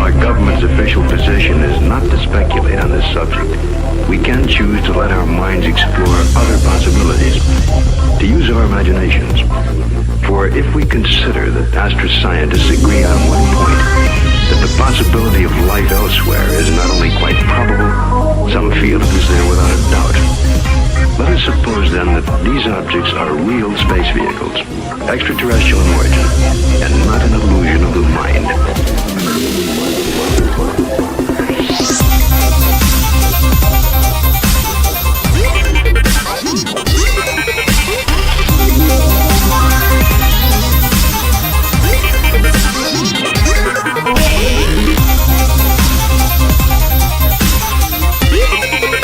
Our government's official position is not to speculate on this subject. We can choose to let our minds explore other possibilities, to use our imaginations. For if we consider that astroscientists agree on one point, that the possibility of life elsewhere is not only quite probable, some feel it is there without a doubt. Let us suppose then that these objects are real space vehicles, extraterrestrial in origin, and not an illusion of the mind.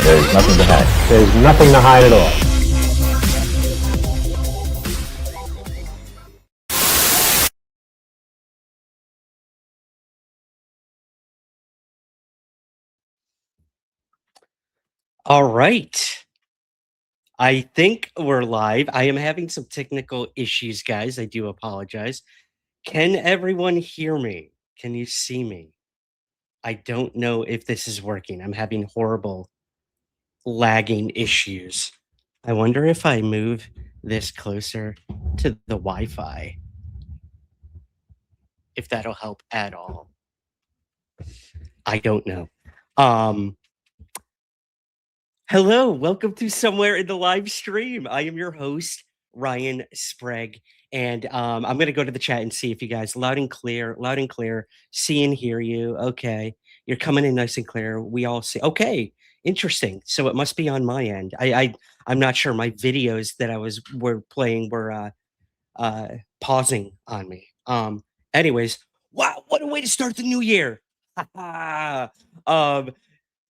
There's nothing to hide. There's nothing to hide at all. All right. I think we're live. I am having some technical issues, guys. I do apologize. Can everyone hear me? Can you see me? I don't know if this is working. I'm having horrible lagging issues. I wonder if I move this closer to the Wi-Fi, if that'll help at all. I don't know. Hello, welcome to Somewhere in the Live Stream. I am your host, Ryan Sprague, and I'm going to go to the chat and see if you guys loud and clear, see and hear you. Okay, you're coming in nice and clear. We all see. Okay, interesting. So it must be on my end. I'm not sure. My videos that were playing were pausing on me. Anyways, wow, what a way to start the new year.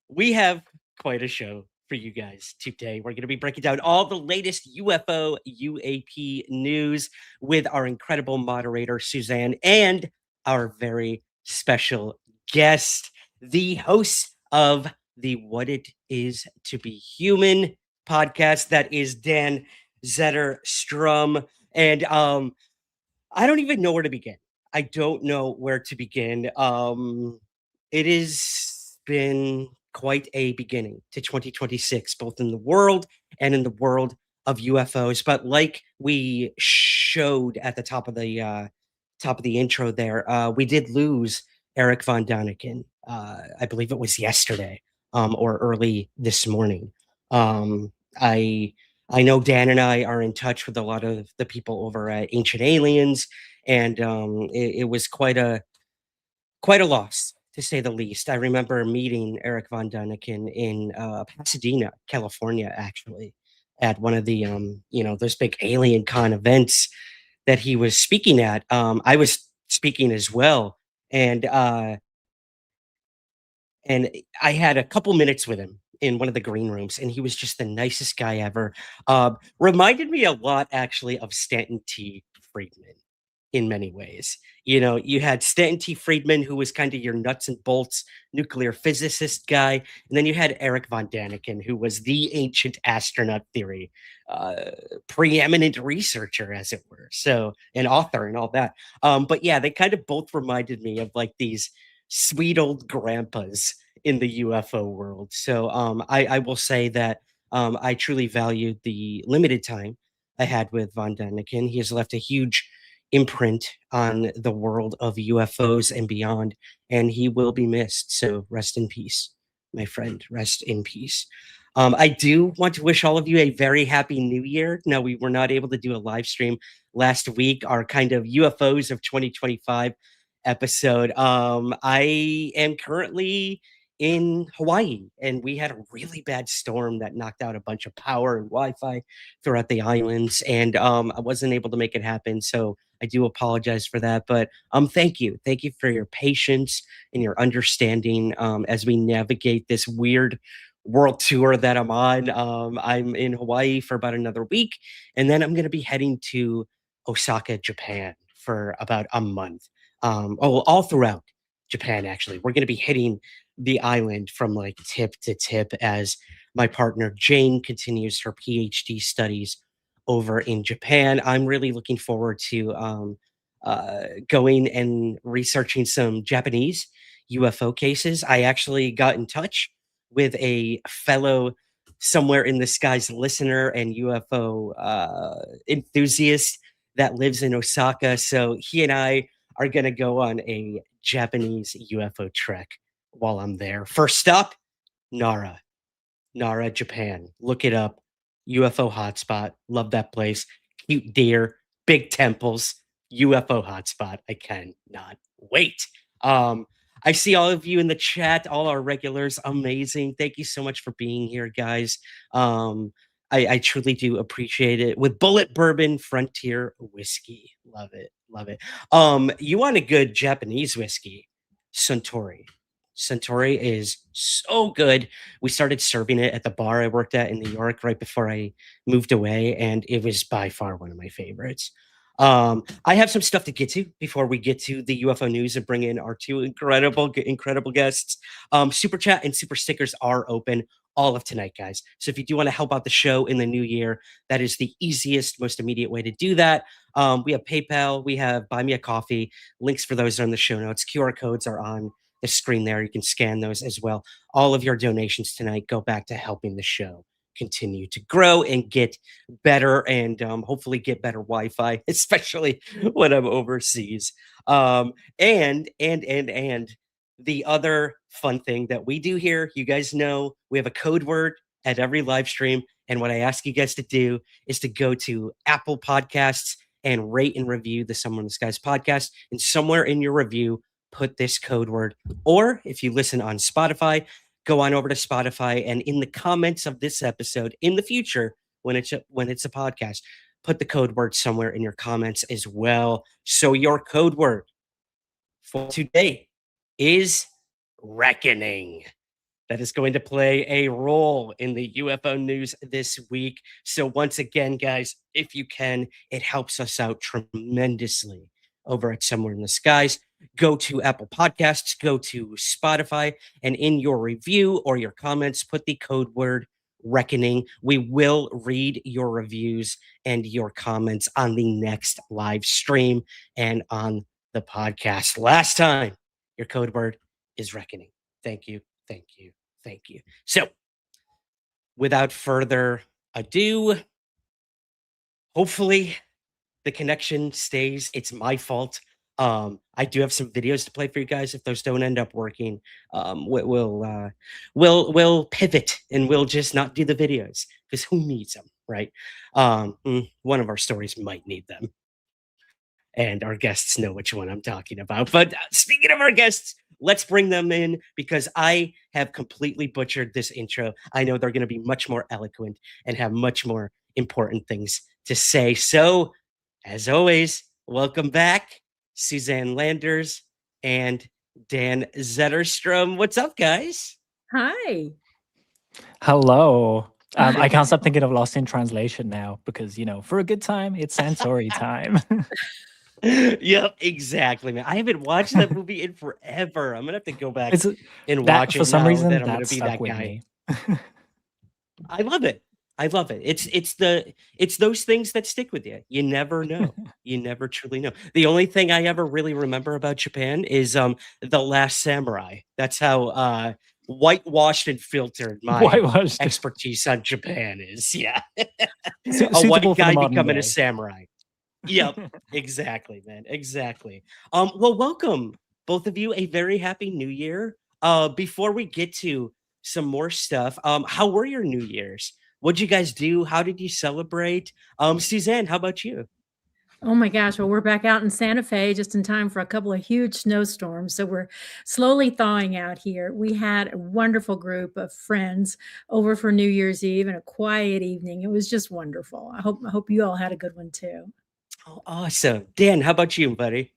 We have quite a show for you guys today. We're going to be breaking down all the latest UFO UAP news with our incredible moderator, Suzanne, and our very special guest, the host of the What It Is to Be Human podcast. That is Dan Zetterström. And I don't even know where to begin. I don't know where to begin. It has been quite a beginning to 2026, both in the world and in the world of UFOs. But like we showed at the top of the intro there, we did lose Eric von Daniken. I believe it was yesterday or early this morning. I know Dan and I are in touch with a lot of the people over at Ancient Aliens, and it was quite a loss, to say the least. I remember meeting Eric von Daniken in Pasadena, California, actually, at one of the those big Alien Con events that he was speaking at. I was speaking as well, and I had a couple minutes with him in one of the green rooms, and he was just the nicest guy ever. Reminded me a lot, actually, of Stanton T. Friedman in many ways. You know, you had Stanton T. Friedman, who was kind of your nuts and bolts nuclear physicist guy. And then you had Eric von Daniken, who was the ancient astronaut theory preeminent researcher, as it were. So, an author and all that. But yeah, they kind of both reminded me of like these sweet old grandpas in the UFO world. So I will say that I truly valued the limited time I had with von Daniken. He has left a huge imprint on the world of UFOs and beyond, and he will be missed. So rest in peace, my friend. Rest in peace. I do want to wish all of you a very happy new year. Now, we were not able to do a live stream last week, our kind of UFOs of 2025 episode. I am currently in Hawaii, and we had a really bad storm that knocked out a bunch of power and Wi-Fi throughout the islands, and I wasn't able to make it happen. So I do apologize for that, but thank you for your patience and your understanding as we navigate this weird world tour that I'm on. I'm in Hawaii for about another week, and then I'm going to be heading to Osaka, Japan for about a month. All throughout Japan, actually. We're going to be hitting the island from like tip to tip as my partner Jane continues her PhD studies over in Japan. I'm really looking forward to going and researching some Japanese UFO cases. I actually got in touch with a fellow somewhere in the skies listener and UFO enthusiast that lives in Osaka. So he and I are going to go on a Japanese UFO trek while I'm there. First stop, Nara. Nara, Japan. Look it up. UFO hotspot. Love that place. Cute deer, big temples, UFO hotspot. I cannot wait. Um, I see all of you in the chat, all our regulars. Amazing. Thank you so much for being here, guys. I truly do appreciate it. With Bullet Bourbon Frontier Whiskey. Love it. Love it. You want a good Japanese whiskey? Suntory. Suntory is so good. We started serving it at the bar I worked at in New York right before I moved away, and it was by far one of my favorites. I have some stuff to get to before we get to the UFO news and bring in our two incredible guests. Super chat and super stickers are open all of tonight, guys. So if you do want to help out the show in the new year, that is the easiest, most immediate way to do that. We have PayPal, we have Buy Me a Coffee. Links for those are in the show notes. QR codes are on the screen there. You can scan those as well. All of your donations tonight go back to helping the show continue to grow and get better, and hopefully get better Wi-Fi, especially when I'm overseas. And the other fun thing that we do here, you guys know, we have a code word at every live stream. And what I ask you guys to do is to go to Apple Podcasts and rate and review the Somewhere in the Skies podcast. And somewhere in your review, put this code word. Or if you listen on Spotify, go on over to Spotify, and in the comments of this episode in the future, when it's a podcast, put the code word somewhere in your comments as well. So your code word for today is reckoning. That is going to play a role in the UFO news this week. So once again, guys, if you can, it helps us out tremendously over at Somewhere in the Skies. Go to Apple Podcasts, go to Spotify, and in your review or your comments, put the code word reckoning. We will read your reviews and your comments on the next live stream and on the podcast. Last time, your code word is reckoning. Thank you, thank you, thank you. So, without further ado, hopefully the connection stays. It's my fault. I do have some videos to play for you guys. If those don't end up working, we'll pivot and we'll just not do the videos, because who needs them, right? One of our stories might need them, and our guests know which one I'm talking about. But speaking of our guests, let's bring them in, because I have completely butchered this intro. I know they're going to be much more eloquent and have much more important things to say. So, as always, welcome back, Suzanne Landers and Dan Zetterström. What's up, guys? Hi. Hello. I can't stop thinking of Lost in Translation now, because, for a good time, it's Santori time. Yep, exactly, man. I haven't watched that movie in forever. I'm gonna have to go back and watch it for some now reason, that I'm gonna that be stuck that with guy. me. I love it. I love it. It's those things that stick with you. You never know. You never truly know. The only thing I ever really remember about Japan is The Last Samurai. That's how whitewashed and filtered my Whitewashed. expertise on Japan is. Yeah. A Suitable white for the guy modern becoming day. a samurai. Yep, exactly, man. Exactly. Well, welcome, both of you. A very happy new year. Before we get to some more stuff, how were your New Year's? What'd you guys do? How did you celebrate? Suzanne, how about you? Oh my gosh. Well, we're back out in Santa Fe just in time for a couple of huge snowstorms. So we're slowly thawing out here. We had a wonderful group of friends over for New Year's Eve and a quiet evening. It was just wonderful. I hope you all had a good one too. Oh, awesome. Dan, how about you, buddy?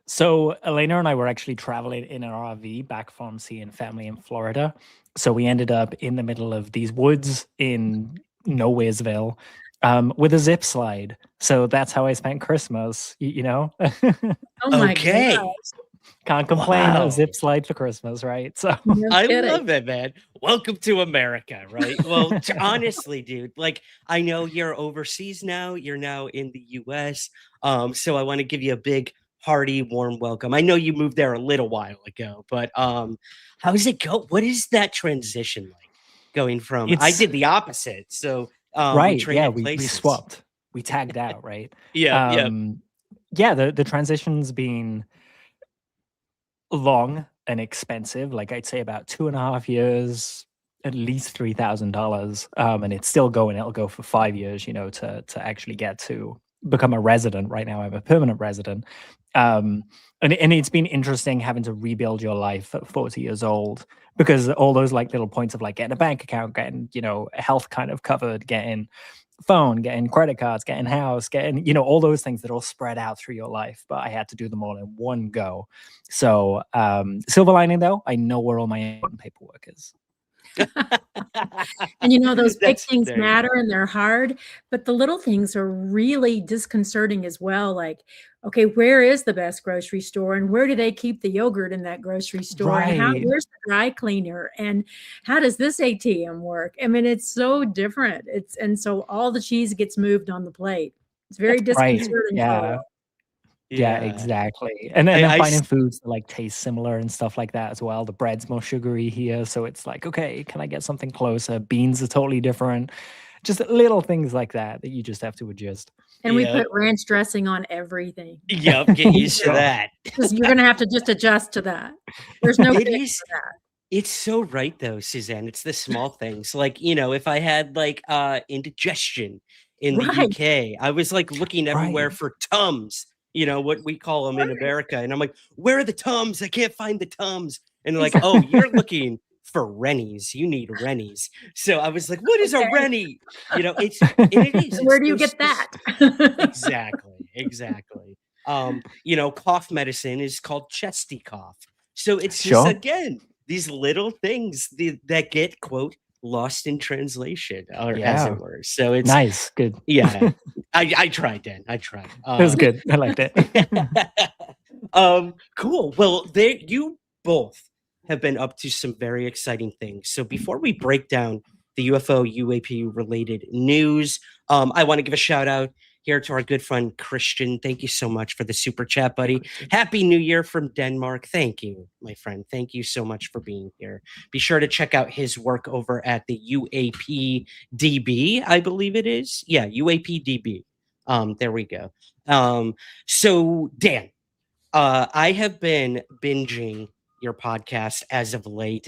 So Elena and I were actually traveling in an RV back from seeing family in Florida. So we ended up in the middle of these woods in Nowheresville with a zip slide. So that's how I spent Christmas, you know? Oh my Okay. gosh. Can't complain. Wow. A zip slide for Christmas, right? So No I kidding. love it, man. Welcome to America, right? Well, honestly, dude, like, I know you're overseas now. You're now in the US. So I want to give you a big hearty, warm welcome. I know you moved there a little while ago, but how does it go? What is that transition like going from? I It's did the opposite, so we right. Yeah, traded we places. swapped. We tagged out, right? Yeah. Yeah, the transition's been long and expensive. Like I'd say about 2.5 years, at least $3,000. And it's still going. It'll go for 5 years, to actually get to become a resident. Right now, I'm a permanent resident. And it's been interesting having to rebuild your life at 40 years old, because all those like little points of like getting a bank account, getting, health kind of covered, getting phone, getting credit cards, getting house, getting, all those things that all spread out through your life. But I had to do them all in one go. So silver lining though, I know where all my important paperwork is. And those big things there you matter and they're hard, but the little things are really disconcerting as well. Like, okay, where is the best grocery store, and where do they keep the yogurt in that grocery store? And Right. where's the dry cleaner, and how does this ATM work? I mean, it's so different. And so all the cheese gets moved on the plate. It's very Right. disconcerting for a Yeah. while. Yeah, Yeah. exactly. And then I I'm s- finding foods that like taste similar and stuff like that as well. The bread's more sugary here, so it's like, okay, can I get something closer? Beans are totally different. Just little things like that you just have to adjust. And we Yeah. put ranch dressing on everything. Yep, get used to Sure. that. Because you're going to have to just adjust to that. There's no It fix is. for that. It's so right though, Suzanne. It's the small things. Like, if I had like indigestion in the Right. UK, I was like looking everywhere Right. for Tums, what we call them in America. And I'm like, where are the Tums? I can't find the Tums. And they're like, oh, you're looking for Rennies. You need Rennies. So I was like, what is a Okay. Rennie? It is. Where It's do you those get that? Exactly. Cough medicine is called chesty cough. So it's just, Sure. again, these little things that get, quote, lost in translation, or as Yeah. it were. So it's Nice. Good. yeah. I tried, Dan. I tried. It was good. I liked it. Cool. Well, you both have been up to some very exciting things. So before we break down the UFO UAP related news, I want to give a shout out here to our good friend Christian. Thank you so much for the super chat, buddy. Happy New Year from Denmark. Thank you, my friend. Thank you so much for being here. Be sure to check out his work over at the UAP DB, I believe it is. Yeah, UAP DB. There we go. So Dan, I have been binging your podcast as of late.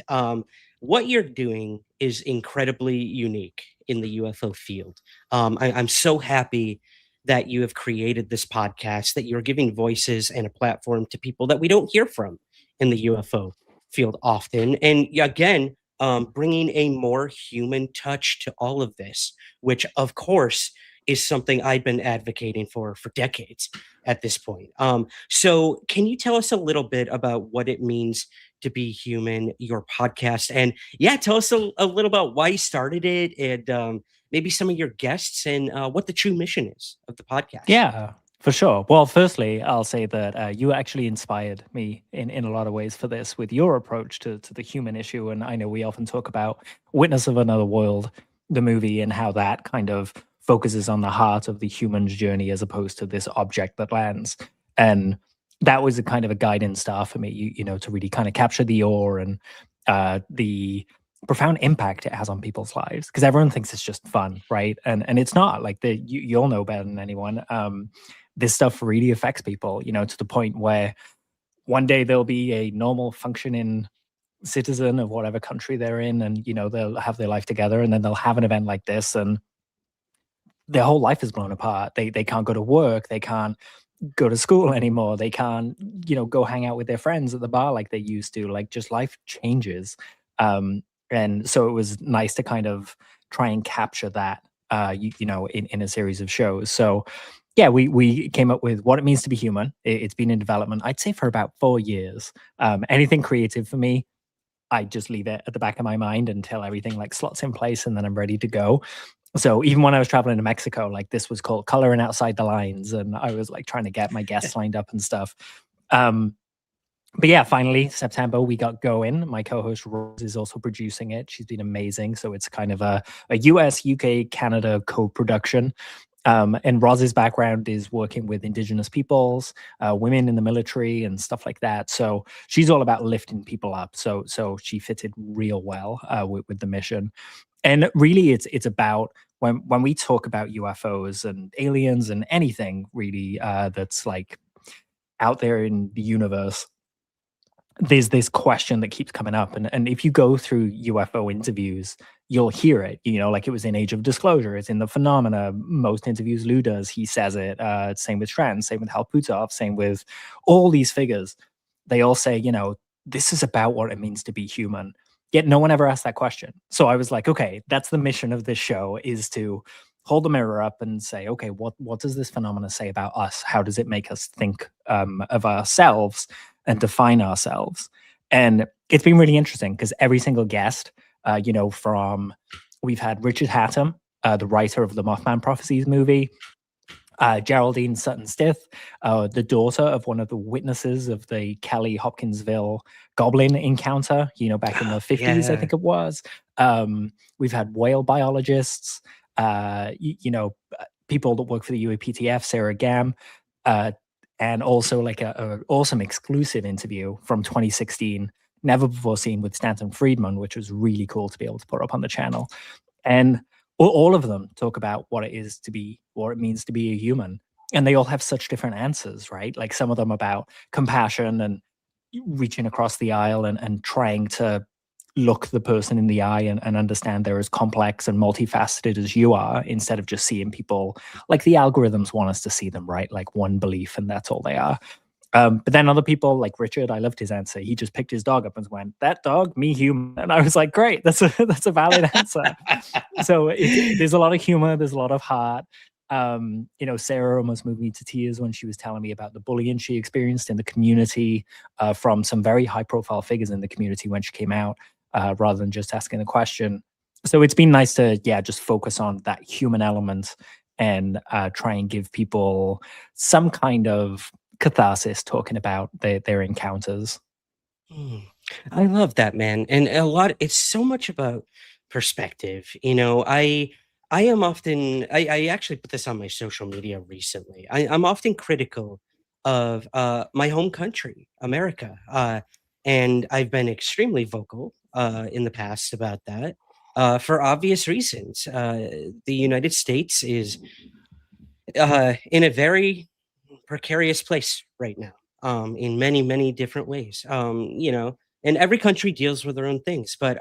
What you're doing is incredibly unique in the UFO field. I'm so happy that you have created this podcast, that you're giving voices and a platform to people that we don't hear from in the UFO field often. And again, bringing a more human touch to all of this, which of course is something I've been advocating for decades at this point. So can you tell us a little bit about what it means to be human, your podcast, and tell us a little about why you started it, and maybe some of your guests, and what the true mission is of the podcast. Yeah, for sure. Well, firstly, I'll say that you actually inspired me in a lot of ways for this with your approach to the human issue. And I know we often talk about Witness of Another World, the movie, and how that kind of focuses on the heart of the human's journey as opposed to this object that lands. And that was a kind of a guiding star for me, to really kind of capture the awe and the profound impact it has on people's lives, because everyone thinks it's just fun, right? And it's not. Like you all know better than anyone. This stuff really affects people, to the point where one day there'll be a normal functioning citizen of whatever country they're in, and they'll have their life together, and then they'll have an event like this, and their whole life is blown apart. They can't go to work, they can't go to school anymore, they can't go hang out with their friends at the bar like they used to. Like, just life changes. And so it was nice to kind of try and capture that in a series of shows. So yeah, we came up with what it means to be human. It's been in development, I'd say, for about 4 years. Anything creative for me, I just leave it at the back of my mind until everything like slots in place, and then I'm ready to go. So even when I was traveling to Mexico, like, this was called Coloring Outside the Lines, and I was like trying to get my guests lined up and stuff. But yeah, finally, September, we got going. My co-host Rose is also producing it. She's been amazing. So it's kind of a US, UK, Canada co-production. And Roz's background is working with indigenous peoples, women in the military, and stuff like that. So she's all about lifting people up. So she fitted real well with the mission. And really, it's about when we talk about UFOs and aliens and anything really that's like out there in the universe. There's this question that keeps coming up, and if you go through UFO interviews, you'll hear it. Like it was in Age of Disclosure, it's in the Phenomena. Most interviews Lou does, he says it. Same with Strand, same with Hal Puthoff, same with all these figures. They all say, this is about what it means to be human. Yet no one ever asked that question. So I was like, okay, that's the mission of this show, is to hold the mirror up and say, okay, what does this phenomena say about us? How does it make us think of ourselves and define ourselves? And it's been really interesting because every single guest, we've had Richard Hatem, the writer of the Mothman Prophecies movie, Geraldine Sutton-Stith, the daughter of one of the witnesses of the Kelly Hopkinsville goblin encounter, back in the 50s, I think it was. We've had whale biologists, people that work for the UAPTF, Sarah Gam, and also like a awesome exclusive interview from 2016, never before seen, with Stanton Friedman, which was really cool to be able to put up on the channel. And all of them talk about what it means to be a human. And they all have such different answers, right? Like some of them about compassion and reaching across the aisle and trying to look the person in the eye and understand they're as complex and multifaceted as you are, instead of just seeing people like the algorithms want us to see them, right? Like one belief and that's all they are. But then other people like Richard, I loved his answer. He just picked his dog up and went, "That dog, me human." And I was like, great, that's a valid answer. So there's a lot of humor, there's a lot of heart. Sarah almost moved me to tears when she was telling me about the bullying she experienced in the community from some very high profile figures in the community when she came out, rather than just asking a question. So it's been nice to, just focus on that human element and try and give people some kind of catharsis talking about their encounters. I love that, man. And it's so much about perspective. I am often, I actually put this on my social media recently. I'm often critical of my home country, America. And I've been extremely vocal in the past about that for obvious reasons. The United States is in a very precarious place right now, in many, many different ways. And every country deals with their own things. But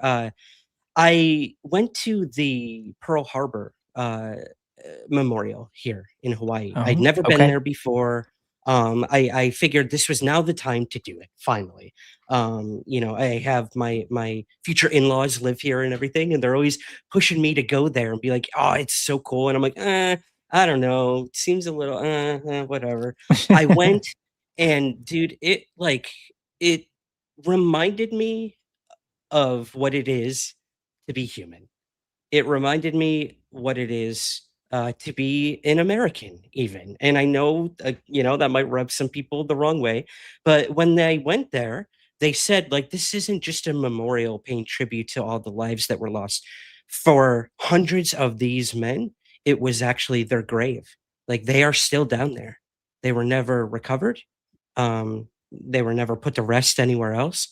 I went to the Pearl Harbor Memorial here in Hawaii. I'd never been there before. I figured this was now the time to do it. Finally, I have my future in-laws live here and everything, and they're always pushing me to go there and be like, "Oh, it's so cool." And I'm like, I don't know. It seems a little, whatever. I went, and dude, it reminded me of what it is to be human. It reminded me what it is to be an American, even. And I know, that might rub some people the wrong way, but when they went there, they said, like, this isn't just a memorial paying tribute to all the lives that were lost. For hundreds of these men, it was actually their grave. Like, they are still down there. They were never recovered. They were never put to rest anywhere else.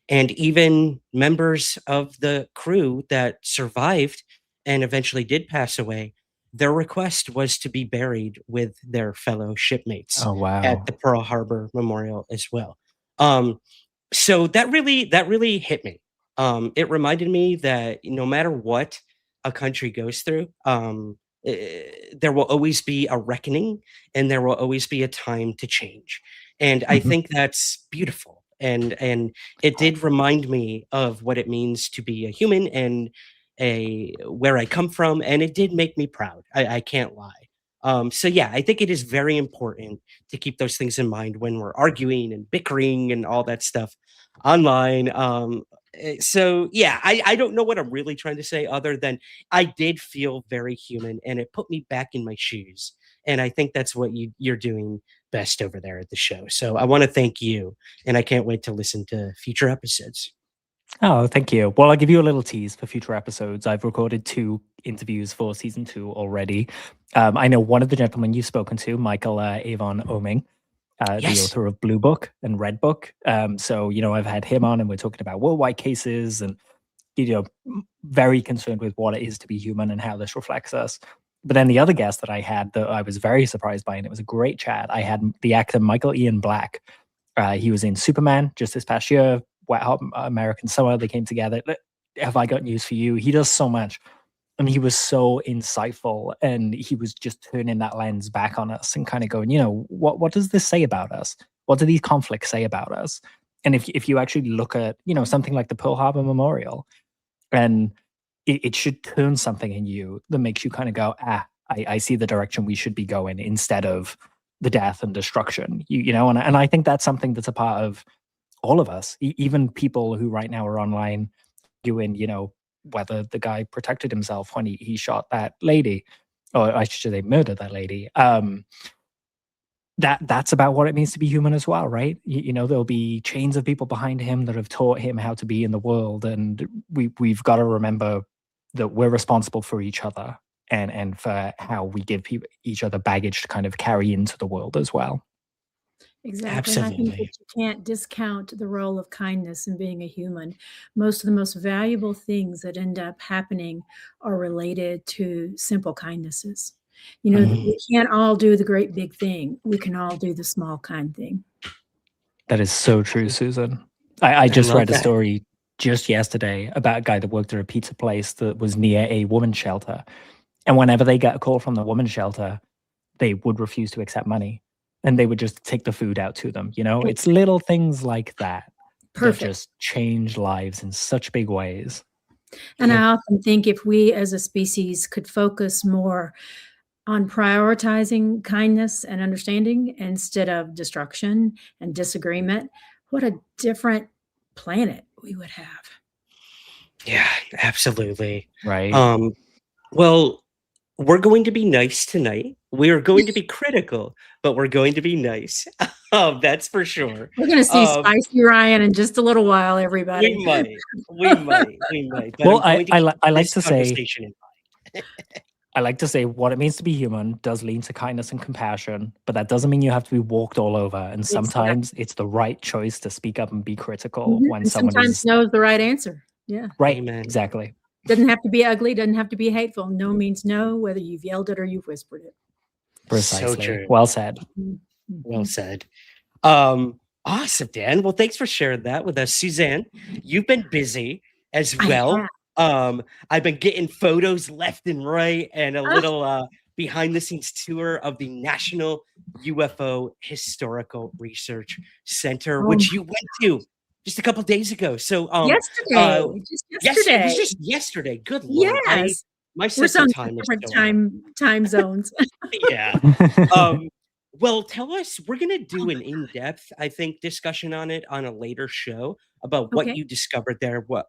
And even members of the crew that survived and eventually did pass away, their request was to be buried with their fellow shipmates Oh, wow. at the Pearl Harbor Memorial as well. So that really hit me. It reminded me that no matter what a country goes through, there will always be a reckoning, and there will always be a time to change. And I think that's beautiful. And it did remind me of what it means to be a human and where I come from, and it did make me proud. I can't lie. So yeah, I think it is very important to keep those things in mind when we're arguing and bickering and all that stuff online. So yeah, I don't know what I'm really trying to say, other than I did feel very human, and it put me back in my shoes. And I think that's what you're doing best over there at the show. So I want to thank you, and I can't wait to listen to future episodes. Oh, thank you. Well, I'll give you a little tease for future episodes. I've recorded 2 interviews for season 2 already. I know one of the gentlemen you've spoken to, Michael Avon Oming, the Yes. author of Blue Book and Red Book. So, I've had him on and we're talking about worldwide cases and, very concerned with what it is to be human and how this reflects us. But then the other guest that I had that I was very surprised by, and it was a great chat, I had the actor Michael Ian Black. He was in Superman just this past year, Wet Hot American Summer. They came together. Have I got news for you? He does so much. And he was so insightful, and he was just turning that lens back on us and kind of going, what does this say about us? What do these conflicts say about us? And if you actually look at, something like the Pearl Harbor Memorial, and it should turn something in you that makes you kind of go, I see the direction we should be going instead of the death and destruction, and I think that's something that's a part of all of us, even people who right now are online doing, whether the guy protected himself when he shot that lady, or I should say murdered that lady. That's about what it means to be human as well, right? There'll be chains of people behind him that have taught him how to be in the world, and we've got to remember that we're responsible for each other and for how we give each other baggage to kind of carry into the world as well. Exactly. And I think that Absolutely. you can't discount the role of kindness in being a human. Most of the most valuable things that end up happening are related to simple kindnesses. Mhm. We can't all do the great big thing. We can all do the small kind thing. That is so true, Susan. I just love read a that. story just yesterday about a guy that worked at a pizza place that was near a women's shelter. And whenever they got a call from the women's shelter, they would refuse to accept money. And they would just take the food out to them. It's little things like that that Perfect. just change lives in such big ways. And I often think if we as a species could focus more on prioritizing kindness and understanding instead of destruction and disagreement, what a different planet we would have. Yeah, absolutely. Right. Well, we're going to be nice tonight. We're going to be critical, but we're going to be nice. That's for sure. We're going to see Spicy Ryan in just a little while, everybody. We might. But Well, I'm going to keep I like this to say, conversation in mind. I like to say what it means to be human does lean to kindness and compassion, but that doesn't mean you have to be walked all over. And sometimes it's the right choice to speak up and be critical when and someone sometimes is knows the right answer. Yeah. right. Amen. Exactly. Doesn't have to be ugly, doesn't have to be hateful. No means no, whether you've yelled it or you've whispered it. Precisely. So true. Well said. Well said. Awesome, Dan. Well, thanks for sharing that with us. Suzanne, you've been busy as well. I've been getting photos left and right and a little behind the scenes tour of the National UFO Historical Research Center, which you went to just a couple days ago. So yesterday. Yes, it was just yesterday. Good Lord. Yes. My We're sense of on time is different time zones. Yeah. Well, tell us, we're going to do an in-depth, I think, discussion on it on a later show about what you discovered there, what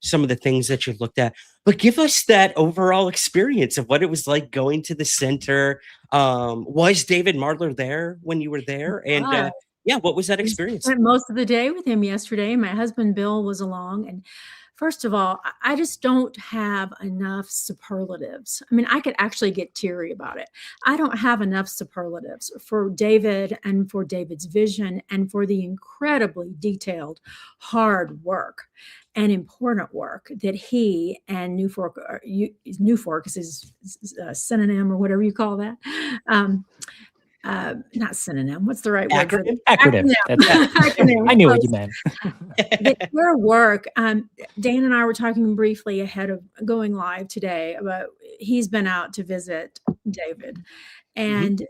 some of the things that you looked at. But give us that overall experience of what it was like going to the center. Was David Marler there when you were there? And what was that experience? I spent most of the day with him yesterday. My husband Bill was along, and first of all, I just don't have enough superlatives. I mean, I could actually get teary about it. I don't have enough superlatives for David and for David's vision and for the incredibly detailed, hard work and important work that he and Newfork is his synonym or whatever you call that. Not synonym. What's the right word for that? Acronym. Acronym. I knew what you meant. Their work. Dan and I were talking briefly ahead of going live today about he's been out to visit David, and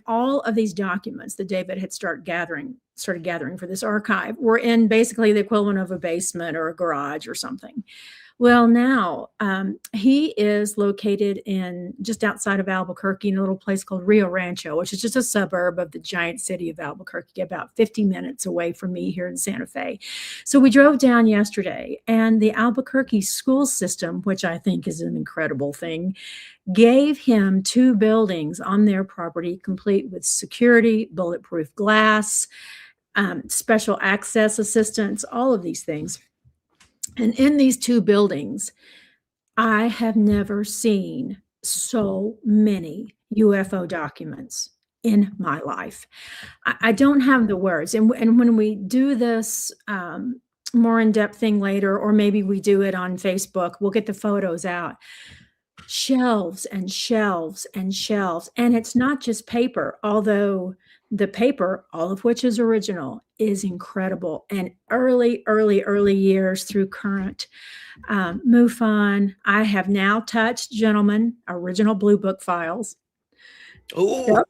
all of these documents that David had started gathering for this archive were in basically the equivalent of a basement or a garage or something. Well, now he is located in just outside of Albuquerque in a little place called Rio Rancho, which is just a suburb of the giant city of Albuquerque, about 50 minutes away from me here in Santa Fe. So we drove down yesterday, and the Albuquerque school system, which I think is an incredible thing, gave him 2 buildings on their property, complete with security, bulletproof glass, special access assistance, all of these things. And in these two buildings, I have never seen so many UFO documents in my life. I don't have the words. And when we do this more in-depth thing later, or maybe we do it on Facebook, we'll get the photos out. Shelves and shelves and shelves. And it's not just paper, although the paper, all of which is original, is incredible. And early years through current MUFON, I have now touched, gentlemen, original Blue Book files. Oh,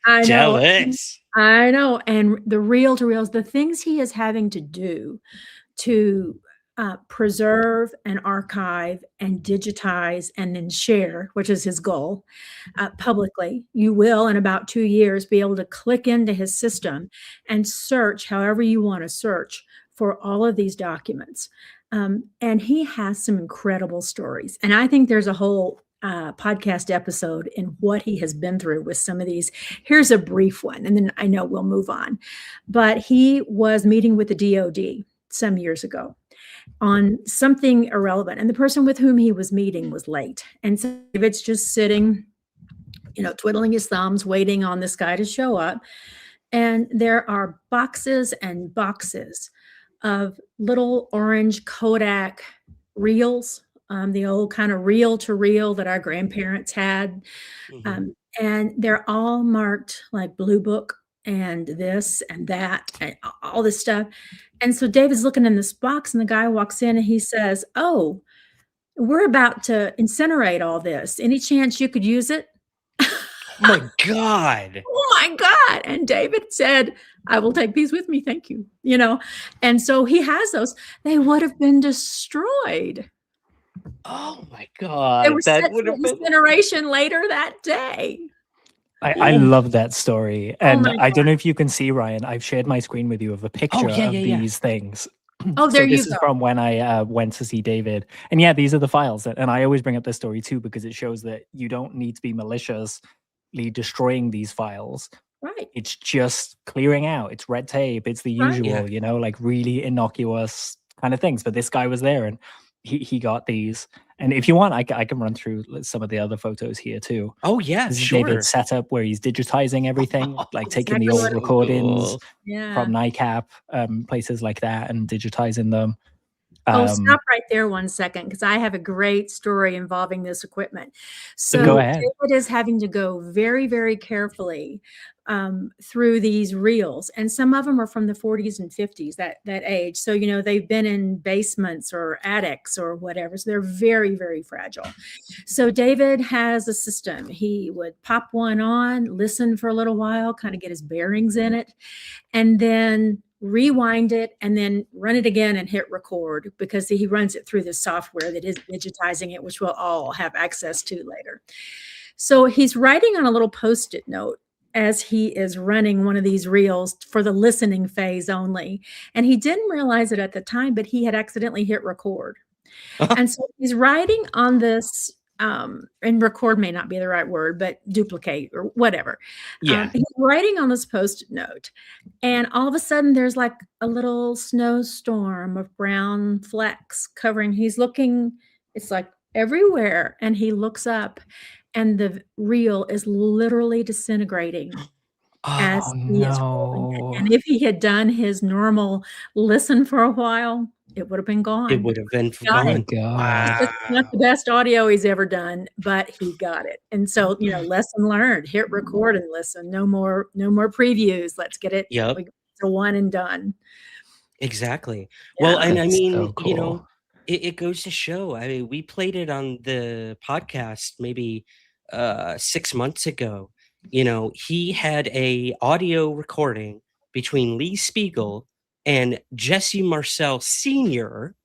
I know. jealous. I know. And the reel to reels, the things he is having to do to preserve and archive and digitize and then share, which is his goal, publicly. You will, in about 2 years, be able to click into his system and search however you want to search for all of these documents. And he has some incredible stories. And I think there's a whole podcast episode in what he has been through with some of these. Here's a brief one, and then I know we'll move on. But he was meeting with the DOD some years ago on something irrelevant. And the person with whom he was meeting was late. And so David's just sitting, twiddling his thumbs, waiting on this guy to show up. And there are boxes and boxes of little orange Kodak reels, the old kind of reel to reel that our grandparents had. Mhm. And they're all marked like Blue Book and this and that and all this stuff. And so David's looking in this box, and the guy walks in and he says, "Oh, we're about to incinerate all this. Any chance you could use it?" Oh my God. Oh my God. And David said, "I will take these with me. Thank you." And so he has those. They would have been destroyed. Oh my They God. were That set would for have been. incineration later that day. I love that story. And my I don't know if you can see, Ryan, I've shared my screen with you of a picture yeah, of yeah. these things. Oh, there So you this is go. from when I went to see David. And yeah, these are the files. And I always bring up this story too, because it shows that you don't need to be maliciously destroying these files. Right. It's just clearing out. It's red tape. It's the Right. usual, Yeah. like really innocuous kind of things. But this guy was there and he got these. And if you want, I can run through some of the other photos here too. Oh yeah, This is sure. David's setup where he's digitizing everything, like taking the Exactly old what it- recordings Cool. Yeah. from NICAP, places like that, and digitizing them. Stop right there 1 second, because I have a great story involving this equipment. So Go ahead. David is having to go very, very carefully through these reels, and some of them are from the 40s and 50s, that age. So they've been in basements or attics or whatever. So they're very, very fragile. So David has a system. He would pop one on, listen for a little while, kind of get his bearings in it, and then rewind it and then run it again and hit record, because he runs it through the software that is digitizing it, which we'll all have access to later. So he's writing on a little Post-it note as he is running one of these reels for the listening phase only. And he didn't realize it at the time, but he had accidentally hit record. And so he's writing on this, and record may not be the right word, but duplicate or whatever. Yeah. He's writing on this Post-it note, and all of a sudden there's like a little snowstorm of brown flecks covering. He's looking, it's like everywhere, and he looks up, and the reel is literally disintegrating as Oh he is rolling it. no. And if he had done his normal listen for a while, it would have been gone. It would have been Got Oh gone. my God. It's not the best audio he's ever done, but he got it. And so, lesson learned, hit record and listen. No more previews. Let's get it. Yep. It's a one and done. Exactly. Well, Yeah. and I That's mean, so cool. it goes to show. I mean, we played it on the podcast maybe 6 months ago. He had a audio recording between Lee Spiegel and Jesse Marcel Sr.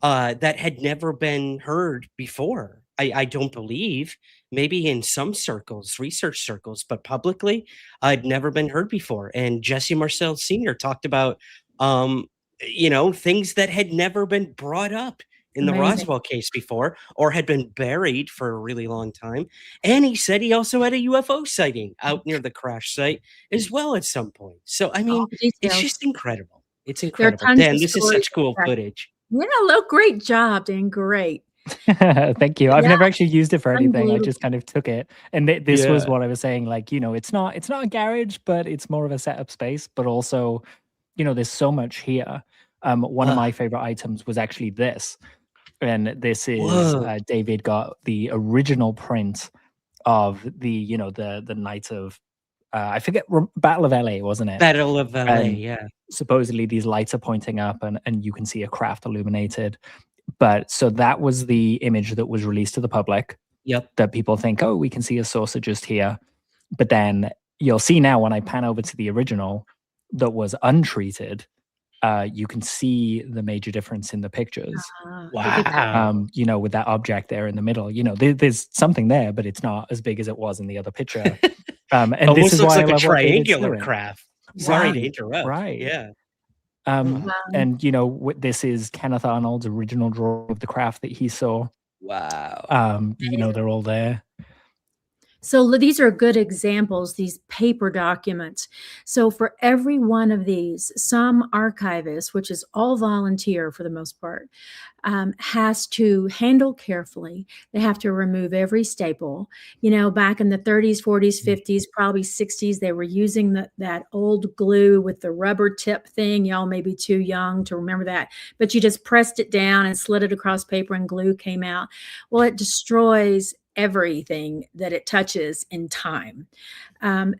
That had never been heard before. I don't believe, maybe in some circles, research circles, but publicly, I'd never been heard before. And Jesse Marcel Sr. talked about, things that had never been brought up in the Amazing. Roswell case before, or had been buried for a really long time. And he said he also had a UFO sighting out near the crash site as well at some point. So, I mean, All the it's details. just incredible. It's There are incredible. tons Dan, of this is stories such cool like that. footage. Look, great job, Dan. Great. Thank you. I've Yeah, never actually used it for anything. I unbelievable. just kind of took it. And this was what I was saying. Like, it's not a garage, but it's more of a setup space. But also, there's so much here. One of my favorite items was actually this. And this is David got the original print of the the night of I forget, Battle of LA, wasn't it? Battle of LA, And yeah. supposedly these lights are pointing up and you can see a craft illuminated. But so that was the image that was released to the public. Yep. That people think, oh, we can see a saucer just here. But then you'll see now when I pan over to the original that was untreated, you can see the major difference in the pictures. Wow. With that object there in the middle, there's something there, but it's not as big as it was in the other picture. And Almost this is looks why like I a love what David's triangular doing. craft. Sorry to Right, interrupt. right. Yeah. And this is Kenneth Arnold's original drawing of the craft that he saw. Wow. They're all there. So these are good examples, these paper documents. So for every one of these, some archivist, which is all volunteer for the most part, has to handle carefully. They have to remove every staple. Back in the 30s, 40s, 50s, probably 60s, they were using that old glue with the rubber tip thing. Y'all may be too young to remember that, but you just pressed it down and slid it across paper and glue came out. Well, it destroys everything that it touches in time.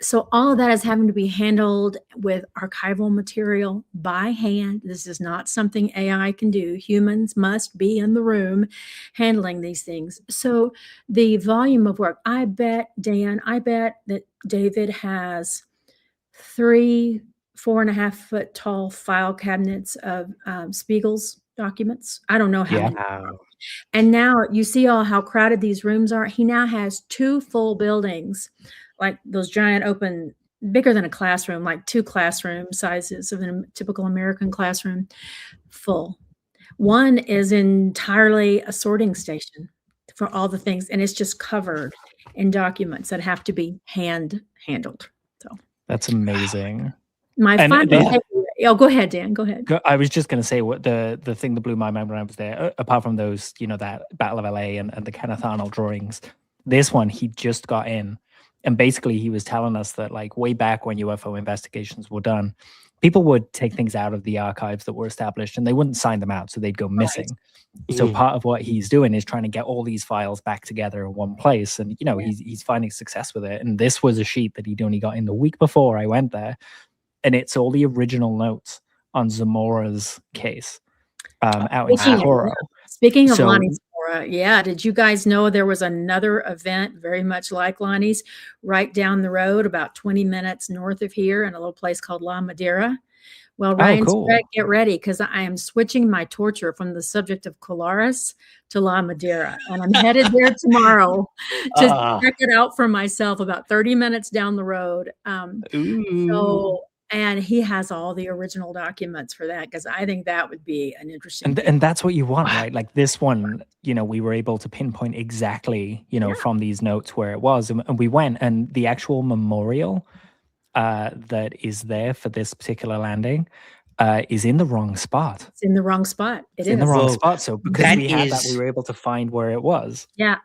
So all of that is having to be handled with archival material by hand. This is not something AI can do. Humans must be in the room handling these things. So the volume of work, I bet that David has 3 4.5 foot tall file cabinets of Spiegel's documents. I don't know how many. Wow. And now you see how crowded these rooms are. He now has 2 full buildings, like those giant open, bigger than a classroom, like 2 classroom sizes of a typical American classroom, full. One is entirely a sorting station for all the things, and it's just covered in documents that have to be handled. So that's amazing. My final go ahead, Dan. Go ahead. I was just going to say what the thing that blew my mind when I was there, apart from those, that Battle of LA and the Kenneth Arnold drawings, this one he just got in. And basically he was telling us that like way back when UFO investigations were done, people would take things out of the archives that were established and they wouldn't sign them out. So they'd go missing. Right. So part of what he's doing is trying to get all these files back together in one place. And, he's finding success with it. And this was a sheet that he'd only got in the week before I went there. And it's all the original notes on Zamora's case out in Sapporo. Speaking of Lonnie Zamora, did you guys know there was another event very much like Lonnie's right down the road, about 20 minutes north of here in a little place called La Madeira? Well, Ryan, get ready because I am switching my torture from the subject of Colares to La Madeira. And I'm headed there tomorrow to check it out for myself about 30 minutes down the road. And he has all the original documents for that because I think that would be an interesting and that's what you want, right? Like this one, we were able to pinpoint exactly, from these notes where it was. And we went, and the actual memorial that is there for this particular landing is in the wrong spot. It's in the wrong spot. It's in the wrong spot. So because we had that, we were able to find where it was. Yeah.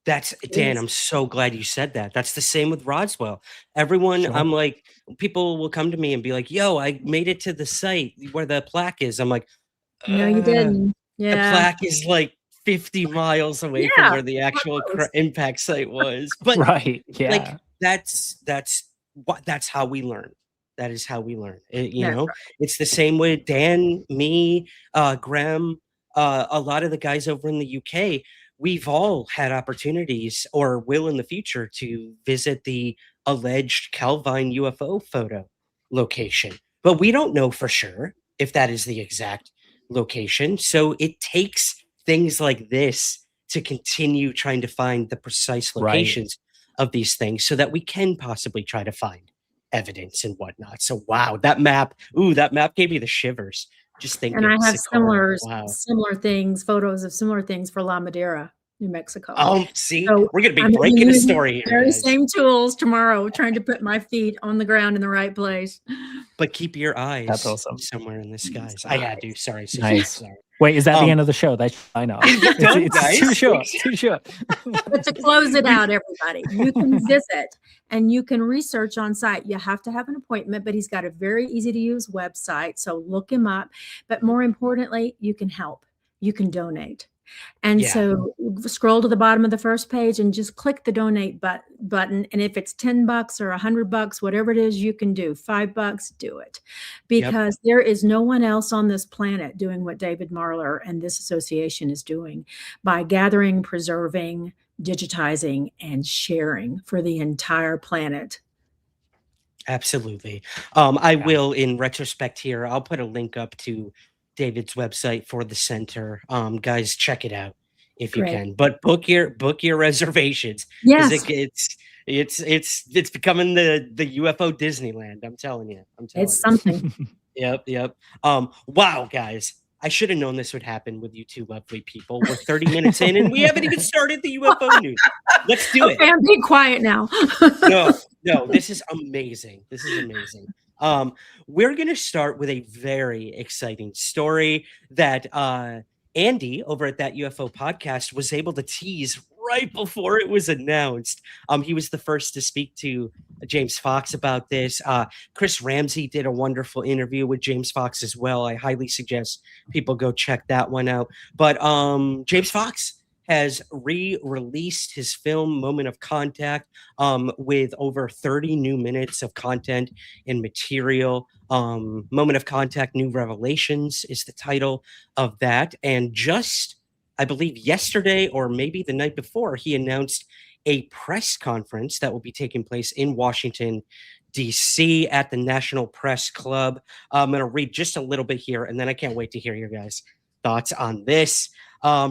That's Dan. I'm so glad you said that. That's the same with Roswell. Everyone, I'm like, people will come to me and be like, "Yo, I made it to the site where the plaque is." I'm like, "No, you didn't." Yeah, the plaque is like 50 miles away from where the actual impact site was. But right, like that's how we learn. That is how we learn. It's the same way. Dan, me, Graham, a lot of the guys over in the UK. We've all had opportunities or will in the future to visit the alleged Calvine UFO photo location, but we don't know for sure if that is the exact location. So it takes things like this to continue trying to find the precise locations of these things so that we can possibly try to find evidence and whatnot. So, wow, that map gave me the shivers. Just thinking. And I have similar things, photos of similar things for La Madeira, New Mexico. Oh, see, so we're going to be breaking a story here. Very same tools tomorrow, trying to put my feet on the ground in the right place. But keep your eyes somewhere in the skies. I had to. Sorry. Susan, nice. Sorry. Wait, is that the end of the show? That I know. It's too short. Too short. But to close it out, everybody, you can visit and you can research on site. You have to have an appointment, but he's got a very easy to use website. So look him up. But more importantly, you can help. You can donate. And so scroll to the bottom of the first page and just click the donate button. And if it's $10 or $100, whatever it is you can do, $5, do it. Because there is no one else on this planet doing what David Marler and this association is doing by gathering, preserving, digitizing, and sharing for the entire planet. Absolutely. I will, in retrospect here, I'll put a link up to David's website for the center. Guys, check it out if you can. But book your reservations. Yes, it's becoming the UFO Disneyland. I'm telling you. It's something. Yep. Wow, guys. I should have known this would happen with you two lovely people. We're 30 minutes in and we haven't even started the UFO news. Let's do it. I'm being quiet now. No, this is amazing. We're going to start with a very exciting story that Andy over at That UFO Podcast was able to tease right before it was announced. He was the first to speak to James Fox about this. Chris Ramsey did a wonderful interview with James Fox as well. I highly suggest people go check that one out. But James Fox has re-released his film Moment of Contact with over 30 new minutes of content and material. Moment of Contact New Revelations is the title of that. And just, I believe yesterday or maybe the night before, he announced a press conference that will be taking place in Washington, D.C. at the National Press Club. I'm going to read just a little bit here, and then I can't wait to hear your guys' thoughts on this.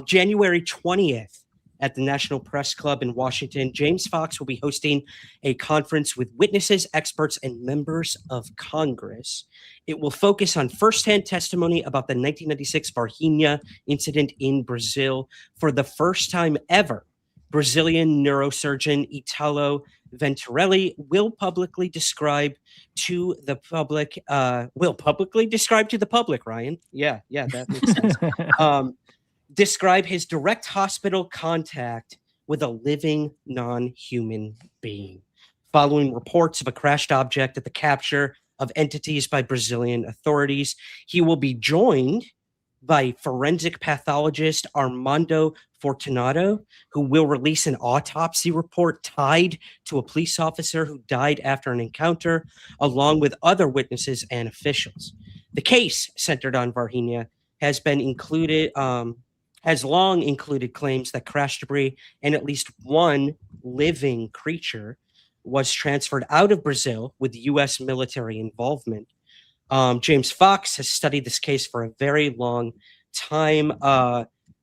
January 20th at the National Press Club in Washington, James Fox will be hosting a conference with witnesses, experts, and members of Congress. It will focus on firsthand testimony about the 1996 Varginha incident in Brazil. For the first time ever, Brazilian neurosurgeon Italo Venturelli will publicly describe to the public, Ryan. Yeah, that makes sense. Describe his direct hospital contact with a living non-human being, following reports of a crashed object at the capture of entities by Brazilian authorities. He will be joined by forensic pathologist Armando Fortunato, who will release an autopsy report tied to a police officer who died after an encounter, along with other witnesses and officials. The case, centered on Varginha, has long included claims that crash debris and at least one living creature was transferred out of Brazil with U.S. military involvement. James Fox has studied this case for a very long time.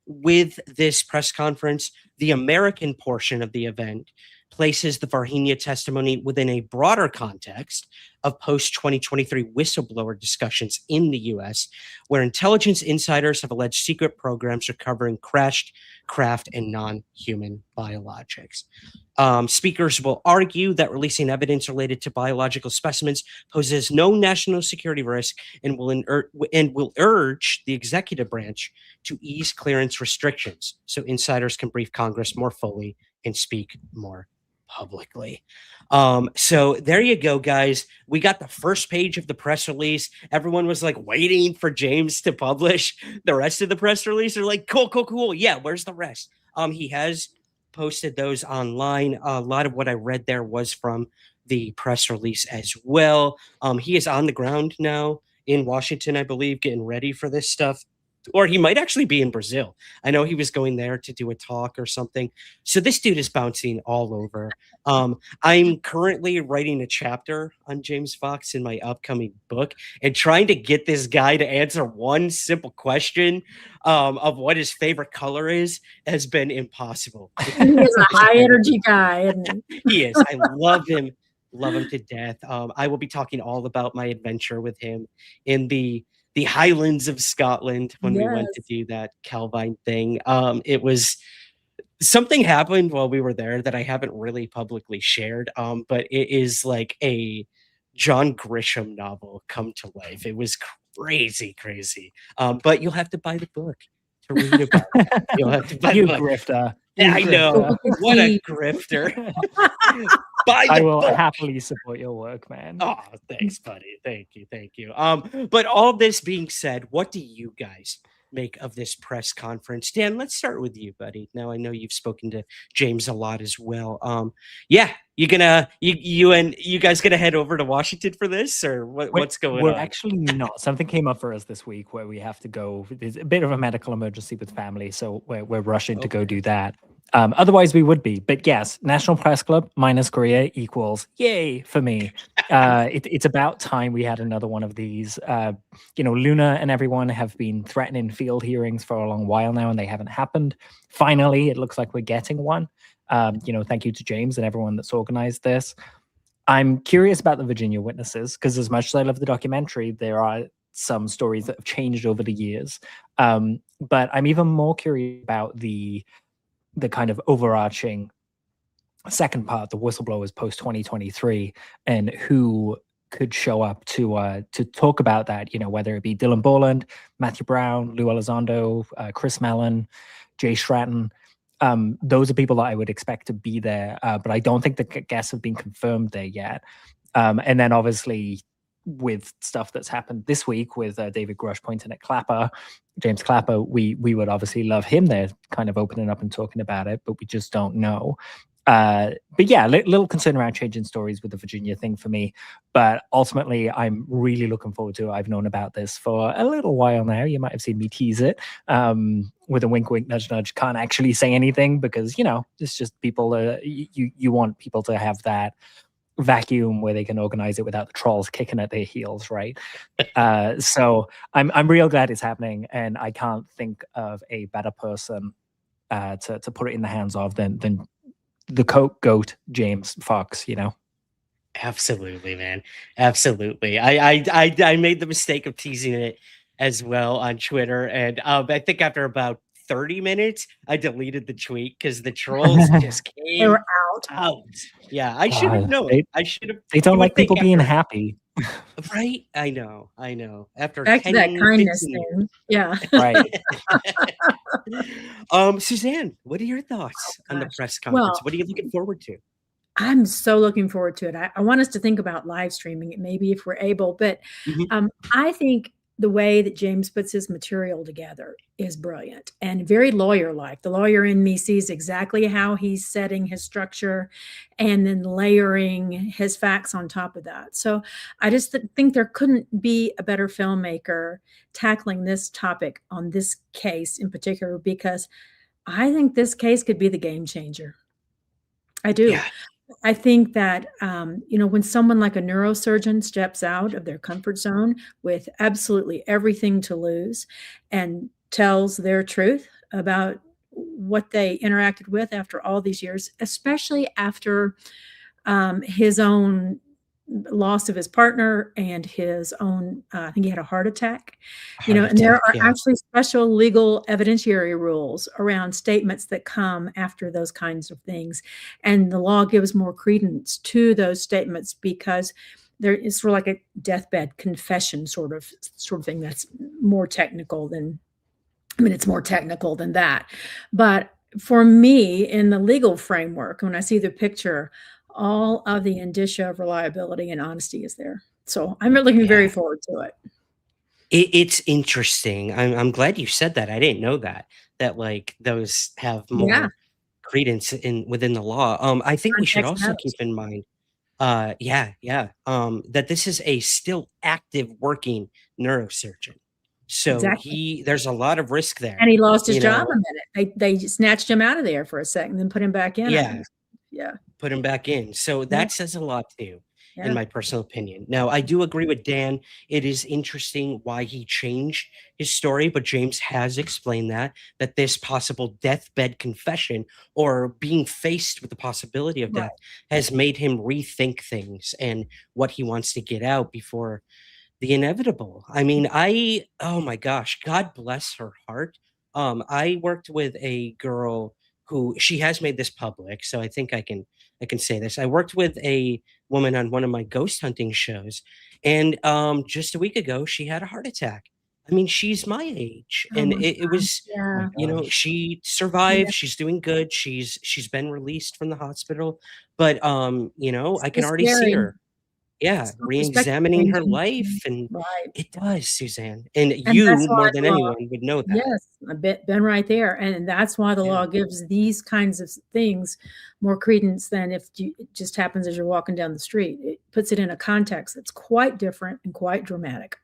With this press conference, the American portion of the event places the Varginha testimony within a broader context of post-2023 whistleblower discussions in the U.S., where intelligence insiders have alleged secret programs recovering crashed craft and non-human biologics. Speakers will argue that releasing evidence related to biological specimens poses no national security risk and will urge the executive branch to ease clearance restrictions so insiders can brief Congress more fully and speak more publicly. So there you go, guys. We got the first page of the press release. Everyone was like waiting for James to publish the rest of the press release. They're like, cool. Yeah, where's the rest? He has posted those online. A lot of what I read there was from the press release as well. He is on the ground now in Washington, I believe, getting ready for this stuff. Or he might actually be in Brazil. I know he was going there to do a talk or something. So this dude is bouncing all over. I'm currently writing a chapter on James Fox in my upcoming book and trying to get this guy to answer one simple question of what his favorite color is has been impossible. He is a high energy guy, isn't he? He is. I love him to death. I will be talking all about my adventure with him in the Highlands of Scotland when we went to do that Calvine thing. It was something happened while we were there that I haven't really publicly shared. But it is like a John Grisham novel come to life. It was crazy. But you'll have to buy the book to read about it. You'll have to buy the You book. grifter. Yeah, You I know. So we can What a see- grifter. Buy the I will book. happily support your work, man. Oh, thanks, buddy. Thank you. But all this being said, what do you guys make of this press conference? Dan, let's start with you, buddy. Now I know you've spoken to James a lot as well. Yeah, you guys gonna head over to Washington for this, or what's going We're on? actually not. Something came up for us this week where we have to go. There's a bit of a medical emergency with family, so we're rushing to go do that. Otherwise, we would be. But yes, National Press Club minus Korea equals yay for me. It's about time we had another one of these. Luna and everyone have been threatening field hearings for a long while now, and they haven't happened. Finally, it looks like we're getting one. Thank you to James and everyone that's organized this. I'm curious about the Virginia witnesses because as much as I love the documentary, there are some stories that have changed over the years. But I'm even more curious about the kind of overarching second part, the whistleblowers post 2023, and who could show up to talk about that, whether it be Dylan Borland, Matthew Brown, Lou Elizondo, Chris Mellon, Jay Stratton. Those are people that I would expect to be there, but I don't think the guests have been confirmed there yet. And then obviously with stuff that's happened this week with David Grusch pointing at James Clapper, we would obviously love him there kind of opening up and talking about it, but we just don't know. But yeah, little concern around changing stories with the Virginia thing for me. But ultimately, I'm really looking forward to it. I've known about this for a little while now. You might have seen me tease it with a wink, wink, nudge, nudge. Can't actually say anything because, it's just people, you want people to have that vacuum where they can organize it without the trolls kicking at their heels, right? So I'm real glad it's happening. And I can't think of a better person to put it in the hands of than the Coke goat James Fox, Absolutely, man. Absolutely. I made the mistake of teasing it as well on Twitter, and I think after about 30 minutes, I deleted the tweet because the trolls just They came were out. Yeah, I should have known. I should have. They don't you would like people think being after- happy. Right? I know. After Back to 10, that kindness 15 thing. Yeah. Right. Suzanne, what are your thoughts on the gosh. press conference? Well- What are you looking forward to? I'm so looking forward to it. I want us to think about live streaming it, maybe if we're able. But Mhm. I think the way that James puts his material together is brilliant and very lawyer-like. The lawyer in me sees exactly how he's setting his structure and then layering his facts on top of that. So I just think there couldn't be a better filmmaker tackling this topic on this case in particular, because I think this case could be the game changer. I do. Yeah. I think that, when someone like a neurosurgeon steps out of their comfort zone with absolutely everything to lose and tells their truth about what they interacted with after all these years, especially after his own loss of his partner and his own, I think he had a heart attack, and there are actually special legal evidentiary rules around statements that come after those kinds of things. And the law gives more credence to those statements because there is sort of like a deathbed confession sort of thing that's more technical than, it's more technical than that. But for me, in the legal framework, when I see the picture, all of the indicia of reliability and honesty is there. So I'm looking very forward to it. It's interesting. I'm glad you said that. I didn't know that like those have more credence within the law. I think we should Context also matters. keep in mind, that this is a still active working neurosurgeon. So Exactly. there's a lot of risk there. And he lost his you job know? a minute. They snatched him out of there for a second, then put him back in. I Yeah. think. Yeah. Put him back in. So that says a lot too, in Yeah. my personal opinion. Now, I do agree with Dan. It is interesting why he changed his story, but James has explained that this possible deathbed confession or being faced with the possibility of death has made him rethink things and what he wants to get out before the inevitable. I mean, oh my gosh, God bless her heart. I worked with a girl who she has made this public, so I think I can say this. I worked with a woman on one of my ghost hunting shows, and just a week ago, she had a heart attack. I mean, she's my age, Oh and my it was, Oh my yeah. you know, gosh. she Yeah. survived. She's doing good. She's been released from the hospital, but you know, It's I so can already see scary. her. Yeah, It's perspective re-examining her changing. life, and Right. it does, Suzanne. And And that's you why more than the law, anyone would know that. yes, I bet been right there. And that's why the Yeah. law gives these kinds of things more credence than if it just happens as you're walking down the street. It puts it in a context that's quite different and quite dramatic.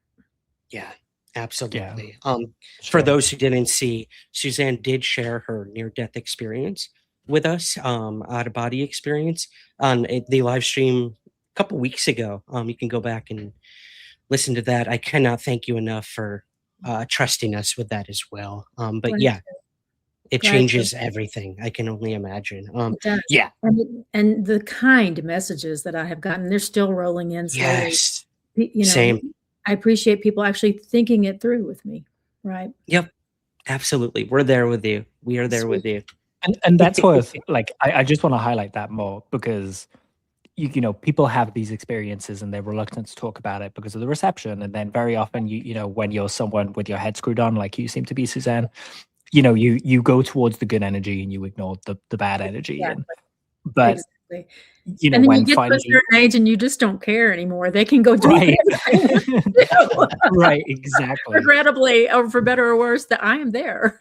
Yeah, Yeah, absolutely. For sure. those who didn't see, Suzanne did share her near-death experience with us, out-of-body experience on the live stream a couple weeks ago. You can go back and listen to that. I cannot thank you enough for trusting us with that as well. But Glad yeah, to. it Glad to. changes everything. I can only imagine. It does. Yeah, And the kind messages that I have gotten, they're still rolling in slowly. yes, You know, same. I appreciate people actually thinking it through with me. Right. Yep, absolutely. We're there with you. We are there Sweet. with you. And that's worth, like, I just want to highlight that more because you know, people have these experiences and they're reluctant to talk about it because of the reception. And then very often, you know, when you're someone with your head screwed on, like you seem to be, Suzanne, you know, you go towards the good energy and you ignore the bad energy. Exactly. But Exactly. you know, And then when you get to a finally, certain age and you just don't care anymore. They can go do right, it. right, exactly. Regrettably, or for better or worse, that I am there.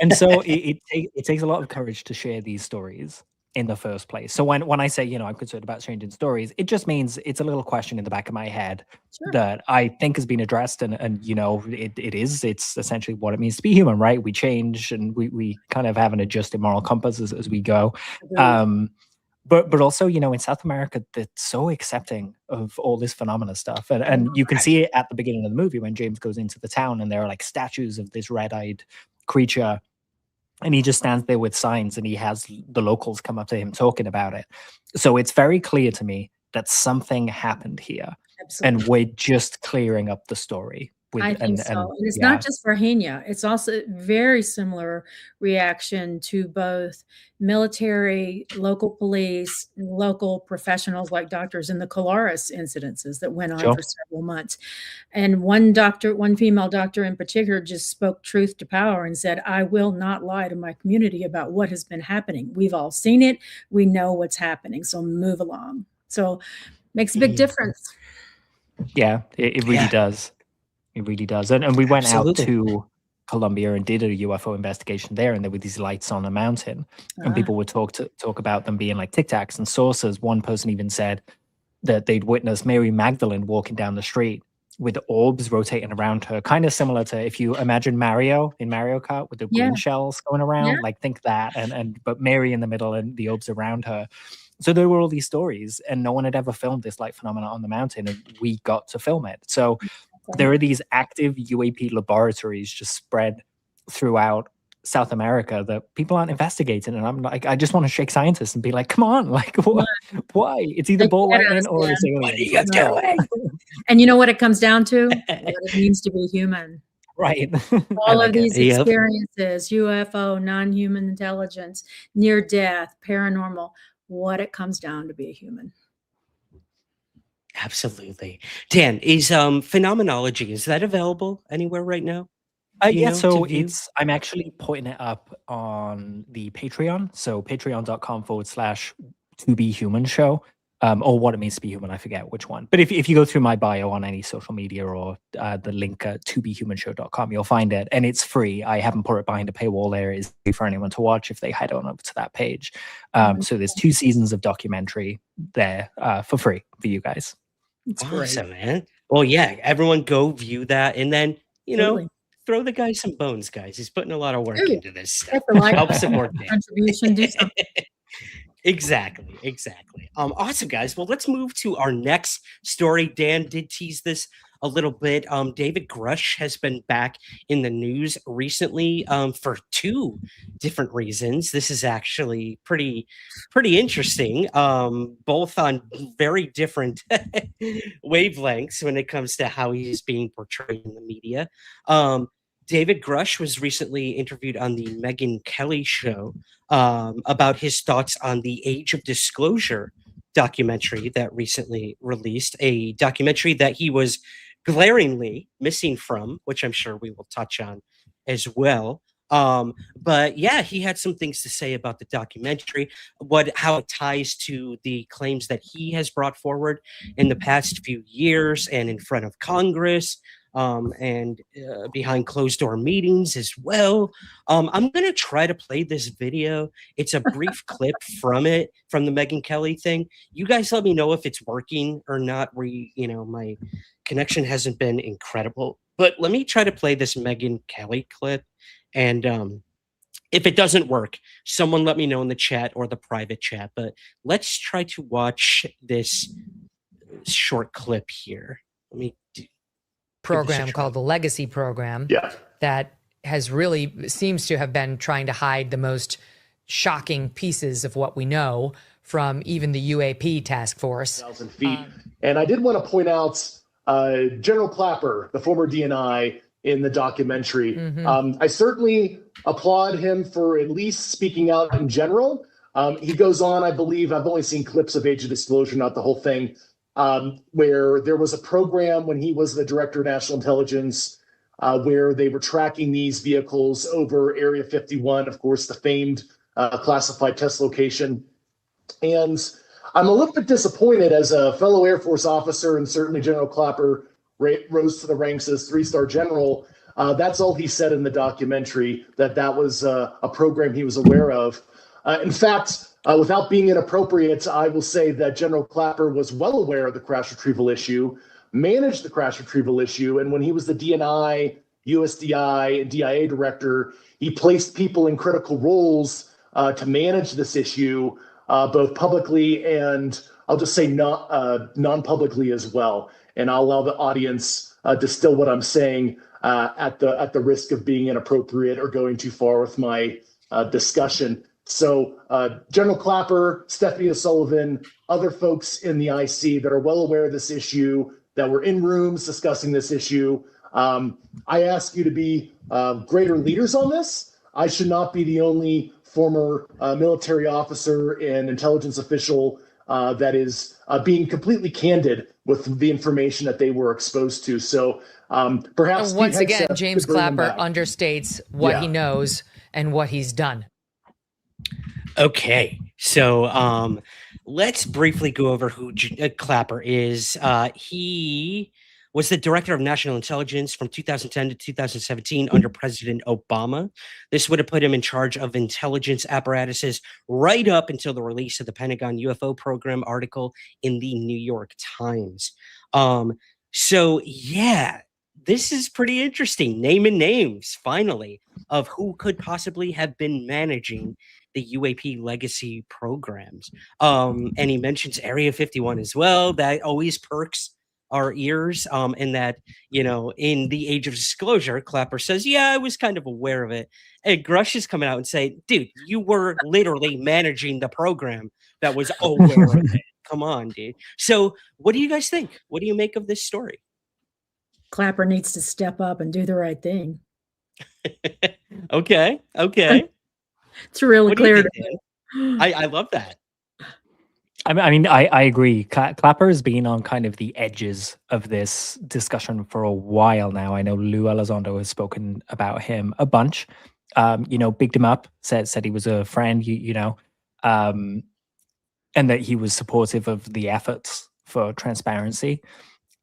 And so it takes a lot of courage to share these stories in the first place. So when I say, you know, I'm concerned about changing stories, it just means it's a little question in the back of my head Sure. that I think has been addressed, and you know, it's essentially what it means to be human, right? We change and we kind of have an adjusted moral compass as we go. Agreed. But also, you know, in South America, they're so accepting of all this phenomena stuff. And you can see it at the beginning of the movie when James goes into the town and there are like statues of this red-eyed creature. And he just stands there with signs and he has the locals come up to him talking about it. So it's very clear to me that something happened here. Absolutely. And we're just clearing up the story. I think so. And it's yeah. not just for Henia. It's also very similar reaction to both military, local police, local professionals like doctors in the Colares incidences that went on Sure. for several months. And one female doctor in particular, just spoke truth to power and said, I will not lie to my community about what has been happening. We've all seen it. We know what's happening. So move along. So makes a big difference. Yeah, it really does. It really does. And we went out to Colombia and did a UFO investigation there, and there were these lights on a mountain, and people would talk about them being like Tic Tacs and saucers. One person even said that they'd witnessed Mary Magdalene walking down the street with orbs rotating around her, kind of similar to if you imagine Mario in Mario Kart with the green shells going around, like think that, but Mary in the middle and the orbs around her. So there were all these stories, and no one had ever filmed this light phenomena on the mountain, and we got to film it. So there are these active UAP laboratories just spread throughout South America that people aren't investigating. And I'm like, I just want to shake scientists and be like, come on, like, what? Why? It's either ball lightning or it's aliens. What are you doing? And you know what it comes down to? What it means to be human. Right. All of these experiences, UFO, non-human intelligence, near death, paranormal, what it comes down to be a human. Absolutely. Dan, is phenomenology, is that available anywhere right now? Yeah, so I'm actually putting it up on the Patreon. So patreon.com/tobehuman show. Or what it means to be human, I forget which one. But if you go through my bio on any social media or the link at tobehumanshow.com, you'll find it. And it's free. I haven't put it behind a paywall there. It's free for anyone to watch if they head on over to that page. So there's 2 seasons of documentary there for free for you guys. It's awesome, man. Well, yeah, everyone go view that. And then, you know, throw the guy some bones, guys. He's putting a lot of work into this stuff. Help support Dan. Contribution, do something. Exactly. Awesome, guys. Well, let's move to our next story. Dan did tease this a little bit. David Grusch has been back in the news recently for 2 different reasons. This is actually pretty interesting, both on very different wavelengths when it comes to how he's being portrayed in the media. David Grusch was recently interviewed on the Megyn Kelly show about his thoughts on the Age of Disclosure documentary that recently released, a documentary that he was glaringly missing from, which I'm sure we will touch on as well. But yeah, he had some things to say about the documentary, how it ties to the claims that he has brought forward in the past few years and in front of Congress, and behind closed door meetings as well. I'm going to try to play this video. It's a brief clip from it, from the Megyn Kelly thing. You guys let me know if it's working or not. My connection hasn't been incredible, but let me try to play this Megyn Kelly clip. And if it doesn't work, someone let me know in the chat or the private chat. But let's try to watch this short clip here. Let me program called the Legacy Program that has really seems to have been trying to hide the most shocking pieces of what we know from even the UAP task force. 1,000 feet. And I did want to point out General Clapper, the former DNI, in the documentary. I certainly applaud him for at least speaking out in general. He goes on, I believe, I've only seen clips of Age of Disclosure, not the whole thing, where there was a program when he was the director of national intelligence where they were tracking these vehicles over Area 51, of course, the famed classified test location. And I'm a little bit disappointed as a fellow Air Force officer, and certainly General Clapper rose to the ranks as 3-star general. That's all he said in the documentary, that was a program he was aware of. In fact, without being inappropriate, I will say that General Clapper was well aware of the crash retrieval issue, managed the crash retrieval issue, and when he was the DNI, USDI, and DIA director, he placed people in critical roles to manage this issue, both publicly and I'll just say non-publicly as well. And I'll allow the audience distill what I'm saying at the risk of being inappropriate or going too far with my discussion. So General Clapper, Stephanie O'Sullivan, other folks in the IC that are well aware of this issue, that were in rooms discussing this issue, I ask you to be greater leaders on this. I should not be the only former military officer and intelligence official that is being completely candid with the information that they were exposed to. So perhaps once again, James Clapper understates what he knows and what he's done. Okay, so let's briefly go over who Clapper is. He was the director of national intelligence from 2010 to 2017 under President Obama. This would have put him in charge of intelligence apparatuses right up until the release of the Pentagon UFO program article in the New York Times. So yeah, this is pretty interesting. Naming names, finally, of who could possibly have been managing the UAP legacy programs. And he mentions Area 51 as well. That always perks our ears, and that, in the Age of Disclosure, Clapper says, yeah, I was kind of aware of it. And Grusch is coming out and saying, dude, you were literally managing the program that was aware of it. Come on, dude. So what do you guys think? What do you make of this story? Clapper needs to step up and do the right thing. Okay. It's really clear to me. I love that. I mean, I agree. Clapper has been on kind of the edges of this discussion for a while now. I know Lou Elizondo has spoken about him a bunch. Bigged him up, said he was a friend, and that he was supportive of the efforts for transparency.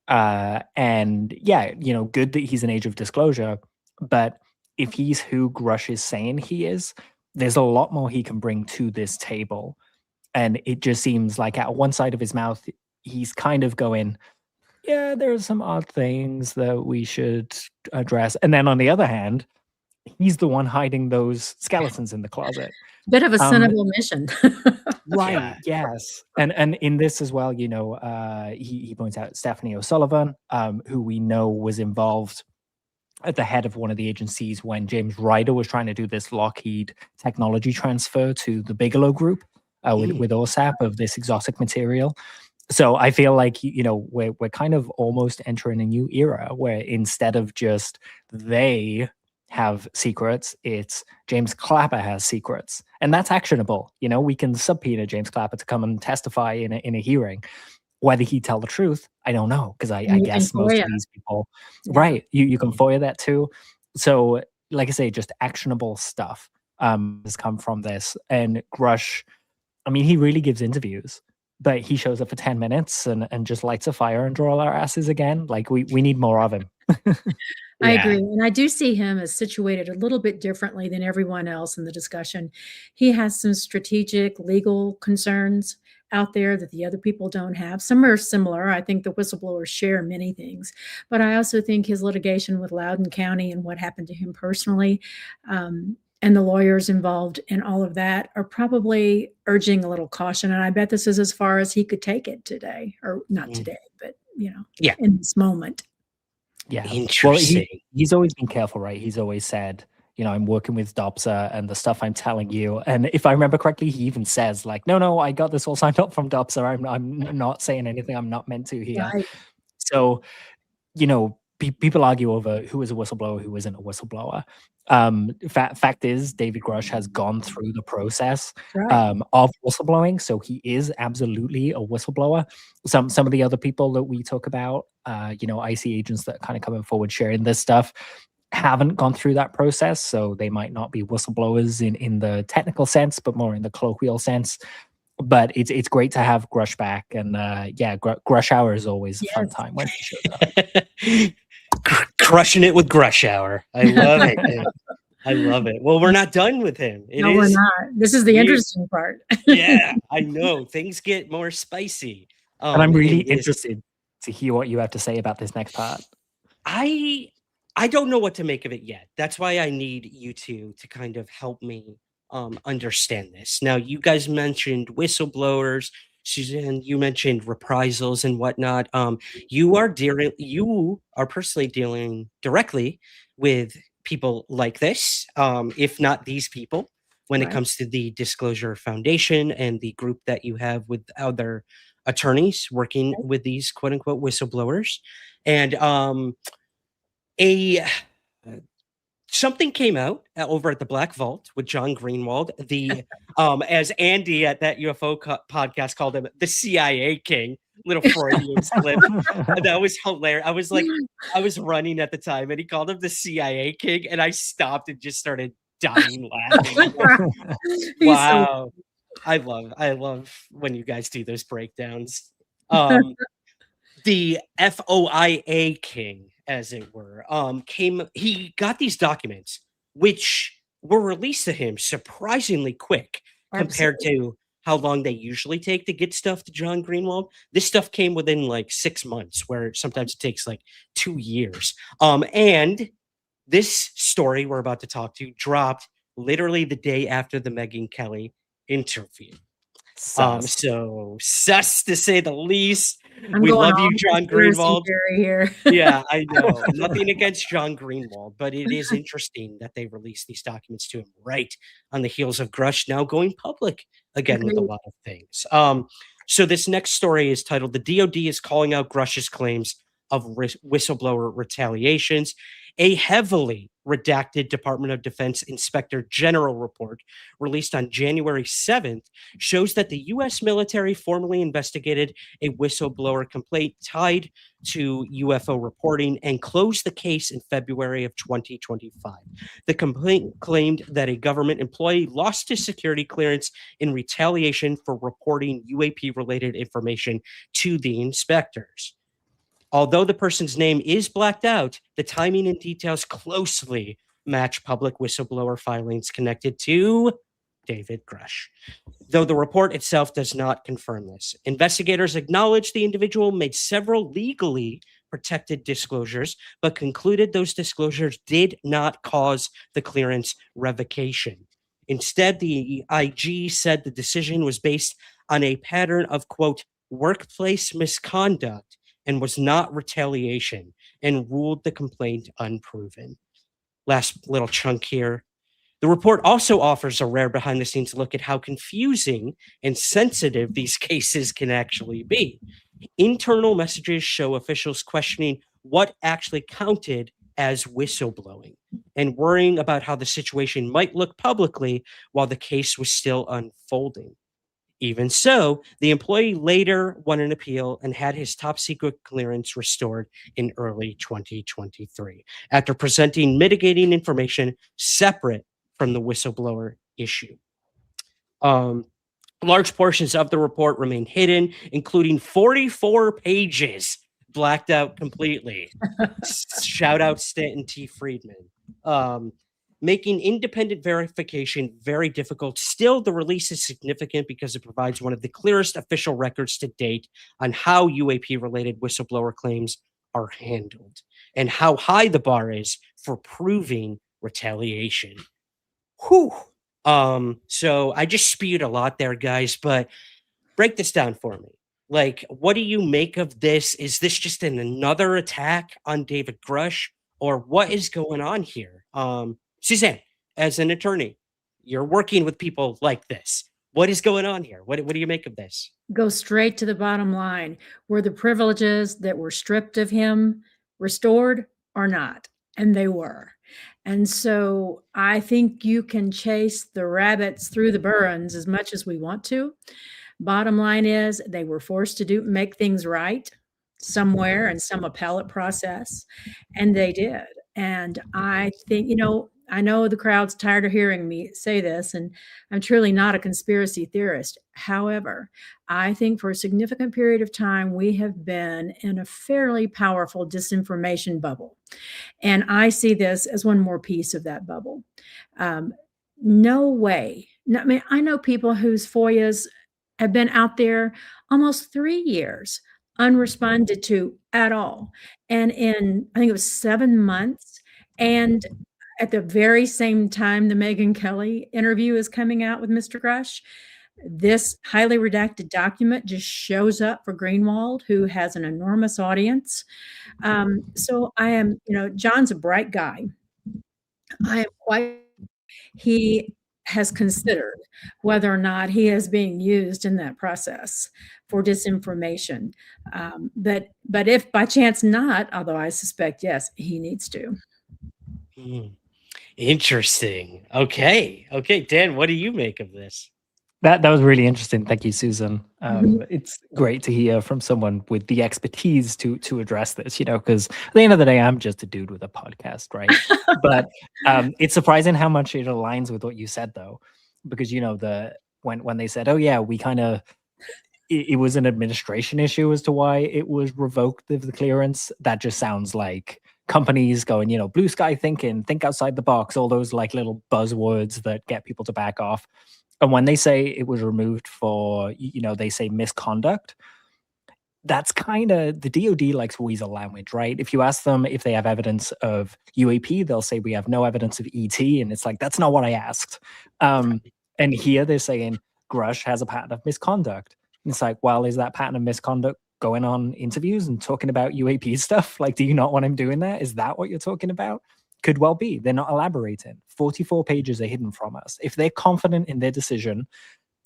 And yeah, good that he's an Age of Disclosure. But if he's who Grusch is saying he is, there's a lot more he can bring to this table. And it just seems like at one side of his mouth, he's kind of going, yeah, there's some odd things that we should address. And then on the other hand, he's the one hiding those skeletons in the closet. Bit of a sin of omission. Right, yeah. Yes. And in this as well, he points out Stephanie O'Sullivan, who we know was involved at the head of one of the agencies when James Ryder was trying to do this Lockheed technology transfer to the Bigelow Group. With OSAP of this exotic material. So I feel like, we're kind of almost entering a new era where instead of just they have secrets. It's James Clapper has secrets, and that's actionable. You know, we can subpoena James Clapper to come and testify in a hearing. Whether he tell the truth, I don't know, because I guess most of these people, right? You can FOIA that too. So, like I say, just actionable stuff has come from this. And Grusch, I mean, he really gives interviews, but he shows up for 10 minutes and just lights a fire and draw our asses again. Like we need more of him. I agree. And I do see him as situated a little bit differently than everyone else in the discussion. He has some strategic legal concerns out there that the other people don't have. Some are similar. I think the whistleblowers share many things, but I also think his litigation with Loudoun County and what happened to him personally, and the lawyers involved in all of that are probably urging a little caution. And I bet this is as far as he could take it today, or not today, but in this moment. Yeah. Interesting. Well, he's always been careful, right? He's always said, you know, I'm working with Dobson and the stuff I'm telling you. And if I remember correctly, he even says like, no, I got this all signed up from Dobson. I'm not saying anything I'm not meant to here. Right. So, you know, people argue over who is a whistleblower, who isn't a whistleblower. Fact is, David Grusch has gone through the process of whistleblowing, so he is absolutely a whistleblower. Some of the other people that we talk about, you know, IC agents that are kind of coming forward sharing this stuff, haven't gone through that process, so they might not be whistleblowers in the technical sense, but more in the colloquial sense. But it's great to have Grusch back, and Grusch Hour is always a fun time when he shows up. Crushing it with Grusch Hour. I love it. I love it. Well, we're not done with him. We're not. This is the interesting part. Yeah, I know. Things get more spicy. And I'm really interested to hear what you have to say about this next part. I don't know what to make of it yet. That's why I need you two to kind of help me understand this. Now, you guys mentioned whistleblowers. Suzanne, you mentioned reprisals and whatnot. You are personally dealing directly with people like this, if not these people, when it comes to the Disclosure Foundation and the group that you have with other attorneys working with these quote unquote whistleblowers. And something came out over at the Black Vault with John Greenwald, the as Andy at that UFO podcast called him, the CIA king. Little Freudian slip. That was hilarious. I was running at the time, and he called him the CIA king, and I stopped and just started dying laughing. Wow, I love when you guys do those breakdowns. The FOIA king, as it were, he got these documents, which were released to him surprisingly quick compared to how long they usually take to get stuff to John Greenwald. This stuff came within like 6 months, where sometimes it takes like 2 years. And this story we're about to talk to dropped literally the day after the Megyn Kelly interview. So sus to say the least. We love you, John Greenwald. Here. Yeah, I know. Nothing against John Greenwald, but it is interesting that they released these documents to him right on the heels of Grusch now going public again with a lot of things. So this next story is titled "The DoD is Calling Out Grusch's Claims of Whistleblower Retaliations." A heavily redacted Department of Defense Inspector General report released on January 7th shows that the U.S. military formally investigated a whistleblower complaint tied to UFO reporting and closed the case in February of 2025. The complaint claimed that a government employee lost his security clearance in retaliation for reporting UAP-related information to the inspectors. Although the person's name is blacked out, the timing and details closely match public whistleblower filings connected to David Grusch, though the report itself does not confirm this. Investigators acknowledge the individual made several legally protected disclosures, but concluded those disclosures did not cause the clearance revocation. Instead, the IG said the decision was based on a pattern of, quote, workplace misconduct and was not retaliation, and ruled the complaint unproven. Last little chunk here. The report also offers a rare behind-the-scenes look at how confusing and sensitive these cases can actually be. Internal messages show officials questioning what actually counted as whistleblowing and worrying about how the situation might look publicly while the case was still unfolding. Even so, the employee later won an appeal and had his top secret clearance restored in early 2023 after presenting mitigating information separate from the whistleblower issue. Large portions of the report remain hidden, including 44 pages blacked out completely. Shout out Stanton T. Friedman. Making independent verification very difficult. Still, the release is significant because it provides one of the clearest official records to date on how UAP-related whistleblower claims are handled and how high the bar is for proving retaliation. Whew. So I just spewed a lot there, guys, but break this down for me. Like, what do you make of this? Is this just another attack on David Grusch, or what is going on here? Suzanne, as an attorney, you're working with people like this. What is going on here? What do you make of this? Go straight to the bottom line. Were the privileges that were stripped of him restored or not? And they were. And so I think you can chase the rabbits through the burns as much as we want to. Bottom line is they were forced to make things right somewhere in some appellate process, and they did. And I think, I know the crowd's tired of hearing me say this, and I'm truly not a conspiracy theorist. However, I think for a significant period of time, we have been in a fairly powerful disinformation bubble. And I see this as one more piece of that bubble. No way. I mean, I know people whose FOIAs have been out there almost 3 years, unresponded to at all. And in, I think it was 7 months, and at the very same time the Megyn Kelly interview is coming out with Mr. Grusch, this highly redacted document just shows up for Greenwald, who has an enormous audience. So I am, John's a bright guy. He has considered whether or not he is being used in that process for disinformation. But if by chance not, although I suspect, yes, he needs to. Interesting. Okay. Dan, what do you make of this? That was really interesting. Thank you, Susan. It's great to hear from someone with the expertise to address this, because at the end of the day, I'm just a dude with a podcast, right? But it's surprising how much it aligns with what you said, though, because, when they said, oh, yeah, we kind of, it was an administration issue as to why it was revoked of the clearance. That just sounds like companies going, blue sky thinking, think outside the box, all those like little buzzwords that get people to back off. And when they say it was removed for, they say misconduct, that's kind of, the DOD likes weasel language, right? If you ask them if they have evidence of UAP, they'll say we have no evidence of ET. And it's like, that's not what I asked. And here they're saying Grusch has a pattern of misconduct. And it's like, well, is that pattern of misconduct going on interviews and talking about UAP stuff? Like, do you not want him doing that? Is that what you're talking about? Could well be. They're not elaborating. 44 pages are hidden from us. If they're confident in their decision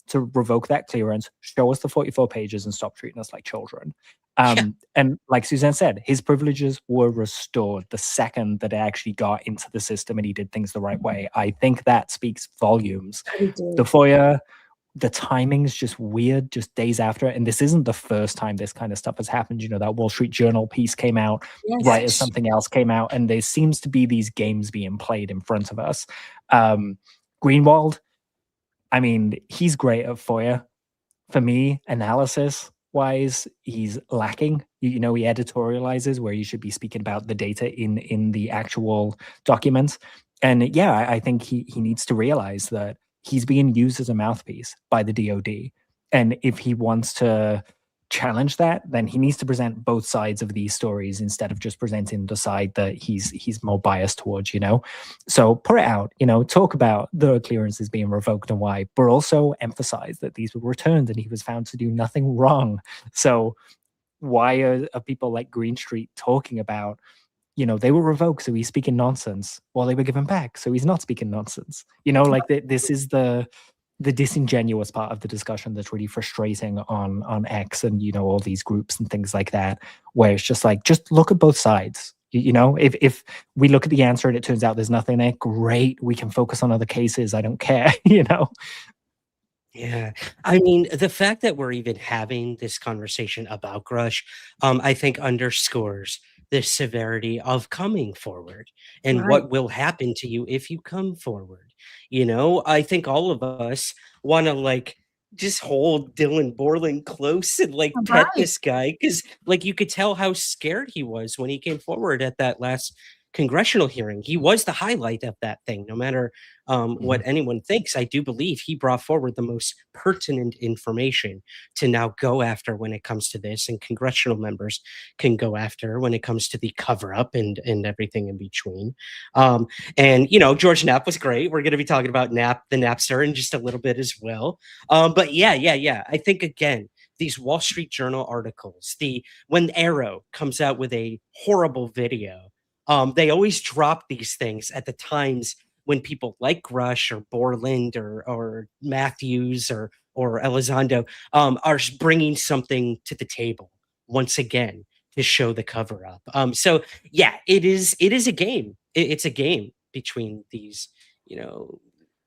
to revoke that clearance, show us the 44 pages and stop treating us like children. And like Suzanne said, his privileges were restored the second that it actually got into the system and he did things the right way. I think that speaks volumes. The FOIA, the timing's just weird, just days after it. And this isn't the first time this kind of stuff has happened. That Wall Street Journal piece came out right as something else came out. And there seems to be these games being played in front of us. Greenwald, I mean, he's great at FOIA. For me, analysis-wise, he's lacking. He editorializes where you should be speaking about the data in the actual documents. And yeah, I think he needs to realize that he's being used as a mouthpiece by the DOD. And if he wants to challenge that, then he needs to present both sides of these stories instead of just presenting the side that he's more biased towards, So put it out, talk about the clearances being revoked and why, but also emphasize that these were returned and he was found to do nothing wrong. So why are people like Green Street talking about, they were revoked, so he's speaking nonsense. Well, they were given back, so he's not speaking nonsense. This is the disingenuous part of the discussion that's really frustrating on X and, all these groups and things like that, where it's just like, just look at both sides. You know, if we look at the answer and it turns out there's nothing there, great. We can focus on other cases. I don't care, you know? Yeah. I mean, the fact that we're even having this conversation about Grusch, I think underscores the severity of coming forward and Right. what will happen to you if you come forward. You know, I think all of us want to like just hold Dylan Borland close and like pet Right. this guy because like you could tell how scared he was when he came forward at that last congressional hearing. He was the highlight of that thing, no matter what anyone thinks. I do believe he brought forward the most pertinent information to now go after when it comes to this, and congressional members can go after when it comes to the cover up and everything in between. And you know, George Knapp was great. We're going to be talking about Knapp, the Napster, in just a little bit as well. But yeah. I think again, these Wall Street Journal articles, when Arrow comes out with a horrible video, they always drop these things at the times when people like Grusch or Borland or Matthews or Elizondo are bringing something to the table once again to show the cover up. So yeah, it is a game. It's a game between these, you know,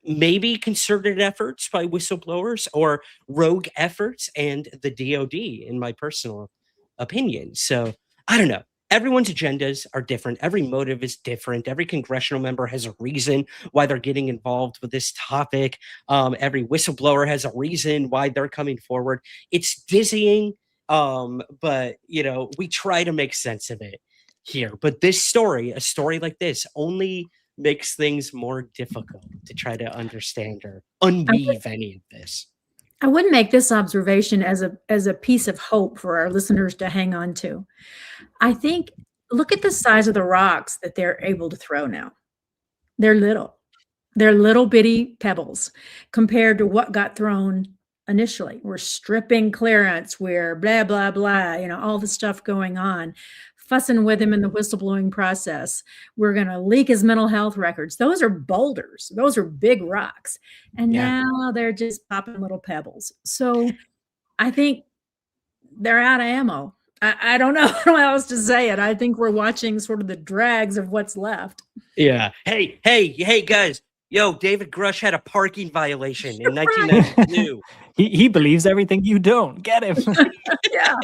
maybe concerted efforts by whistleblowers or rogue efforts and the DOD, in my personal opinion. So I don't know. Everyone's agendas are different. Every motive is different. Every congressional member has a reason why they're getting involved with this topic. Every whistleblower has a reason why they're coming forward. It's dizzying, but you know, we try to make sense of it here. But this story, a story like this, only makes things more difficult to try to understand or unweave any of this. I would make this observation as a piece of hope for our listeners to hang on to. I think, look at the size of the rocks that they're able to throw now. They're little bitty pebbles compared to what got thrown initially. We're stripping clearance, we're blah, blah, blah, you know, all the stuff going on, fussing with him in the whistleblowing process. We're going to leak his mental health records. Those are boulders. Those are big rocks. And now they're just popping little pebbles. So I think they're out of ammo. I don't know how else to say it. I think we're watching sort of the drags of what's left. Yeah. Hey, guys. Yo, David Grusch had a parking violation in 1992. He believes everything you don't. Get him. Yeah.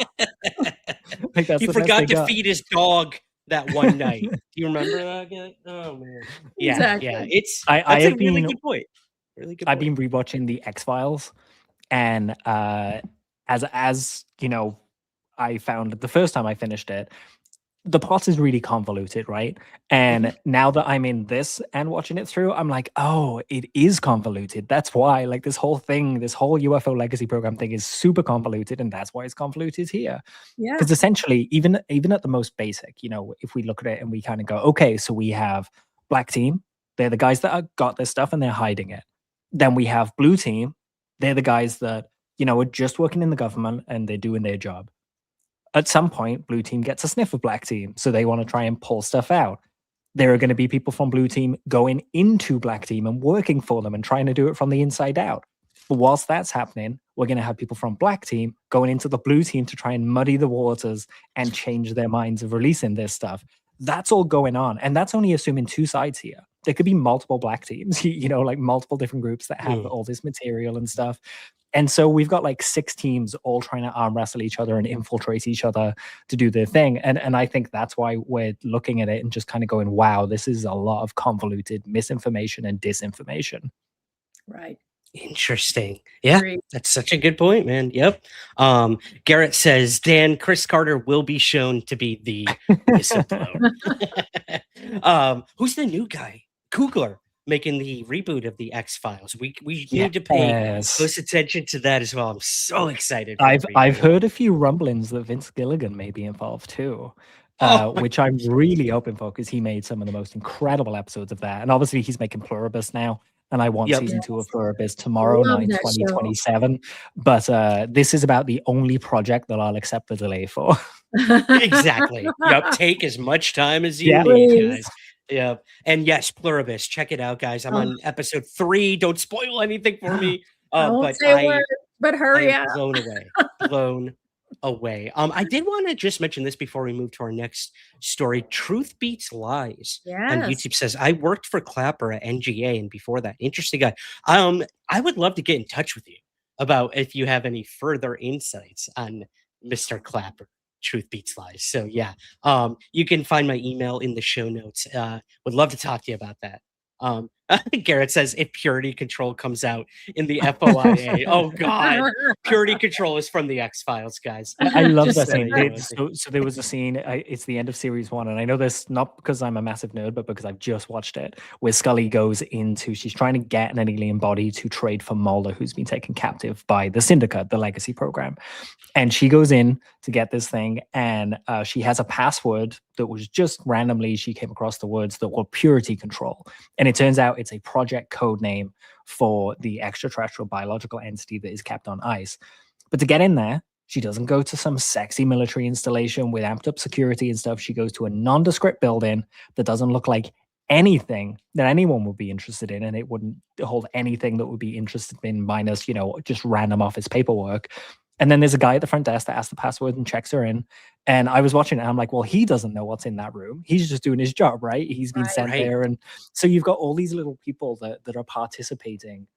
He forgot to feed his dog that one night. Do you remember that guy? Oh man. Yeah, Exactly. yeah. That's a really good point. Really good. I've been rewatching the X-Files, and as you know, I found the first time I finished it, the plot is really convoluted, right? And now that I'm in this and watching it through, I'm like, oh, it is convoluted. That's why, like, this whole UFO legacy program thing is super convoluted, and that's why it's convoluted here. Yeah. Because essentially, even at the most basic, you know, if we look at it and we kind of go, okay, so we have Black Team, they're the guys that got this stuff and they're hiding it. Then we have Blue Team, they're the guys that, you know, are just working in the government and they're doing their job. At some point, Blue Team gets a sniff of Black Team, so they want to try and pull stuff out. There are going to be people from Blue Team going into Black Team and working for them and trying to do it from the inside out. But whilst that's happening, we're going to have people from Black Team going into the Blue Team to try and muddy the waters and change their minds of releasing this stuff. That's all going on. And that's only assuming two sides here. There could be multiple Black Teams, you know, like multiple different groups that have all this material and stuff. And so we've got like 6 teams all trying to arm wrestle each other and infiltrate each other to do their thing. And I think that's why we're looking at it and just kind of going, wow, this is a lot of convoluted misinformation and disinformation. Right. Interesting. Yeah, that's such a good point, man. Yep. Garrett says, Dan, Chris Carter will be shown to be the whistleblower. Who's the new guy? Kugler, making the reboot of the X-Files. We need to pay close attention to that as well. I'm so excited. I've heard a few rumblings that Vince Gilligan may be involved too. Which I'm really hoping for, because he made some of the most incredible episodes of that. And obviously he's making Pluribus now. And I want season 2 of Pluribus tomorrow night, 2027. But this is about the only project that I'll accept the delay for. Exactly. Yep. Take as much time as you need, guys. Yeah. And yes, Pluribus, check it out, guys. I'm on episode 3. Don't spoil anything for me. I won't say a word, but hurry up. Blown away. I did want to just mention this before we move to our next story. Truth Beats Lies on Yes. YouTube says, I worked for Clapper at NGA, and before that, interesting guy. I would love to get in touch with you about if you have any further insights on Mr. Clapper. Truth Beats Lies. So yeah, you can find my email in the show notes. Would love to talk to you about that. Garrett says if Purity Control comes out in the FOIA. Oh God, Purity Control is from the X-Files, guys. I love Just that so scene. you know. So there was a scene. It's the end of series 1, and I know this not because I'm a massive nerd, but because I've just watched it. Where Scully goes into, she's trying to get an alien body to trade for Mulder, who's been taken captive by the Syndicate, the Legacy program, and she goes in to get this thing, and she has a password that was just randomly she came across the words that were Purity Control, and it turns out it's a project code name for the extraterrestrial biological entity that is kept on ice. But to get in there, she doesn't go to some sexy military installation with amped up security and stuff. She goes to a nondescript building that doesn't look like anything that anyone would be interested in, and it wouldn't hold anything that would be interested in minus, just random office paperwork. And then there's a guy at the front desk that asks the password and checks her in. And I was watching it, and I'm like, well, he doesn't know what's in that room. He's just doing his job, right? He's been sent there. And so you've got all these little people that are participating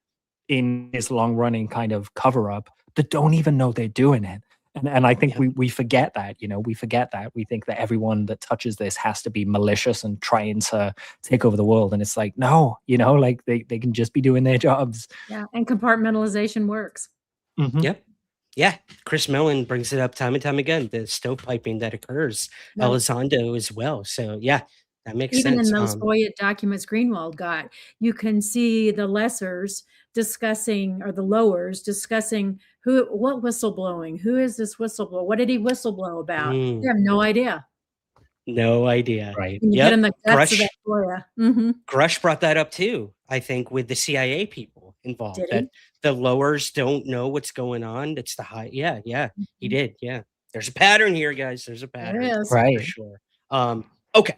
in this long-running kind of cover-up that don't even know they're doing it. And I think we forget that, we forget that. We think that everyone that touches this has to be malicious and trying to take over the world. And it's like, no, like they can just be doing their jobs. Yeah, and compartmentalization works. Mm-hmm. Yep. Yeah, Chris Mellon brings it up time and time again, the stovepiping that occurs. Elizondo as well. So yeah, that makes sense. Even in those FOIA documents Greenwald got, you can see the lessers discussing, or the lowers discussing what whistleblowing, who is this whistleblower, what did he whistleblow about? They have no idea. No idea. Right. You get in the guts of that FOIA. Mm-hmm. Grusch brought that up too, I think, with the CIA people involved. That the lowers don't know what's going on. It's the high. Yeah, he did. Yeah. There's a pattern here, guys. There's a pattern. There is. Right. For sure. Okay.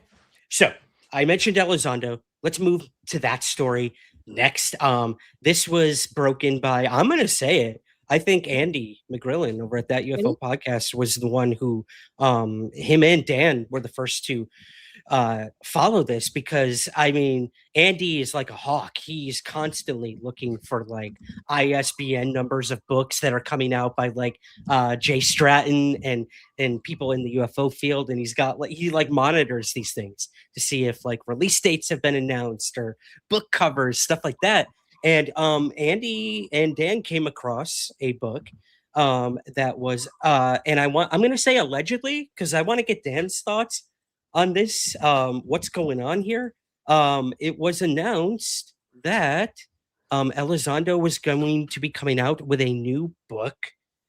So I mentioned Elizondo. Let's move to that story next. This was broken by, I'm going to say it, I think Andy McGrillen over at That UFO Podcast was the one who, him and Dan were the first to follow this, because I mean, Andy is like a hawk. He's constantly looking for like ISBN numbers of books that are coming out by like Jay Stratton and people in the UFO field, and he's got like he monitors these things to see if like release dates have been announced or book covers, stuff like that. And Andy and Dan came across a book that was and I'm going to say allegedly, because I want to get Dan's thoughts on this. What's going on here? It was announced that Elizondo was going to be coming out with a new book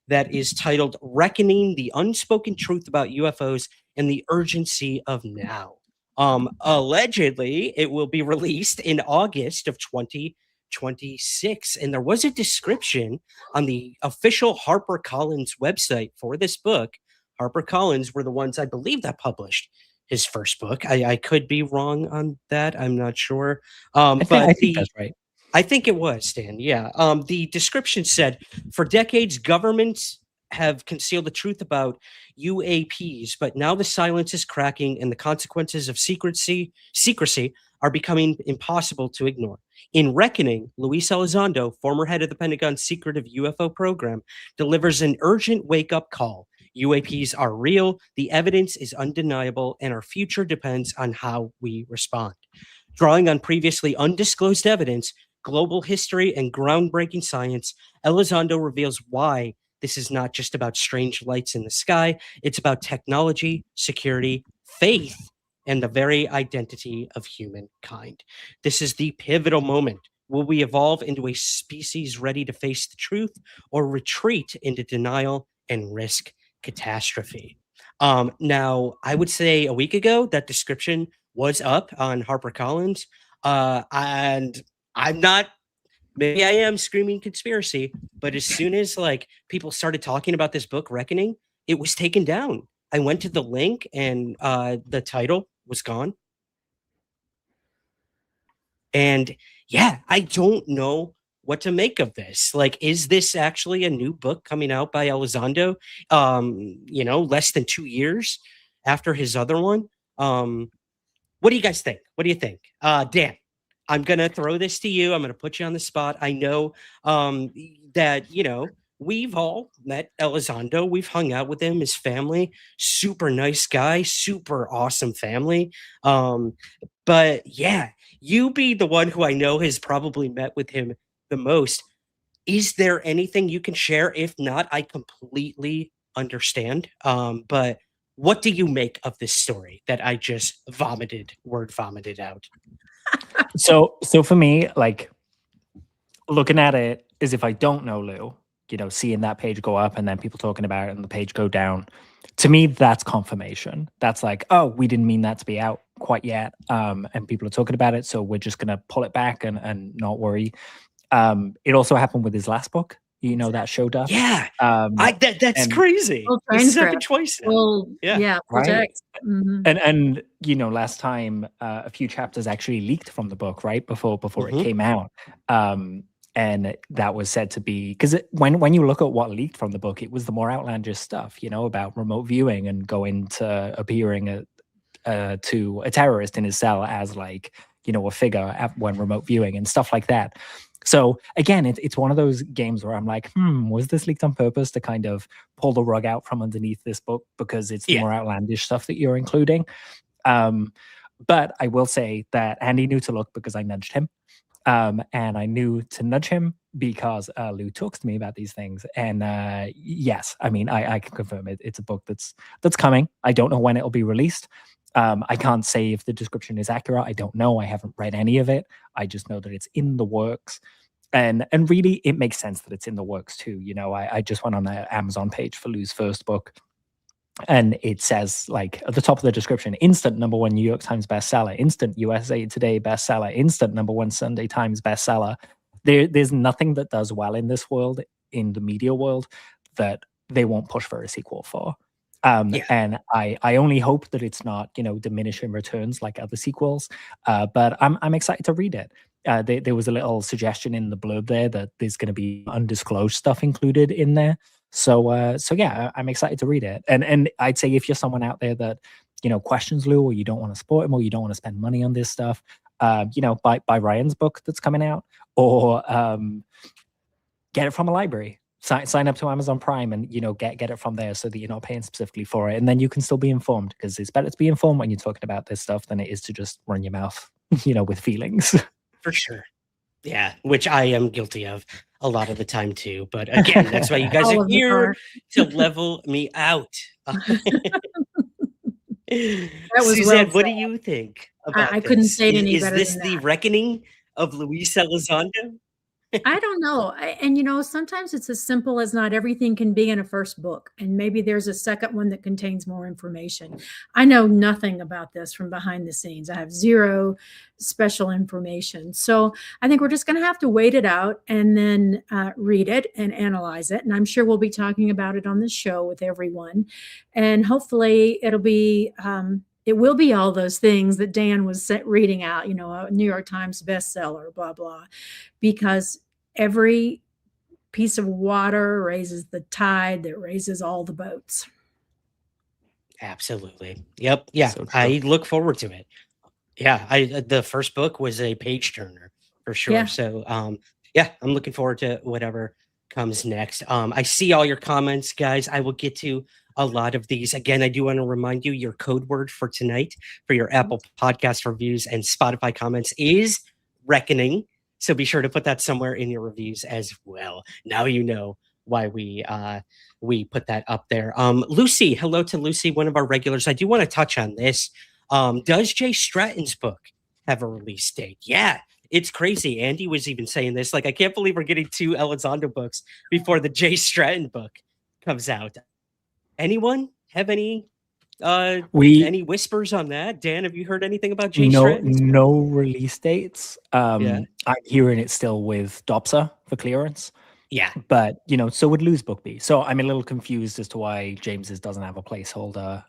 that is titled Reckoning: The Unspoken Truth About UFOs and the Urgency of Now. Allegedly, it will be released in August of 2026. And there was a description on the official HarperCollins website for this book. HarperCollins were the ones, I believe, that published his first book. I could be wrong on that. I'm not sure. I think that's right. I think it was, Dan. Yeah. The description said, for decades, governments have concealed the truth about UAPs, but now the silence is cracking and the consequences of secrecy are becoming impossible to ignore. In Reckoning, Luis Elizondo, former head of the Pentagon's secretive UFO program, delivers an urgent wake-up call. UAPs are real, the evidence is undeniable, and our future depends on how we respond. Drawing on previously undisclosed evidence, global history, and groundbreaking science, Elizondo reveals why this is not just about strange lights in the sky. It's about technology, security, faith, and the very identity of humankind. This is the pivotal moment. Will we evolve into a species ready to face the truth, or retreat into denial and risk catastrophe? Now, I would say a week ago, that description was up on HarperCollins, and I'm not, maybe I am screaming conspiracy, but as soon as like people started talking about this book, Reckoning, it was taken down. I went to the link and the title was gone. And yeah, I don't know what to make of this. Like, is this actually a new book coming out by Elizondo? Less than 2 years after his other one. What do you guys think? What do you think? Dan, I'm going to throw this to you. I'm going to put you on the spot. I know that, we've all met Elizondo. We've hung out with him, his family. Super nice guy, super awesome family. But yeah, you be the one who I know has probably met with him the most. Is there anything you can share? If not, I completely understand. But what do you make of this story that I just word vomited out? So for me, like, looking at it as if I don't know Lou, seeing that page go up and then people talking about it and the page go down, to me, that's confirmation. That's like, oh, we didn't mean that to be out quite yet. And people are talking about it, so we're just going to pull it back and not worry. It also happened with his last book, that showed up. Yeah. That's crazy. It's happened twice now. Well, yeah. Right. And last time a few chapters actually leaked from the book, right? Before it came out. And that was said to be, because when you look at what leaked from the book, it was the more outlandish stuff, about remote viewing and going to appearing to a terrorist in his cell as like, a figure when remote viewing and stuff like that. So again, it's one of those games where I'm like, was this leaked on purpose to kind of pull the rug out from underneath this book because it's the more outlandish stuff that you're including? But I will say that Andy knew to look because I nudged him. And I knew to nudge him because Lou talks to me about these things. And yes, I mean, I can confirm it. It's a book that's coming. I don't know when it'll be released. I can't say if the description is accurate. I don't know. I haven't read any of it. I just know that it's in the works. And really, it makes sense that it's in the works too. I just went on the Amazon page for Lou's first book. And it says, like, at the top of the description, instant #1 New York Times bestseller, instant USA Today bestseller, instant #1 Sunday Times bestseller. There's nothing that does well in this world, in the media world, that they won't push for a sequel for. And I only hope that it's not, diminishing returns like other sequels. But I'm excited to read it. There was a little suggestion in the blurb there that there's going to be undisclosed stuff included in there. So yeah, I'm excited to read it. And I'd say if you're someone out there that, questions Lou, or you don't want to support him, or you don't want to spend money on this stuff, buy Ryan's book that's coming out, or get it from a library. Sign up to Amazon Prime and, get it from there so that you're not paying specifically for it. And then you can still be informed, because it's better to be informed when you're talking about this stuff than it is to just run your mouth, with feelings. For sure. Yeah, which I am guilty of a lot of the time too. But again, that's why you guys are here to level me out. Suzanne, what do you think about I couldn't say it any is better this than the that. reckoning of Luis Elizondo? I don't know. And sometimes it's as simple as not everything can be in a first book. And maybe there's a second one that contains more information. I know nothing about this from behind the scenes. I have zero special information. So I think we're just going to have to wait it out and then read it and analyze it. And I'm sure we'll be talking about it on the show with everyone. And hopefully it will be all those things that Dan was reading out, a New York Times bestseller, blah, blah, because every piece of water raises the tide that raises all the boats. Absolutely. Yep. Yeah. So I look forward to it. Yeah. The first book was a page turner for sure. Yeah. So, I'm looking forward to whatever comes next. I see all your comments, guys. I will get to a lot of these. Again, I do want to remind you, your code word for tonight for your Apple Podcast reviews and Spotify comments is reckoning. So be sure to put that somewhere in your reviews as well. Now you know why we put that up there. Lucy, hello to Lucy, one of our regulars. I do want to touch on this. Does Jay Stratton's book have a release date? Yeah, it's crazy. Andy was even saying this. Like, I can't believe we're getting 2 Elizondo books before the Jay Stratton book comes out. Anyone have any whispers on that? Dan, have you heard anything about Jay Stratton? No release dates. I'm hearing it still with DOPSA for clearance. Yeah. But, so would Lou's book be. So I'm a little confused as to why James's doesn't have a placeholder.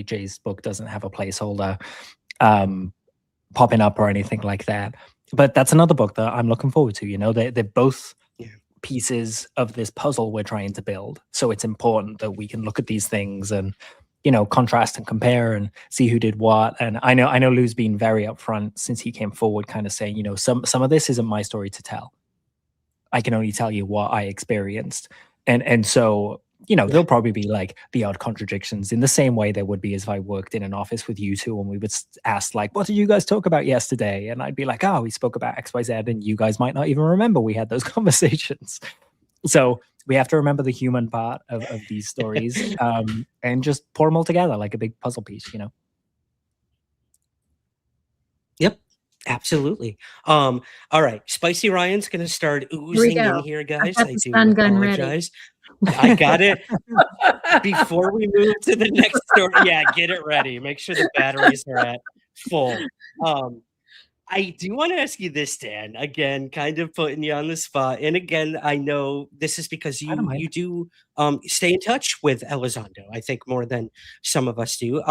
Jay's book doesn't have a placeholder popping up or anything like that. But that's another book that I'm looking forward to. You know, they're both pieces of this puzzle we're trying to build. So it's important that we can look at these things and, you know, contrast and compare and see who did what. And I know Lou's been very upfront since he came forward, kind of saying, you know, some of this isn't my story to tell. I can only tell you what I experienced. And so, you know, there'll probably be like the odd contradictions in the same way there would be as if I worked in an office with you two and we would ask like, what did you guys talk about yesterday? And I'd be like, oh, we spoke about XYZ, and you guys might not even remember we had those conversations. So we have to remember the human part of these stories and just pour them all together like a big puzzle piece, you know? Yep. Absolutely. All right. Spicy Ryan's going to start oozing in here, guys. I do apologize. I got it. Before we move to the next story, yeah, get it ready. Make sure the batteries are at full. I do want to ask you this, Dan. Again, kind of putting you on the spot. And again, I know this is because you do stay in touch with Elizondo, I think, more than some of us do.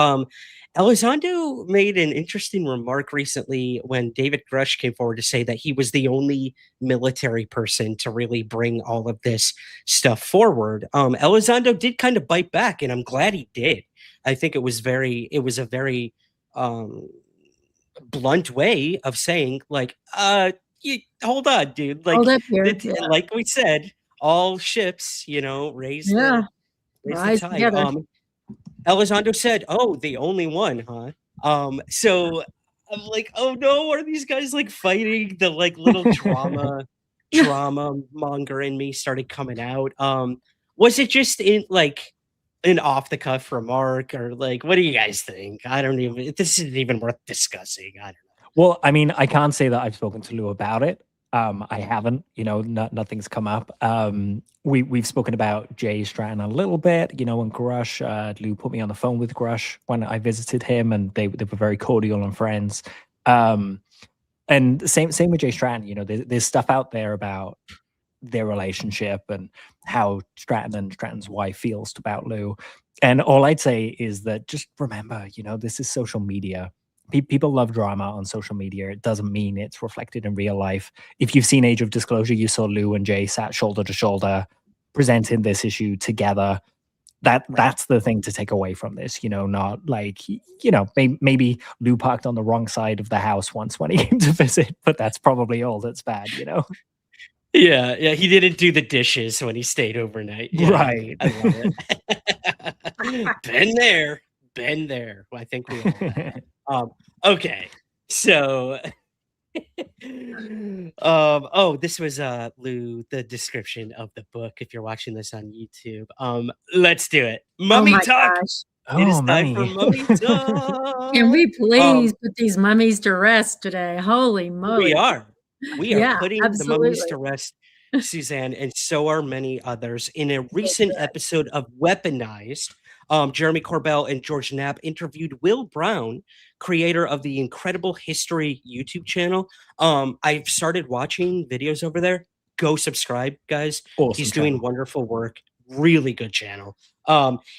Elizondo made an interesting remark recently when David Grusch came forward to say that he was the only military person to really bring all of this stuff forward. Elizondo did kind of bite back, and I'm glad he did. I think it was a very blunt way of saying, like, hold on, dude. Like, hold up here. Like we said, all ships, you know, raise the tide. Together. Elizondo said, "Oh, the only one, huh?" So I'm like, "Oh no, are these guys like fighting?" The like little drama monger in me started coming out. Was it just in like an off the cuff remark, or like, what do you guys think? I don't even. This isn't even worth discussing. I don't know. Well, I mean, I can't say that I've spoken to Lou about it. I haven't, you know, nothing's come up. We've spoken about Jay Stratton a little bit, you know, and Grusch. Lou put me on the phone with Grusch when I visited him, and they were very cordial and friends. And same with Jay Stratton. You know, there's stuff out there about their relationship and how Stratton and Stratton's wife feels about Lou. And all I'd say is that just remember, you know, this is social media. People love drama on social media. It doesn't mean it's reflected in real life. If you've seen Age of Disclosure, you saw Lou and Jay sat shoulder to shoulder presenting this issue together. That's the thing to take away from this, you know, not like, you know, maybe Lou parked on the wrong side of the house once when he came to visit, but that's probably all that's bad, you know? Yeah, he didn't do the dishes when he stayed overnight. Yeah, right. I love it. Been there. I think we all have. Okay, so this was Lou, the description of the book, if you're watching this on YouTube. Let's do it. Mummy talk. Gosh. It is time for mummy talk. Can we please put these mummies to rest today? Holy moly. We are putting the mummies to rest, Suzanne, and so are many others. In a recent episode of Weaponized, Jeremy Corbell and George Knapp interviewed Will Brown, creator of the Incredible History YouTube channel. I've started watching videos over there. Go subscribe, guys. Awesome. He's doing wonderful work. Really good channel.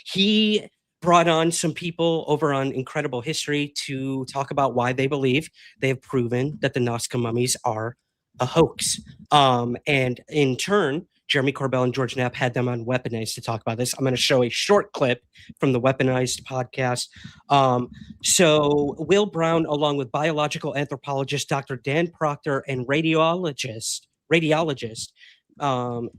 He brought on some people over on Incredible History to talk about why they believe they have proven that the Nazca Mummies are a hoax. And in turn, Jeremy Corbell and George Knapp had them on Weaponized to talk about this. I'm going to show a short clip from the Weaponized podcast. So Will Brown, along with biological anthropologist Dr. Dan Proctor and radiologist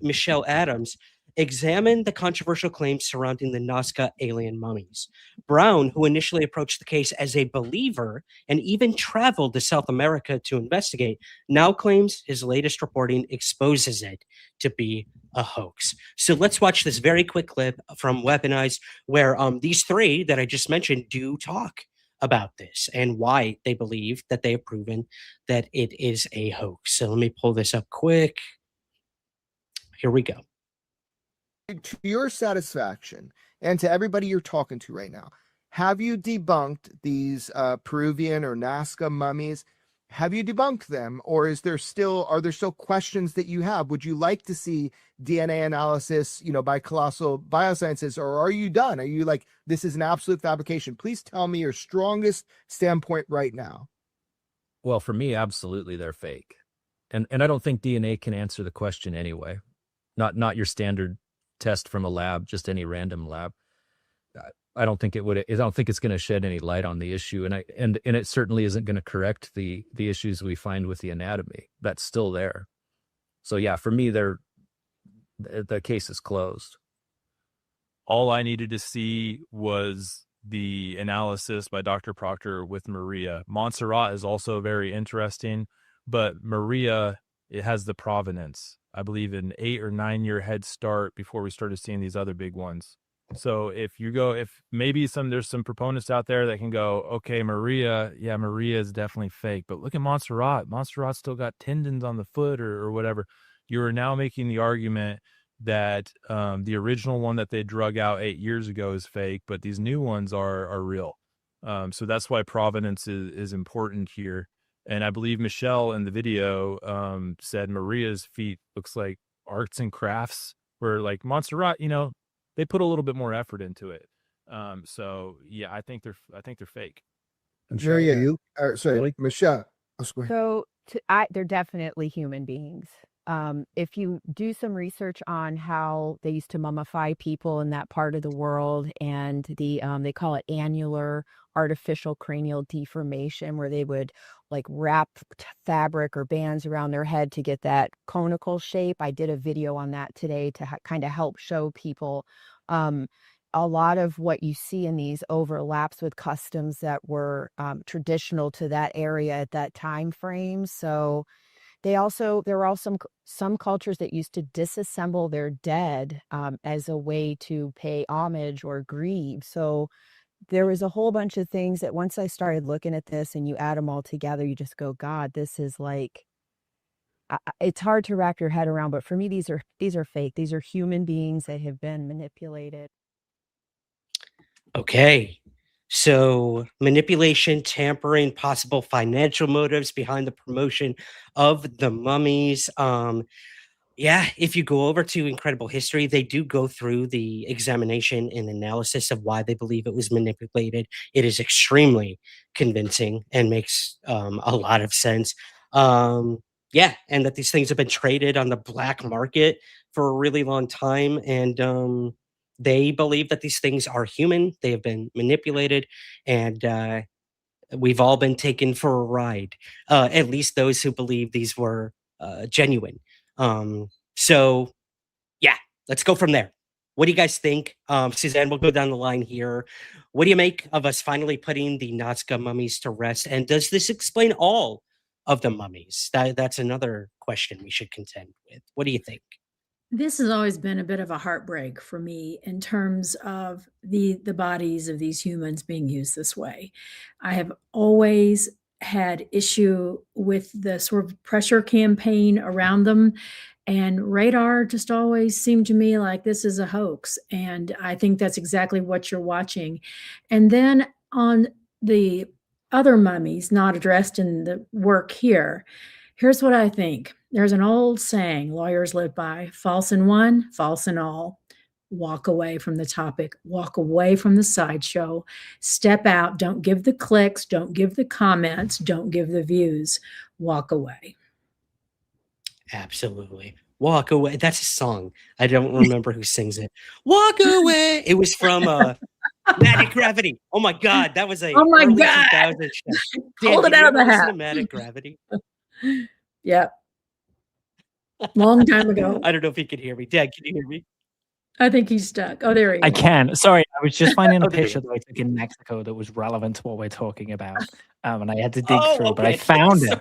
Michelle Adams, examined the controversial claims surrounding the Nazca alien mummies. Brown, who initially approached the case as a believer and even traveled to South America to investigate, now claims his latest reporting exposes it to be a hoax. So let's watch this very quick clip from Weaponized where these three that I just mentioned do talk about this and why they believe that they have proven that it is a hoax. So let me pull this up quick. Here we go. To your satisfaction and to everybody you're talking to right now, have you debunked these Peruvian or Nazca mummies? Have you debunked them, or are there still questions that you have? Would you like to see DNA analysis, you know, by Colossal Biosciences, or are you done? Are you like, this is an absolute fabrication? Please tell me your strongest standpoint right now. Well, for me, absolutely, they're fake, and I don't think DNA can answer the question anyway. Not your standard test from a lab, just any random lab. I don't think it would. I don't think it's going to shed any light on the issue, and it certainly isn't going to correct the issues we find with the anatomy. That's still there. So yeah, for me, the case is closed. All I needed to see was the analysis by Dr. Proctor with Maria. Montserrat is also very interesting, but Maria, it has the provenance. I believe an 8 or 9 year head start before we started seeing these other big ones. So if maybe there's some proponents out there that can go, okay, Maria is definitely fake, but look at Montserrat. Montserrat's still got tendons on the foot or whatever. You are now making the argument that the original one that they drug out 8 years ago is fake, but these new ones are real. So that's why provenance is important here. And I believe Michelle in the video said Maria's feet looks like arts and crafts, where like Montserrat, they put a little bit more effort into it. So yeah, I think they're fake. Maria, sorry, Michelle. So they're definitely human beings. If you do some research on how they used to mummify people in that part of the world, and they call it annular artificial cranial deformation, where they would like wrap fabric or bands around their head to get that conical shape. I did a video on that today to kind of help show people a lot of what you see in these overlaps with customs that were traditional to that area at that time frame. So there were also some cultures that used to disassemble their dead as a way to pay homage or grieve. So there was a whole bunch of things that once I started looking at this and you add them all together, you just go, God, this is like, it's hard to wrap your head around. But for me, these are fake. These are human beings that have been manipulated. Okay. So manipulation, tampering, possible financial motives behind the promotion of the mummies. If you go over to Incredible History, they do go through the examination and analysis of why they believe it was manipulated. It is extremely convincing and makes a lot of sense. And that these things have been traded on the black market for a really long time. And they believe that these things are human. They have been manipulated, and we've all been taken for a ride. At least those who believe these were genuine. So let's go from there. What do you guys think? Suzanne, we'll go down the line here. What do you make of us finally putting the Nazca mummies to rest? And does this explain all of the mummies? That's another question we should contend with. What do you think? This has always been a bit of a heartbreak for me in terms of the bodies of these humans being used this way. I have always had issue with the sort of pressure campaign around them, and Radar just always seemed to me like this is a hoax, and I think that's exactly what you're watching. And then on the other mummies not addressed in the work here, here's what I think. There's an old saying lawyers live by: false in one, false in all. Walk away from the topic, walk away from the sideshow, step out, don't give the clicks, don't give the comments, don't give the views, walk away. Absolutely. Walk away. That's a song. I don't remember who sings it. Walk away. It was from Magic Gravity. Oh my God. That was a oh my early God. 2000 show. Pulled it out of the hat. Magic Gravity. Yep. Long time ago. I don't know if he could hear me. Dad, can you hear me? I think he's stuck. Oh, there he is. I can. Sorry, I was just finding a picture that I took in Mexico that was relevant to what we're talking about. And I had to dig through, but I found it.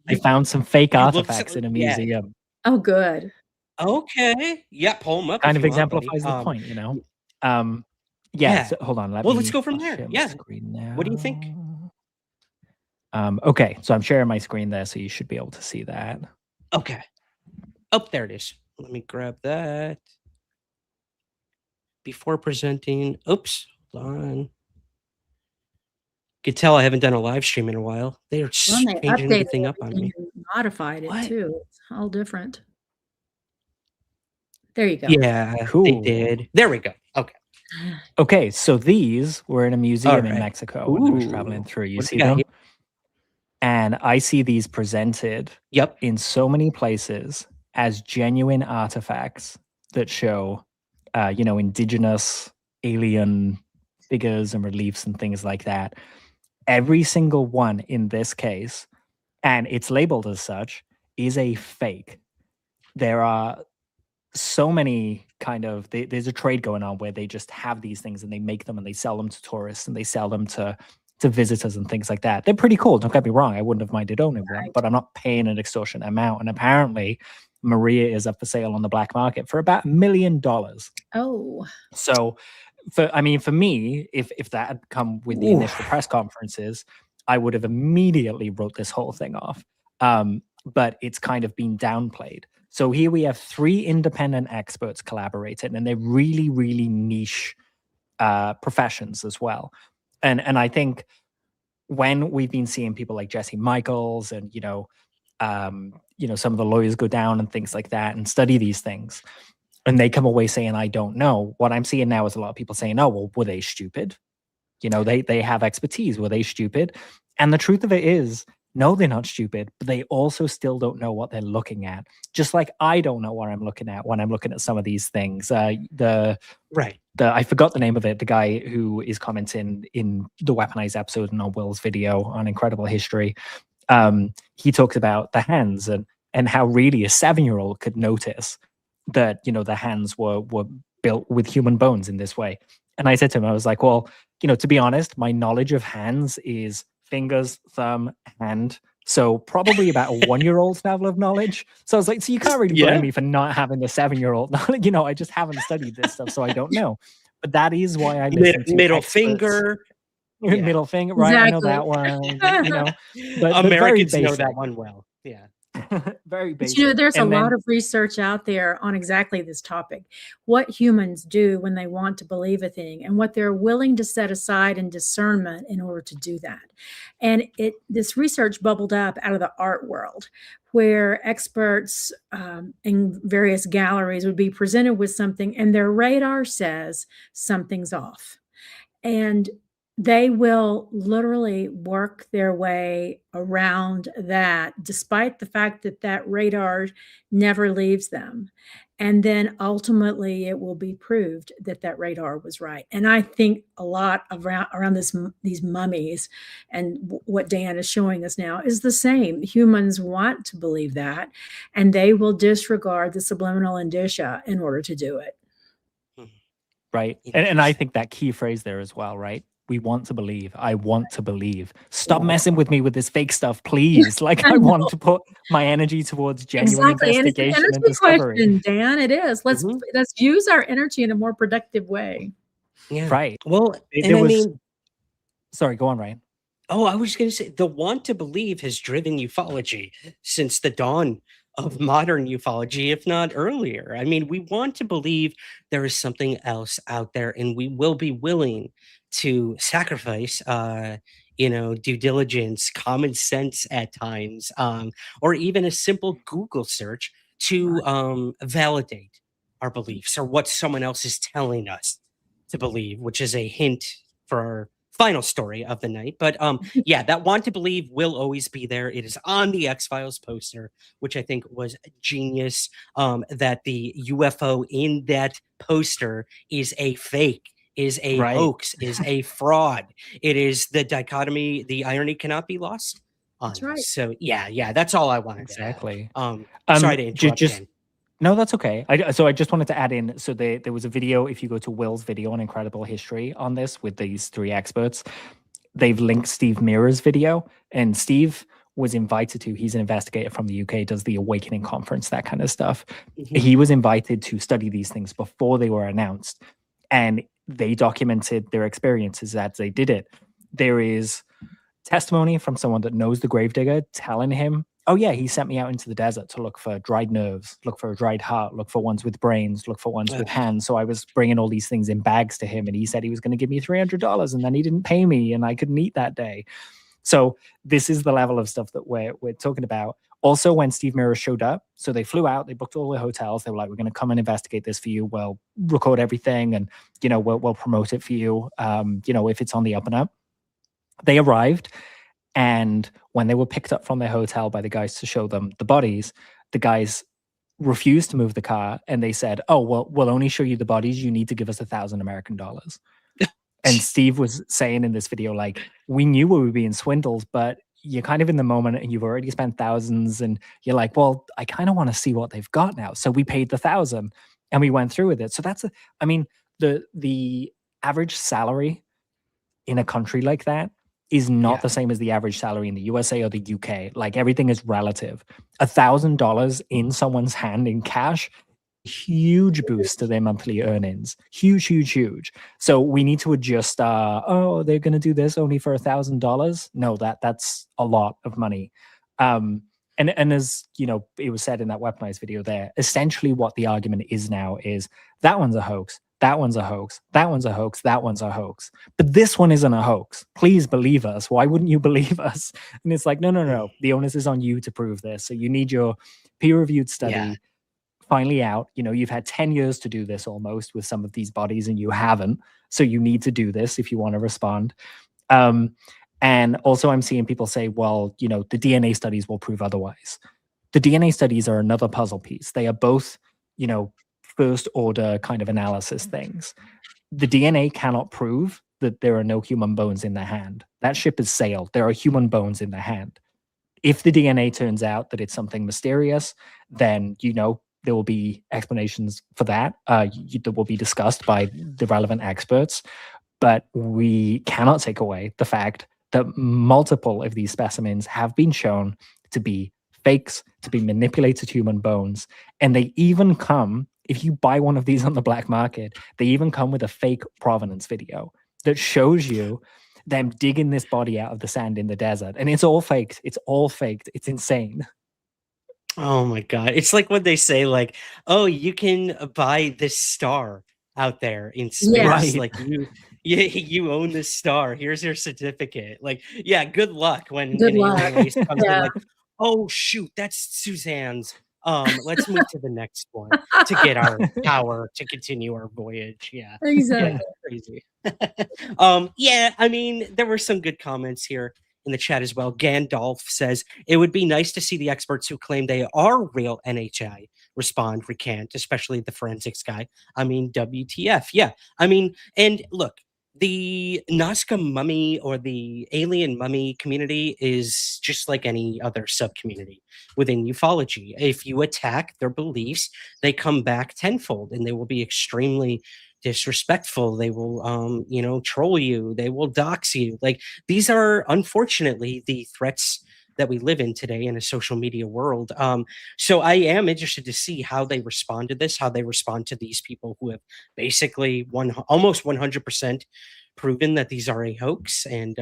I found some fake artifacts in a museum. Oh, good. Okay. Yeah, pull them up. Kind of exemplifies the point, you know? So, hold on. Let's go from there. Yeah. What do you think? Okay, so I'm sharing my screen there, so you should be able to see that. Okay. Oh, there it is. Let me grab that. Before presenting, oops, hold on. You could tell I haven't done a live stream in a while. They are just changing everything up on me. Modified it too. It's all different. There you go. Yeah, cool. They did. There we go. Okay. Okay, so these were in a museum in Mexico when I was traveling through. You see them? And I see these presented in so many places as genuine artifacts that show, indigenous alien figures and reliefs and things like that. Every single one in this case, and it's labeled as such, is a fake. There are so many there's a trade going on where they just have these things and they make them and they sell them to tourists and they sell them to visitors and things like that. They're pretty cool. Don't get me wrong. I wouldn't have minded owning one, but I'm not paying an extortionate amount. And apparently Maria is up for sale on the black market for about $1 million. Oh. So for me, if that had come with the initial press conferences, I would have immediately wrote this whole thing off. But it's kind of been downplayed. So here we have 3 independent experts collaborating, and they're really, really niche professions as well. And I think when we've been seeing people like Jesse Michaels and some of the lawyers go down and things like that and study these things, and they come away saying, I don't know. What I'm seeing now is a lot of people saying, oh, well, were they stupid? They have expertise. Were they stupid? And the truth of it is, no, they're not stupid, but they also still don't know what they're looking at. Just like I don't know what I'm looking at when I'm looking at some of these things. I forgot the name of it. The guy who is commenting in the Weaponized episode and on Will's video on Incredible History, he talks about the hands and how really a 7-year-old could notice that the hands were built with human bones in this way. And I said to him, I was like, well, to be honest, my knowledge of hands is fingers, thumb, hand. So probably about a 1-year-old's level of knowledge. So I was like, so you can't really blame me for not having the 7-year-old knowledge. I just haven't studied this stuff, so I don't know. But that is why I listen to middle experts. Finger. Middle finger, right? Exactly. I know that one. But Americans know that one well. Yeah. Very basic. But, there's a lot of research out there on exactly this topic, what humans do when they want to believe a thing and what they're willing to set aside in discernment in order to do that. And this research bubbled up out of the art world, where experts in various galleries would be presented with something and their radar says something's off. And they will literally work their way around that, despite the fact that that radar never leaves them. And then ultimately it will be proved that that radar was right. And I think a lot around these mummies and what Dan is showing us now is the same. Humans want to believe that, and they will disregard the subliminal indicia in order to do it. Right. And I think that key phrase there as well, right? We want to believe. I want to believe. Stop messing with me with this fake stuff, please. Like, I want to put my energy towards genuine investigation and discovery. Question, Dan, it is. Let's use our energy in a more productive way. Yeah. Right. Well, sorry, go on, Ryan. Oh, I was going to say, the want to believe has driven ufology since the dawn of modern ufology, if not earlier. I mean, we want to believe there is something else out there, and we will be willing to sacrifice, due diligence, common sense at times, or even a simple Google search to validate our beliefs or what someone else is telling us to believe, which is a hint for our final story of the night. But that want to believe will always be there. It is on the X-Files poster, which I think was genius, that the UFO in that poster is a fake, is a hoax, is a fraud. It is the dichotomy, the irony cannot be lost on. That's right. So that's all I wanted exactly. to add. Sorry to interrupt. No, that's okay. So I just wanted to add in, so there was a video, if you go to Will's video on Incredible History on this with these 3 experts, they've linked Steve Mirror's video, and Steve was invited to, he's an investigator from the UK, does the Awakening Conference, that kind of stuff. Mm-hmm. He was invited to study these things before they were announced, and they documented their experiences as they did it. There is testimony from someone that knows the gravedigger telling him, oh yeah, he sent me out into the desert to look for dried nerves, look for a dried heart, look for ones with brains, look for ones with hands. So I was bringing all these things in bags to him, and he said he was going to give me $300, and then he didn't pay me, and I couldn't eat that day. So this is the level of stuff that we're talking about. Also, when Steve Mirror showed up, so they flew out, they booked all the hotels. They were like, we're going to come and investigate this for you. We'll record everything, and, we'll promote it for you, if it's on the up and up. They arrived, And when they were picked up from their hotel by the guys to show them the bodies, the guys refused to move the car, and they said, "Oh, well, we'll only show you the bodies. You need to give us $1,000 American dollars." And Steve was saying in this video, like, we knew we were being swindled, but you're kind of in the moment and you've already spent thousands, and you're like, well, I kind of want to see what they've got now. So we paid the 1,000 and we went through with it. So that's, I mean, the average salary in a country like that is not the same as the average salary in the USA or the UK. Like, everything is relative. $1,000 in someone's hand in cash, huge boost to their monthly earnings. Huge. So we need to adjust. Oh, they're going to do this only for $1,000. No, that's a lot of money. And as you know, it was said in that weaponized video there, essentially what the argument is now is that one's a hoax. That one's a hoax. That one's a hoax. That one's a hoax. But this one isn't a hoax. Please believe us. Why wouldn't you believe us? And it's like, no. The onus is on you to prove this. So you need your peer-reviewed study finally out. You know, you've had 10 years to do this almost with some of these bodies, and you haven't. So you need to do this if you want to respond. And also I'm seeing people say, well, you know, the DNA studies will prove otherwise. The DNA studies are another puzzle piece. They are both, you know, first order kind of analysis things. The DNA cannot prove that there are no human bones in the hand. That ship has sailed. There are human bones in the hand. If the DNA turns out that it's something mysterious, then, you know, there will be explanations for that that will be discussed by the relevant experts. But we cannot take away the fact that multiple of these specimens have been shown to be fakes, to be manipulated human bones. And they even come, if you buy one of these on the black market, they even come with a fake provenance video that shows you them digging this body out of the sand in the desert. And it's all faked. It's all faked. It's insane. Oh my God. It's like when they say, like, oh, you can buy this star out there in space. Yeah. Right. Like, you own this star. Here's your certificate. Like, yeah, good luck when Good an luck. alien race comes in, Yeah. like, oh shoot, that's Suzanne's. Let's move to the next one to get our power to continue our voyage. Yeah. Exactly. Yeah, crazy. Yeah, I mean, there were some good comments here in the chat as well. Gandalf says it would be nice to see the experts who claim they are real NHI respond, recant, especially the forensics guy. I mean, WTF? Yeah. I mean, and look, the Nazca mummy or the alien mummy community is just like any other sub-community within ufology. If you attack their beliefs, they come back tenfold, and they will be extremely disrespectful. They will, you know, troll you. They will dox you. Like, these are unfortunately the threats that we live in today in a social media world. So I am interested to see how they respond to this, how they respond to these people who have basically almost 100% proven that these are a hoax, and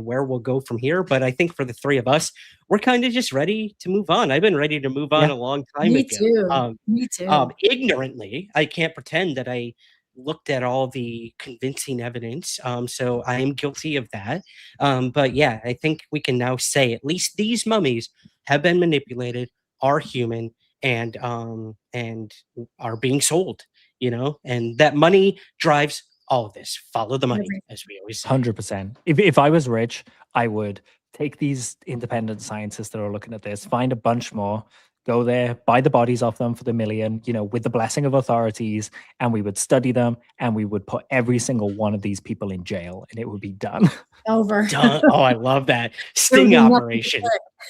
where we'll go from here. But I think for the three of us, we're kind of just ready to move on. I've been ready to move on a long time Me ago. too. Me too. Ignorantly, I can't pretend that I looked at all the convincing evidence. So I am guilty of that. But yeah, I think we can now say at least these mummies have been manipulated, are human, and are being sold, you know, and that money drives all of this. Follow the money, as we always say. 100%. If I was rich, I would take these independent scientists that are looking at this, find a bunch more, go there, buy the bodies off them for the million, you know, with the blessing of authorities, and we would study them, and we would put every single one of these people in jail, and it would be done. Over. Done. Oh, I love that sting operation.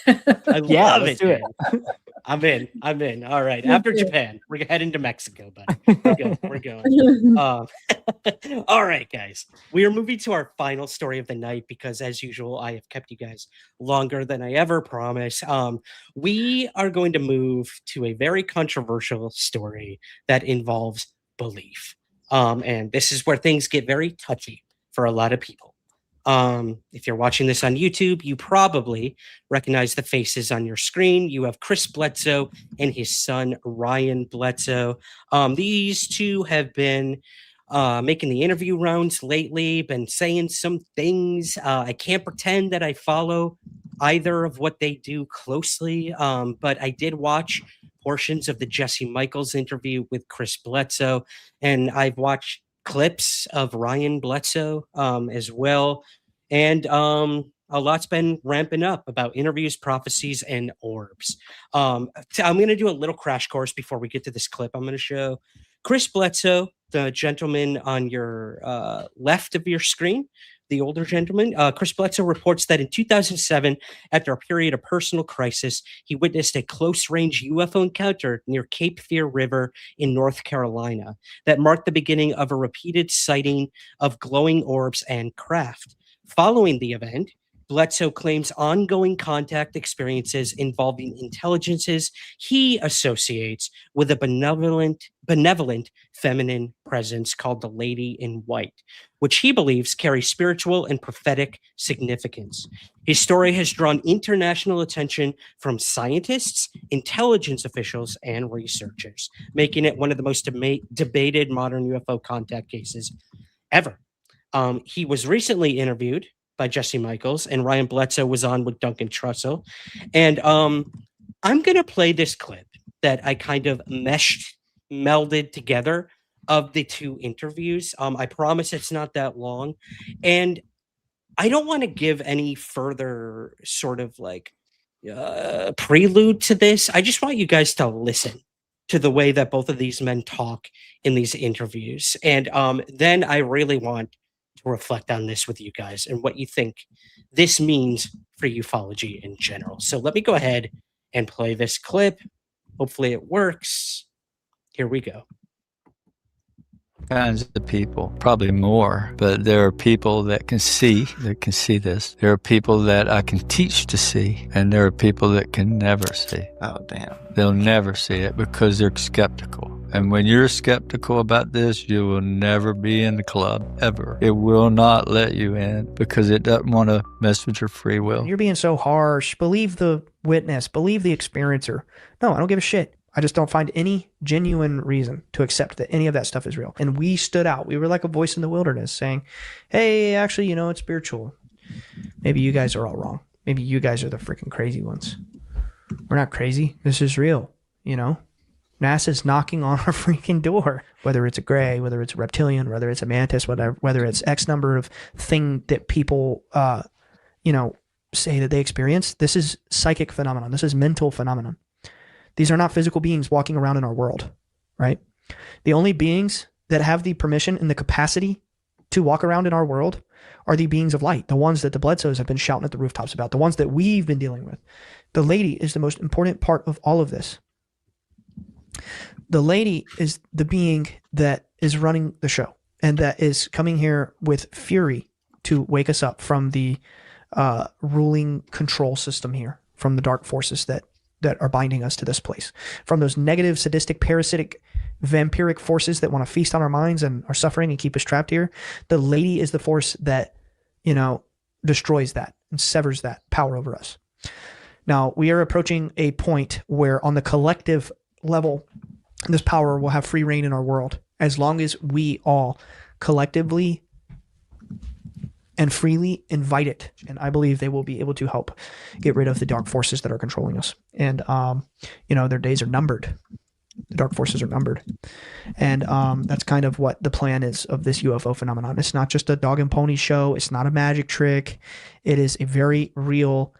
I love it. Do it. I'm in. All right. After Japan, we're heading to Mexico, buddy. We're going. All right, guys. We are moving to our final story of the night because, as usual, I have kept you guys longer than I ever promised. We are going to move to a very controversial story that involves belief. And this is where things get very touchy for a lot of people. If you're watching this on YouTube, you probably recognize the faces on your screen. You have Chris Bledsoe and his son, Ryan Bledsoe. These two have been making the interview rounds lately, been saying some things. I can't pretend that I follow either of what they do closely, but I did watch portions of the Jesse Michaels interview with Chris Bledsoe, and I've watched clips of Ryan Bledsoe as well. And a lot's been ramping up about interviews, prophecies, and orbs. I'm going to do a little crash course before we get to this clip. I'm going to show Chris Bledsoe, the gentleman on your left of your screen, the older gentleman. Chris Bledsoe reports that in 2007, after a period of personal crisis, he witnessed a close-range UFO encounter near Cape Fear River in North Carolina that marked the beginning of a repeated sighting of glowing orbs and craft. Following the event, Bledsoe claims ongoing contact experiences involving intelligences he associates with a benevolent feminine presence called the Lady in White, which he believes carries spiritual and prophetic significance. His story has drawn international attention from scientists, intelligence officials, and researchers, making it one of the most debated modern UFO contact cases ever. He was recently interviewed by Jesse Michaels, and Ryan Bledsoe was on with Duncan Trussell. And I'm going to play this clip that I kind of melded together of the two interviews. I promise it's not that long. And I don't want to give any further sort of like prelude to this. I just want you guys to listen to the way that both of these men talk in these interviews. And then I really want to reflect on this with you guys and what you think this means for ufology in general. So let me go ahead and play this clip. Hopefully it works. Here we go. Kinds of people, probably more, but there are people that can see this. There are people that I can teach to see, and there are people that can never see. Oh, damn. They'll never see it because they're skeptical. And when you're skeptical about this, you will never be in the club, ever. It will not let you in because it doesn't want to mess with your free will. You're being so harsh. Believe the witness. Believe the experiencer. No, I don't give a shit. I just don't find any genuine reason to accept that any of that stuff is real. And we stood out. We were like a voice in the wilderness saying, hey, actually, it's spiritual. Maybe you guys are all wrong. Maybe you guys are the freaking crazy ones. We're not crazy. This is real, NASA's knocking on our freaking door, whether it's a gray, whether it's a reptilian, whether it's a mantis, whether it's X number of thing that people, say that they experience. This is psychic phenomenon. This is mental phenomenon. These are not physical beings walking around in our world, right? The only beings that have the permission and the capacity to walk around in our world are the beings of light, the ones that the Bledsoes have been shouting at the rooftops about, the ones that we've been dealing with. The lady is the most important part of all of this. The lady is the being that is running the show and that is coming here with fury to wake us up from the ruling control system here, from the dark forces that are binding us to this place, from those negative, sadistic, parasitic, vampiric forces that want to feast on our minds and our suffering and keep us trapped here. The lady is the force that, destroys that and severs that power over us. Now, we are approaching a point where on the collective level, this power will have free reign in our world as long as we all collectively and freely invite it. And I believe they will be able to help get rid of the dark forces that are controlling us. And, their days are numbered. The dark forces are numbered. And that's kind of what the plan is of this UFO phenomenon. It's not just a dog and pony show. It's not a magic trick. It is a very real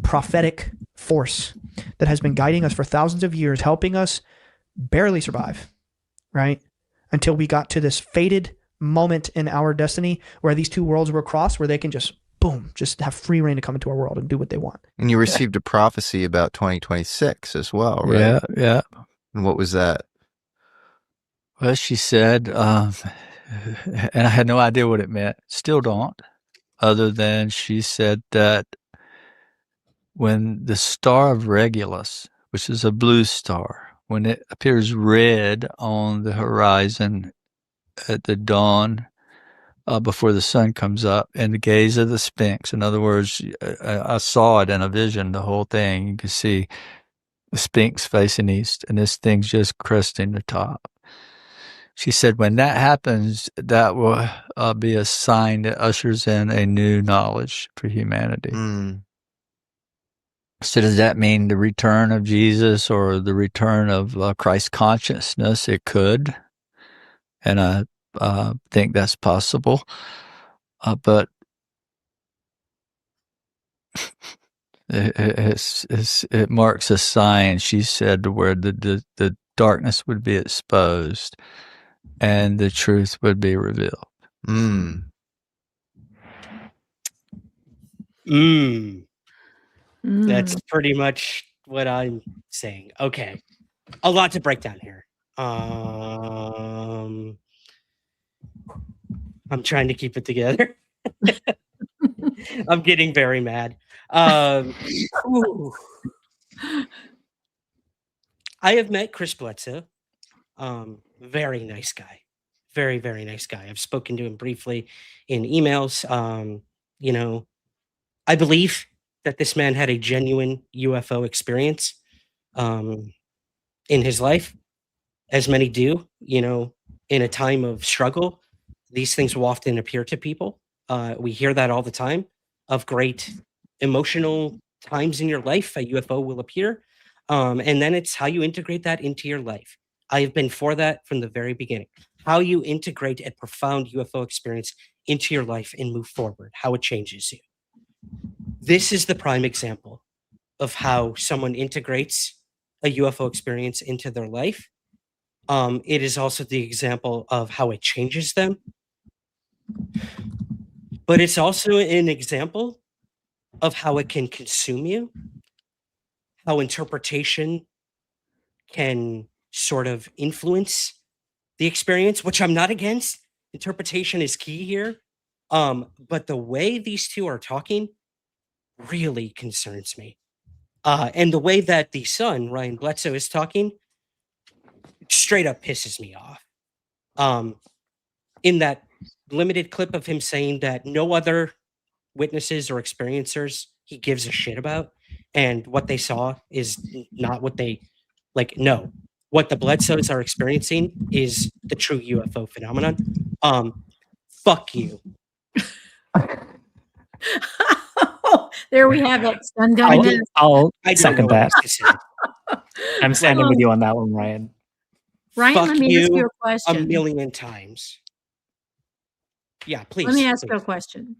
prophetic force that has been guiding us for thousands of years, helping us barely survive, right? Until we got to this fated moment in our destiny where these two worlds were crossed, where they can just have free reign to come into our world and do what they want. And you received a prophecy about 2026 as well, right? Yeah. And what was that? Well, she said, and I had no idea what it meant. Still don't, other than she said that when the star of Regulus, which is a blue star, when it appears red on the horizon at the dawn before the sun comes up, in the gaze of the Sphinx. In other words, I saw it in a vision, the whole thing. You can see the Sphinx facing east, and this thing's just cresting the top. She said when that happens, that will be a sign that ushers in a new knowledge for humanity. So does that mean the return of Jesus or the return of Christ consciousness? It could. And I think that's possible. But It marks a sign, she said, where the darkness would be exposed and the truth would be revealed. That's pretty much what I'm saying. Okay. A lot to break down here. I'm trying to keep it together. I'm getting very mad. Ooh. I have met Chris Bledsoe. Very nice guy. Very, very nice guy. I've spoken to him briefly in emails. You know, I believe that this man had a genuine UFO experience in his life, as many do. You know, in a time of struggle, these things will often appear to people. We hear that all the time of great emotional times in your life, a UFO will appear. And then it's how you integrate that into your life. I have been for that from the very beginning. How you integrate a profound UFO experience into your life and move forward, how it changes you. This is the prime example of how someone integrates a UFO experience into their life. It is also the example of how it changes them. But it's also an example of how it can consume you, how interpretation can sort of influence the experience, which I'm not against. Interpretation is key here. But the way these two are talking really concerns me. And the way that the son, Ryan Bledsoe, is talking straight up pisses me off. In that limited clip of him saying that no other witnesses or experiencers he gives a shit about, and what they saw is not what they like. No, what the Bledsoes are experiencing is the true UFO phenomenon. Fuck you. There we have it. Stun gun miss. I'll I don't second know what that. else to say. I'm standing with you on that one, Ryan. Ryan, Fuck let me ask you a a question. million times. Yeah, please. Let me ask you please. a question.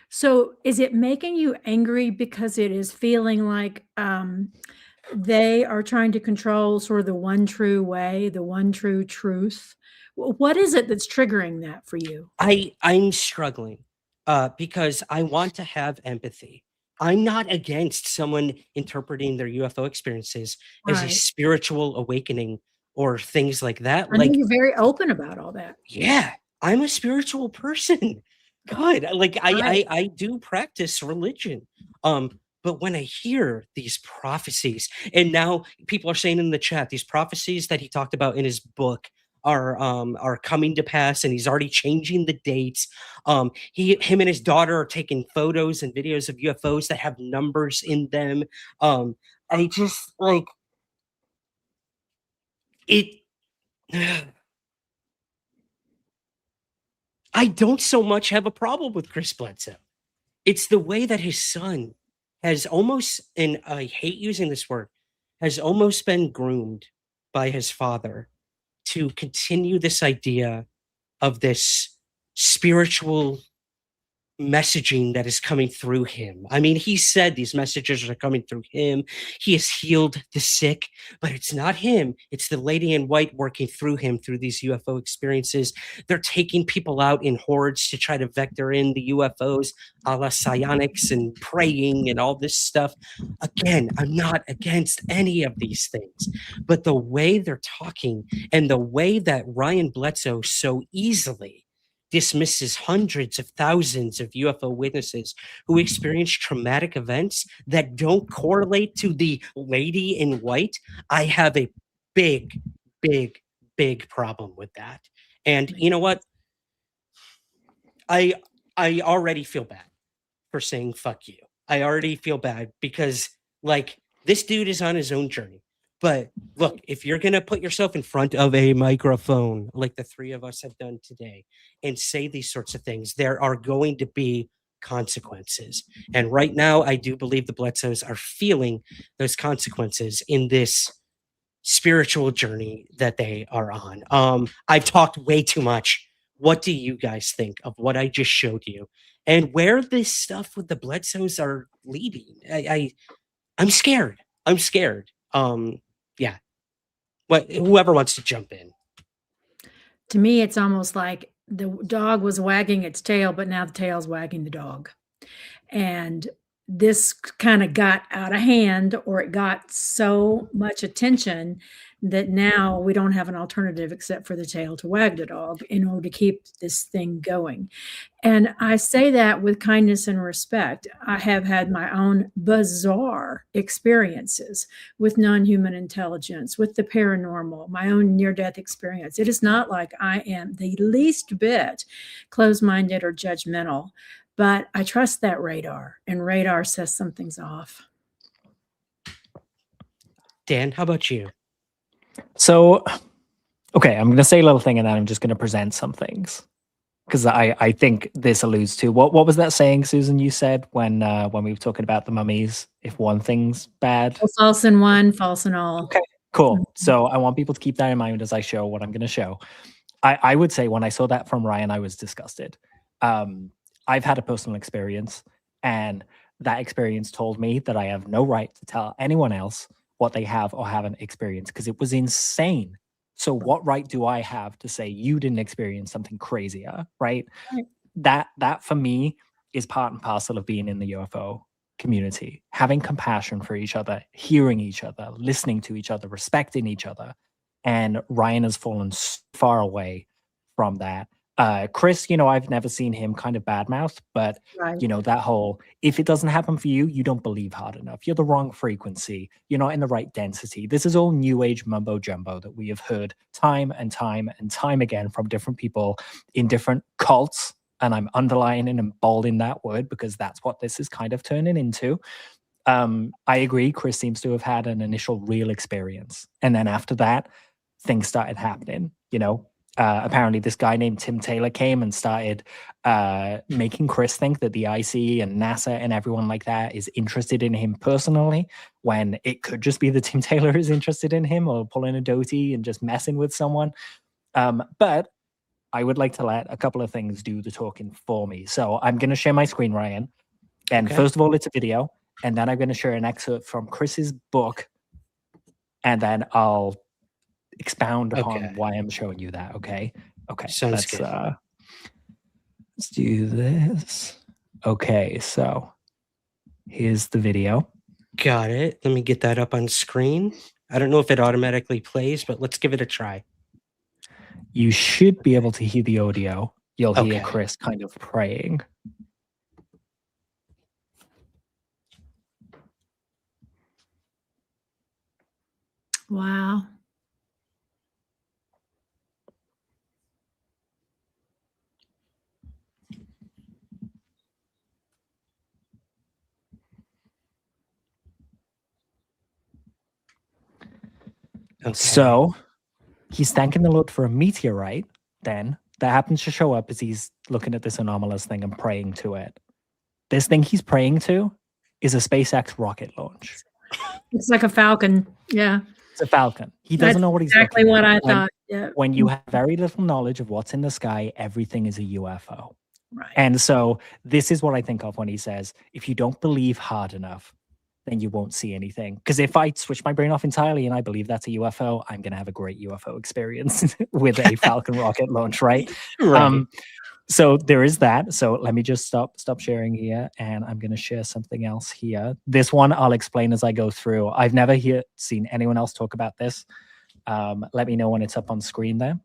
So is it making you angry because it is feeling like they are trying to control sort of the one true way, the one true truth? What is it that's triggering that for you? I'm struggling because I want to have empathy. I'm not against someone interpreting their UFO experiences as a Right. spiritual awakening or things like that. I know Like, you're very open about all that. yeah, I'm a spiritual person. God, like Right. I do practice religion. But when I hear these prophecies, and now people are saying in the chat, these prophecies that he talked about in his book are coming to pass, and he's already changing the dates. Him and his daughter are taking photos and videos of UFOs that have numbers in them. I just like it. I don't so much have a problem with Chris Bledsoe. It's the way that his son has almost, and I hate using this word, has almost been groomed by his father to continue this idea of this spiritual messaging that is coming through him. I mean, he said these messages are coming through him. He has healed the sick, but it's not him. It's the lady in white working through him through these UFO experiences. They're taking people out in hordes to try to vector in the UFOs, a la psionics and praying and all this stuff. Again, I'm not against any of these things, but the way they're talking and the way that Ryan Bledsoe so easily dismisses hundreds of thousands of UFO witnesses who experience traumatic events that don't correlate to the lady in white, I have a big, big, big problem with that. And you know what? I already feel bad for saying fuck you. I already feel bad because like this dude is on his own journey. But look, if you're going to put yourself in front of a microphone like the three of us have done today and say these sorts of things, there are going to be consequences. And right now, I do believe the Bledsoes are feeling those consequences in this spiritual journey that they are on. I've talked way too much. What do you guys think of what I just showed you and where this stuff with the Bledsoes are leading. I'm scared. I'm scared. Yeah. But whoever wants to jump in. To me, it's almost like the dog was wagging its tail, but now the tail's wagging the dog. And this kind of got out of hand, or it got so much attention that now we don't have an alternative except for the tail to wag the dog in order to keep this thing going. And I say that with kindness and respect. I have had my own bizarre experiences with non-human intelligence, with the paranormal, my own near-death experience. It is not like I am the least bit closed-minded or judgmental, but I trust that radar, and radar says something's off. Dan, how about you? So, okay, I'm going to say a little thing and then I'm just going to present some things. Because I think this alludes to what was that saying, Susan, you said when we were talking about the mummies? If one thing's bad, false in one, false in all. Okay, cool. So I want people to keep that in mind as I show what I'm going to show. I would say when I saw that from Ryan, I was disgusted. I've had a personal experience, and that experience told me that I have no right to tell anyone else what they have or haven't experienced, because it was insane. So what right do I have to say you didn't experience something crazier, right? That for me is part and parcel of being in the UFO community, having compassion for each other, hearing each other, listening to each other, respecting each other. And Ryan has fallen so far away from that. Chris, I've never seen him kind of badmouth, but that whole, if it doesn't happen for you, you don't believe hard enough. You're the wrong frequency. You're not in the right density. This is all new age mumbo jumbo that we have heard time and time and time again from different people in different cults. And I'm underlining and bolding that word because that's what this is kind of turning into. I agree. Chris seems to have had an initial real experience. And then after that, things started happening, apparently this guy named Tim Taylor came and started making Chris think that the IC and NASA and everyone like that is interested in him personally, when it could just be that Tim Taylor is interested in him or pulling a doty and just messing with someone. But I would like to let a couple of things do the talking for me. So I'm going to share my screen, Ryan. And first of all, it's a video. And then I'm going to share an excerpt from Chris's book. And then I'll expound upon why I'm showing you that. Okay. Sounds good. Let's do this. Okay, so here's the video. Got it. Let me get that up on screen. I don't know if it automatically plays, but let's give it a try. You should be able to hear the audio. You'll hear Chris kind of praying. Wow. So he's thanking the Lord for a meteorite then that happens to show up as he's looking at this anomalous thing and praying to it. This thing he's praying to is a SpaceX rocket launch. It's like a Falcon. Yeah. It's a Falcon. He doesn't know what he's exactly looking what at. I thought. Yeah. When you have very little knowledge of what's in the sky, everything is a UFO. Right. And so this is what I think of when he says, if you don't believe hard enough, then you won't see anything. Because if I switch my brain off entirely and I believe that's a UFO, I'm going to have a great UFO experience with a Falcon rocket launch, right? So there is that. So let me just stop sharing here, and I'm going to share something else here. This one I'll explain as I go through. I've never seen anyone else talk about this. Let me know when it's up on screen there.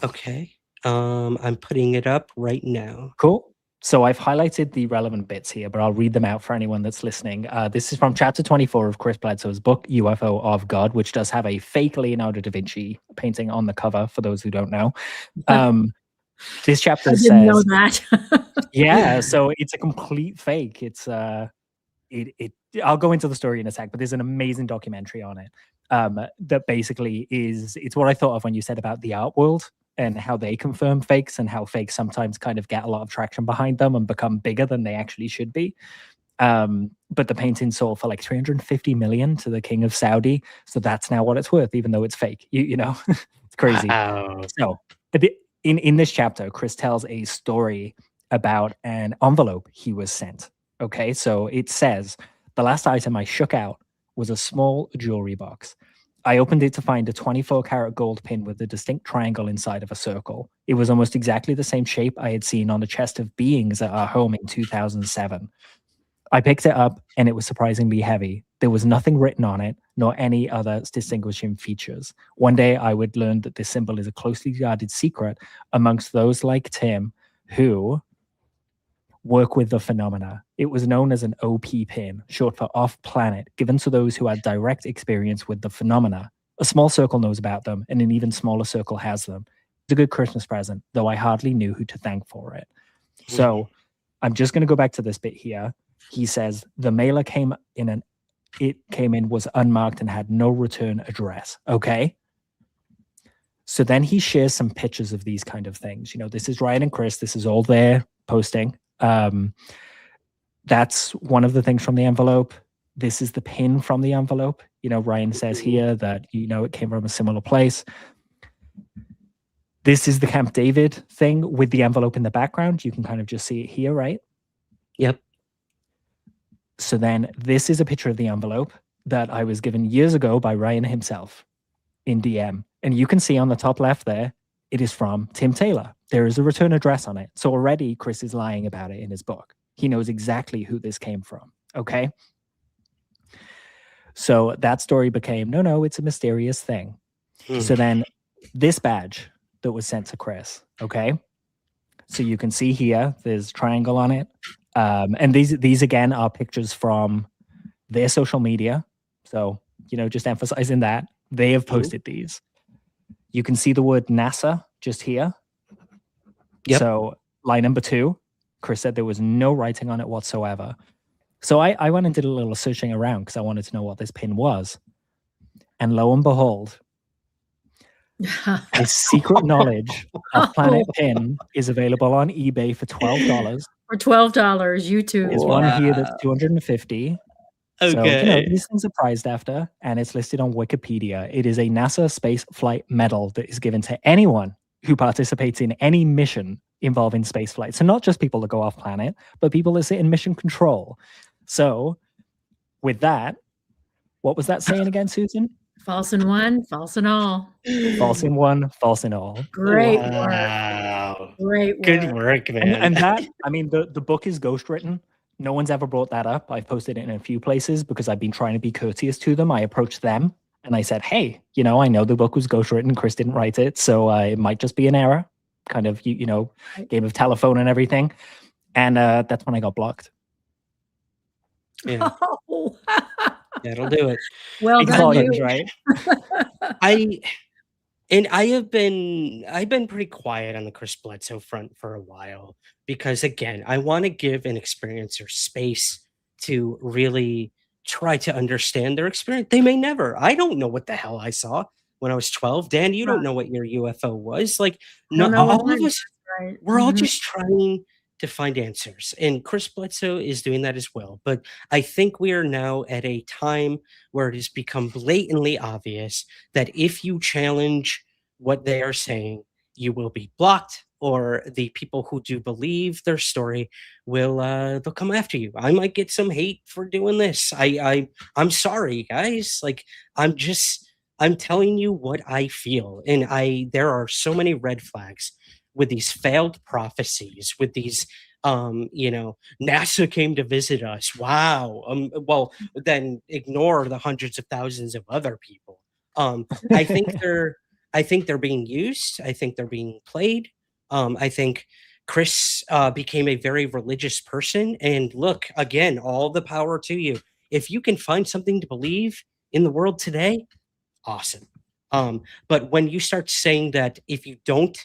Okay. I'm putting it up right now. Cool. So I've highlighted the relevant bits here, but I'll read them out for anyone that's listening. This is from chapter 24 of Chris Bledsoe's book, UFO of God, which does have a fake Leonardo da Vinci painting on the cover, for those who don't know. This chapter says... I didn't know that. Yeah, so it's a complete fake. It's I'll go into the story in a sec, but there's an amazing documentary on it that basically it's what I thought of when you said about the art world and how they confirm fakes and how fakes sometimes kind of get a lot of traction behind them and become bigger than they actually should be. But the painting sold for like 350 million to the king of Saudi. So that's now what it's worth, even though it's fake. You know, it's crazy. Wow. So in this chapter, Chris tells a story about an envelope he was sent. Okay, so it says, the last item I shook out was a small jewelry box. I opened it to find a 24-karat gold pin with a distinct triangle inside of a circle. It was almost exactly the same shape I had seen on the chest of beings at our home in 2007. I picked it up, and it was surprisingly heavy. There was nothing written on it, nor any other distinguishing features. One day, I would learn that this symbol is a closely guarded secret amongst those like Tim who work with the phenomena. It was known as an OP pin, short for off-planet, given to those who had direct experience with the phenomena. A small circle knows about them, and an even smaller circle has them. It's a good Christmas present, though I hardly knew who to thank for it. So I'm just going to go back to this bit here. He says the mailer came in, was unmarked and had no return address. Okay. So then he shares some pictures of these kind of things. You know, this is Ryan and Chris. This is all their posting. That's one of the things from the envelope. This is the pin from the envelope. You know, Ryan says here that, you know, it came from a similar place. This is the Camp David thing with the envelope in the background. You can kind of just see it here, right? Yep. So then this is a picture of the envelope that I was given years ago by Ryan himself in DM. And you can see on the top left there, it is from Tim Taylor. There is a return address on it. So already Chris is lying about it in his book. He knows exactly who this came from. Okay. So that story became, no, it's a mysterious thing. So then this badge that was sent to Chris. Okay. So you can see here, there's a triangle on it. And these again are pictures from their social media. So, you know, just emphasizing that they have posted these. You can see the word NASA just here. Yep. So line number 2, Chris said there was no writing on it whatsoever. So I went and did a little searching around because I wanted to know what this pin was. And lo and behold, a secret knowledge of Planet Pin is available on eBay for $12. For $12, YouTube. There's one here that's $250. Okay. So, you know, these things are prized after, and it's listed on Wikipedia. It is a NASA space flight medal that is given to anyone who participates in any mission involving space flight. So not just people that go off planet, but people that sit in mission control. So with that, what was that saying again, Susan? False in one, false in all. False in one, false in all. Great Wow. work. Great work. Good work, man. And that, I mean, the book is ghostwritten. No one's ever brought that up. I've posted it in a few places because I've been trying to be courteous to them. I approached them and I said, hey, you know, I know the book was ghostwritten. Chris didn't write it. So it might just be an error, kind of, you know, game of telephone and everything. And that's when I got blocked. Yeah. Oh. That'll do it. Well done, you. Right? I've been pretty quiet on the Chris Bledsoe front for a while because again, I want to give an experiencer space to really try to understand their experience. They may never. I don't know what the hell I saw when I was 12. Dan, you don't know what your UFO was. Like, no, all of us, we're all just trying to find answers. And Chris Bledsoe is doing that as well. But I think we are now at a time where it has become blatantly obvious that if you challenge what they are saying, you will be blocked, or the people who do believe their story will they'll come after you. I might get some hate for doing this. I'm sorry, guys. Like, I'm telling you what I feel. And there are so many red flags with these failed prophecies, with these, you know, NASA came to visit us. Wow. Well, then ignore the hundreds of thousands of other people. I think they're being used. I think they're being played. I think Chris became a very religious person. And look, again, all the power to you. If you can find something to believe in the world today, awesome. But when you start saying that if you don't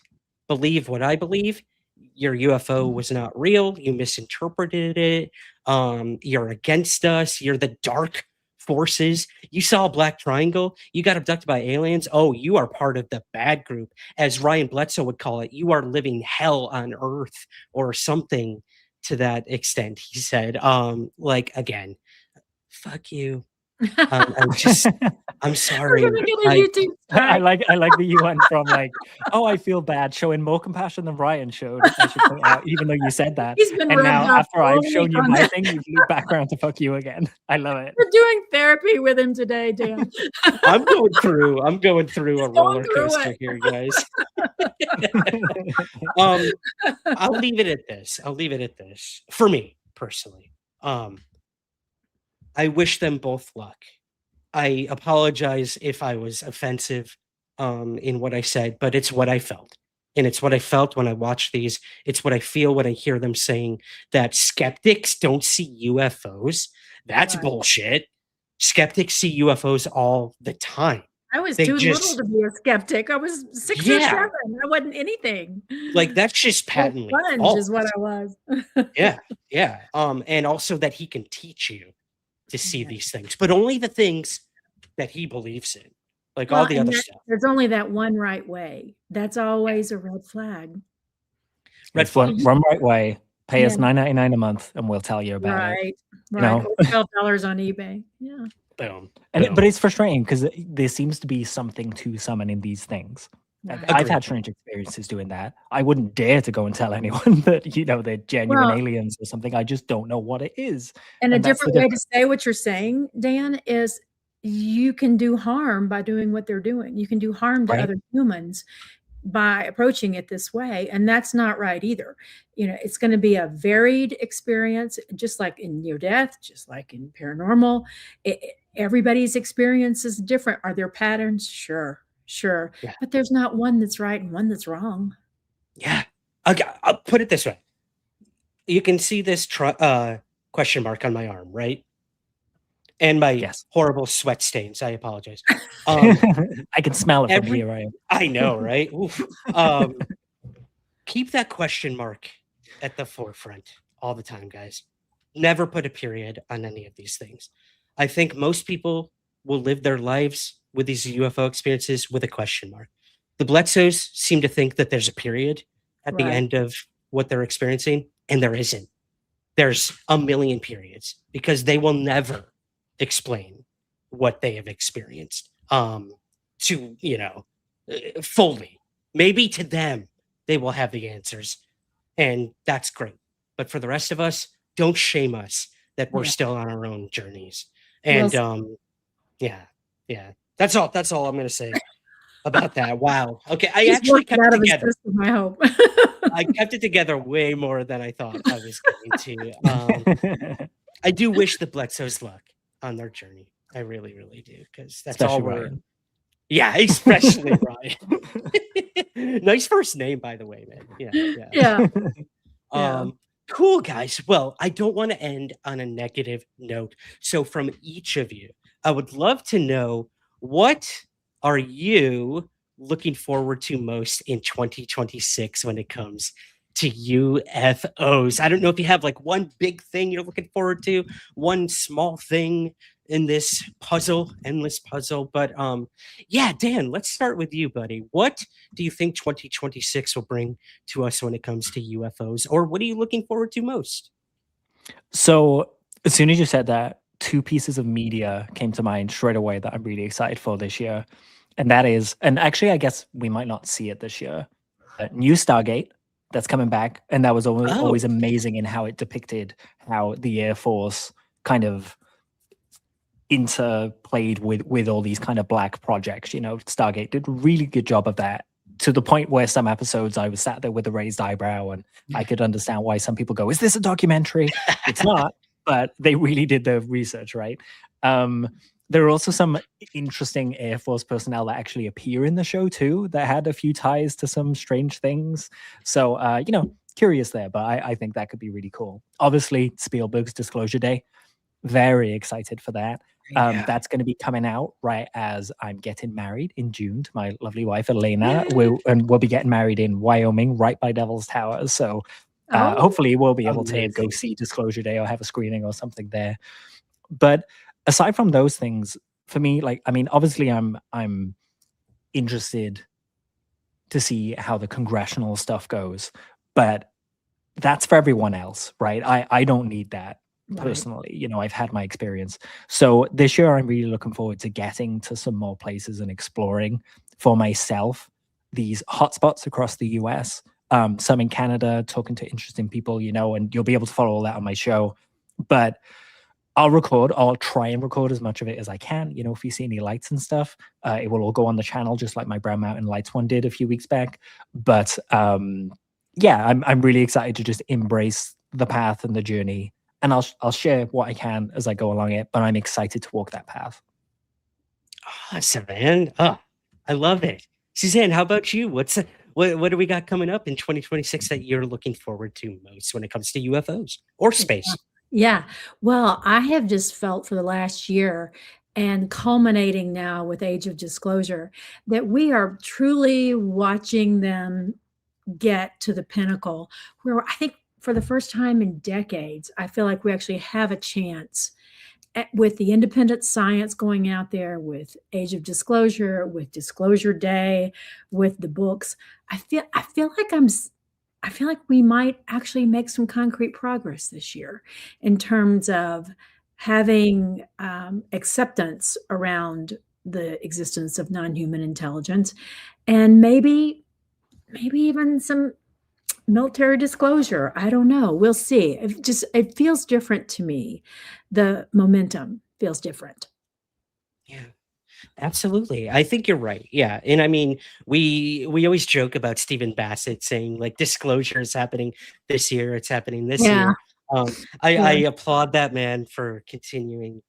believe what I believe, your UFO was not real, you misinterpreted it, you're against us, you're the dark forces, you saw a black triangle, you got abducted by aliens, oh, you are part of the bad group. As Ryan Bledsoe would call it, you are living hell on earth, or something to that extent, he said. Like, again, fuck you. I'm sorry. We're gonna get a YouTube I strike. like the UN from like, oh, I feel bad, showing more compassion than Ryan showed. I should point out, even though you said that. He's been And rubbed now off after all I've shown week you on my that. thing, you loop back around to fuck you again. I love it. We're doing therapy with him today, Dan. I'm going through a Going roller through coaster it. here, guys. I'll leave it at this. For me personally, I wish them both luck. I apologize if I was offensive in what I said, but it's what I felt. And it's what I felt when I watched these. It's what I feel when I hear them saying that skeptics don't see UFOs. That's bullshit. Skeptics see UFOs all the time. I was They too just- little to be a skeptic. I was 6 or Yeah. 7. I wasn't anything. Like, that's just A patently sponge false. is what I was. Yeah. And also that he can teach you to see these things, but only the things that he believes in. Like all the and other that- stuff. There's only that one right way. That's always a red flag. Red It's one right way. Pay us Yeah. $9.99 a month, and we'll tell you about it. Right. You Right. know? Or $12 on eBay. Yeah. Boom. But it's frustrating because there seems to be something to summoning these things. Right. I've Agreed. had strange experiences doing that. I wouldn't dare to go and tell anyone that they're genuine Well- aliens or something. I just don't know what it is. And a that's the different way to say what you're saying, Dan, is you can do harm by doing what they're doing. You can do harm to Right. other humans by approaching it this way. And that's not right either. It's going to be a varied experience, just like in near death, just like in paranormal. Everybody's experience is different. Are there patterns? Sure. Yeah. But there's not one that's right and one that's wrong. Yeah. I'll put it this way. You can see this question mark on my arm, right? And my horrible sweat stains. I apologize. I can smell it from every- here. Right? I know, right? Oof. Keep that question mark at the forefront all the time, guys. Never put a period on any of these things. I think most people will live their lives with these UFO experiences with a question mark. The Bledsoes seem to think that there's a period at the Right. end of what they're experiencing, and there isn't. There's a million periods because they will never explain what they have experienced fully. Maybe to them, they will have the answers, and that's great. But for the rest of us, don't shame us that we're Yeah. still on our own journeys. And that's all I'm going to say about that. Wow. Okay, I He's actually worked it kept out it of his together. system, I hope. I kept it together way more than I thought I was going to. I do wish the Bledsoes luck on their journey. I really, really do, because that's all Especially we're. Ryan. Yeah, especially Ryan. Nice first name, by the way, man. Yeah. Yeah. Cool, guys. Well, I don't want to end on a negative note. So from each of you, I would love to know, what are you looking forward to most in 2026 when it comes to UFOs? I don't know if you have like one big thing you're looking forward to, one small thing in this endless puzzle. But Dan, let's start with you, buddy. What do you think 2026 will bring to us when it comes to UFOs? Or what are you looking forward to most? So as soon as you said that, 2 pieces of media came to mind straight away that I'm really excited for this year. And that is, and actually, I guess we might not see it this year, new Stargate that's coming back. And that was always amazing in how it depicted how the Air Force kind of interplayed with all these kind of black projects. Stargate did a really good job of that, to the point where some episodes I was sat there with a raised eyebrow, and I could understand why some people go, is this a documentary? It's not, but they really did the research, right? There are also some interesting Air Force personnel that actually appear in the show too, that had a few ties to some strange things. So, curious there, but I think that could be really cool. Obviously, Spielberg's Disclosure Day, very excited for that. That's going to be coming out right as I'm getting married in June to my lovely wife, Elena. We'll be getting married in Wyoming, right by Devil's Tower. So hopefully we'll be able to go see Disclosure Day or have a screening or something there. But aside from those things, for me, obviously I'm interested to see how the congressional stuff goes, but that's for everyone else, right? I don't need that. personally. You know, I've had my experience. So this year I'm really looking forward to getting to some more places and exploring for myself these hotspots across the US, some in Canada, talking to interesting people, you know, and you'll be able to follow all that on my show. But I'll try and record as much of it as I can. You know, if you see any lights and stuff, it will all go on the channel, just like my Brown Mountain Lights one did a few weeks back. But yeah, I'm really excited to just embrace the path and the journey, and I'll share what I can as I go along it. But I'm excited to walk that path. Awesome, man. Oh, I love it. Suzanne, how about you? What do we got coming up in 2026 that you're looking forward to most when it comes to UFOs or space? Yeah. Well, I have just felt for the last year and culminating now with Age of Disclosure that we are truly watching them get to the pinnacle where I think for the first time in decades, I feel like we actually have a chance with the independent science going out there, with Age of Disclosure, with Disclosure Day, with the books. I feel like we might actually make some concrete progress this year in terms of having acceptance around the existence of non-human intelligence, and maybe even some military disclosure. I don't know. We'll see. It feels different to me. The momentum feels different. Yeah. Absolutely. I think you're right. Yeah. And I mean, we always joke about Stephen Bassett saying like disclosure is happening this year, it's happening this year. I applaud that man for continuing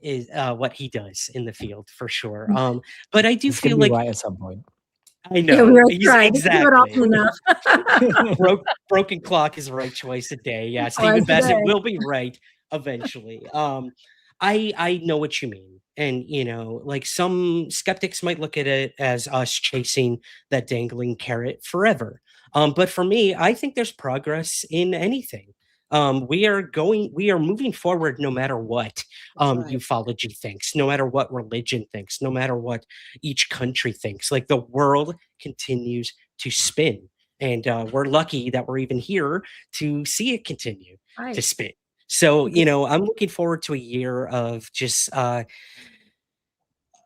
what he does in the field for sure. But I do It's feel gonna be like right at some point. I know. we'll He's try. exactly. Enough. Broken clock is right twice a day. Yeah, Stephen Twice a Bassett day. will be right eventually. I know what you mean. And, you know, like some skeptics might look at it as us chasing that dangling carrot forever. But for me, I think there's progress in anything. We are moving forward no matter what ufology thinks, no matter what religion thinks, no matter what each country thinks. Like the world continues to spin. And we're lucky that we're even here to see it continue to spin. So, you know, I'm looking forward to a year of just,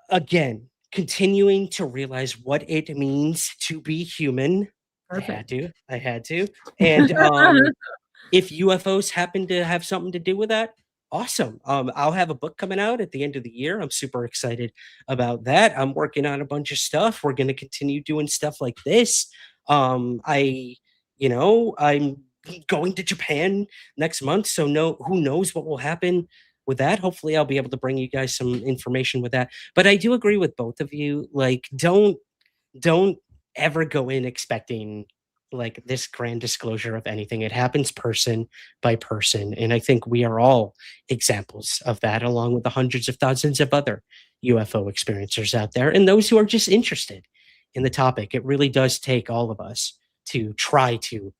again, continuing to realize what it means to be human. Perfect. I had to. And if UFOs happen to have something to do with that, awesome. I'll have a book coming out at the end of the year. I'm super excited about that. I'm working on a bunch of stuff. We're going to continue doing stuff like this. I'm going to Japan next month, so who knows what will happen with that. Hopefully I'll be able to bring you guys some information with that. But I do agree with both of you. Like, don't ever go in expecting like this grand disclosure of anything. It happens person by person. And I think we are all examples of that, along with the hundreds of thousands of other UFO experiencers out there and those who are just interested in the topic. It really does take all of us to try to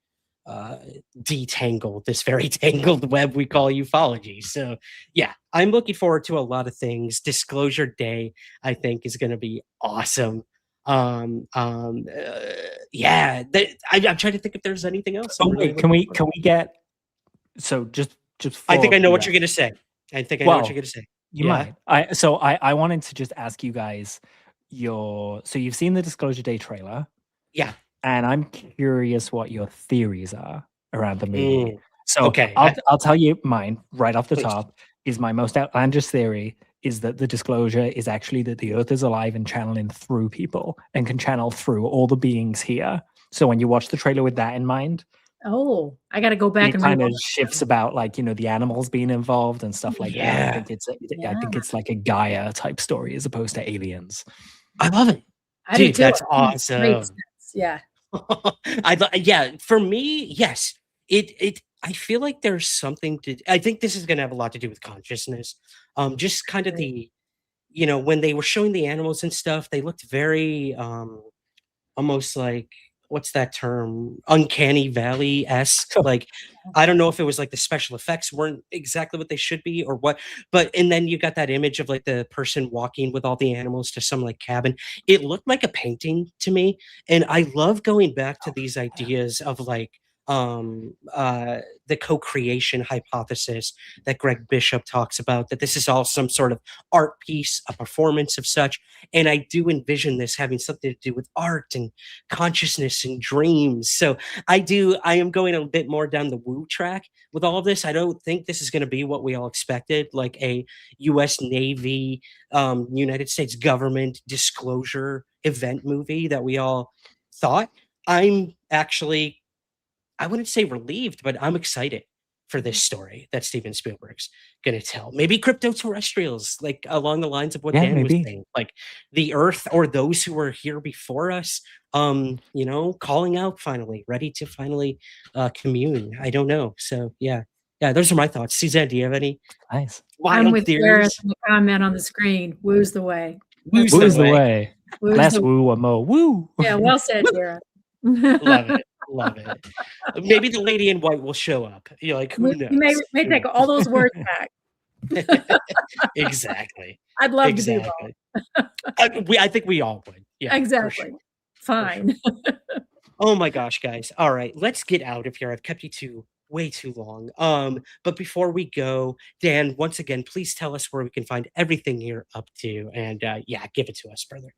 detangle this very tangled web we call ufology. So yeah, I'm looking forward to a lot of things. Disclosure Day, I think, is going to be awesome. I'm trying to think if there's anything else. Can we get just I think I know what you're going to say. I think I know what you're going to say. You might. I wanted to just ask you guys so you've seen the Disclosure Day trailer. Yeah. And I'm curious what your theories are around the movie. So okay, I'll tell you mine right off the top. Is my most outlandish theory is that the disclosure is actually that the Earth is alive and channeling through people and can channel through all the beings here. So when you watch the trailer with that in mind, I got to go back it and kind of shifts about like, you know, the animals being involved and stuff like that. I think it's like a Gaia type story as opposed to aliens. I love it. Dude, that's awesome. Yeah. For me, yes. I feel like there's something I think this is going to have a lot to do with consciousness. Just kind of when they were showing the animals and stuff, they looked very almost like, what's that term? Uncanny Valley-esque. Like, I don't know if it was like the special effects weren't exactly what they should be or what, and then you got that image of like the person walking with all the animals to some like cabin. It looked like a painting to me. And I love going back to these ideas of like the co-creation hypothesis that Greg Bishop talks about, that this is all some sort of art piece, a performance of such. And I do envision this having something to do with art and consciousness and dreams. So I am going a bit more down the woo track with all of this. I don't think this is going to be what we all expected, like a US Navy, United States government disclosure event movie that we all thought. I'm actually, I wouldn't say relieved, but I'm excited for this story that Steven Spielberg's going to tell. Maybe crypto terrestrials, like along the lines of what Dan was saying, like the Earth or those who were here before us, calling out finally, ready to finally commune. I don't know. So yeah, those are my thoughts. Suzanne, do you have any nice I'm with theories? Gareth in the comment on the screen. Woo's the way. Woo's the way. Woo's Less the woo or more woo. Yeah, well said, Gareth. Love it. Love it. Maybe the lady in white will show up. You're like, who knows? You may take all those words back. Exactly. I'd love to be wrong. I think we all would. Yeah, exactly. Sure. Fine. Sure. Oh my gosh, guys. All right, let's get out of here. I've kept you way too long. But before we go, Dan, once again, please tell us where we can find everything you're up to, and give it to us, brother.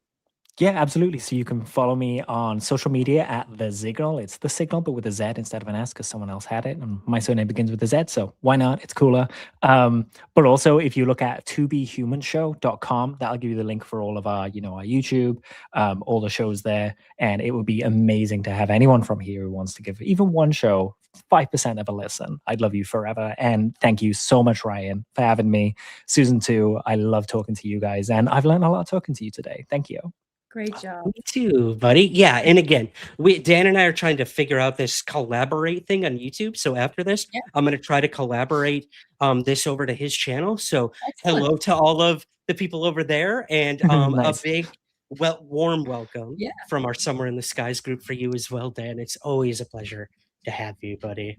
Yeah, absolutely. So you can follow me on social media at The Signal. It's The Signal, but with a Z instead of an S because someone else had it. And my surname begins with a Z, so why not? It's cooler. But also, if you look at tobehumanshow.com, that'll give you the link for all of our, our YouTube, all the shows there. And it would be amazing to have anyone from here who wants to give even one show 5% of a listen. I'd love you forever. And thank you so much, Ryan, for having me. Susan, too. I love talking to you guys. And I've learned a lot talking to you today. Thank you. Great job. Me too, buddy. Yeah, and again, Dan and I are trying to figure out this collaborate thing on YouTube. So after this, I'm going to try to collaborate this over to his channel. So hello to all of the people over there, and nice. A big, warm welcome from our Somewhere in the Skies group for you as well, Dan. It's always a pleasure to have you, buddy.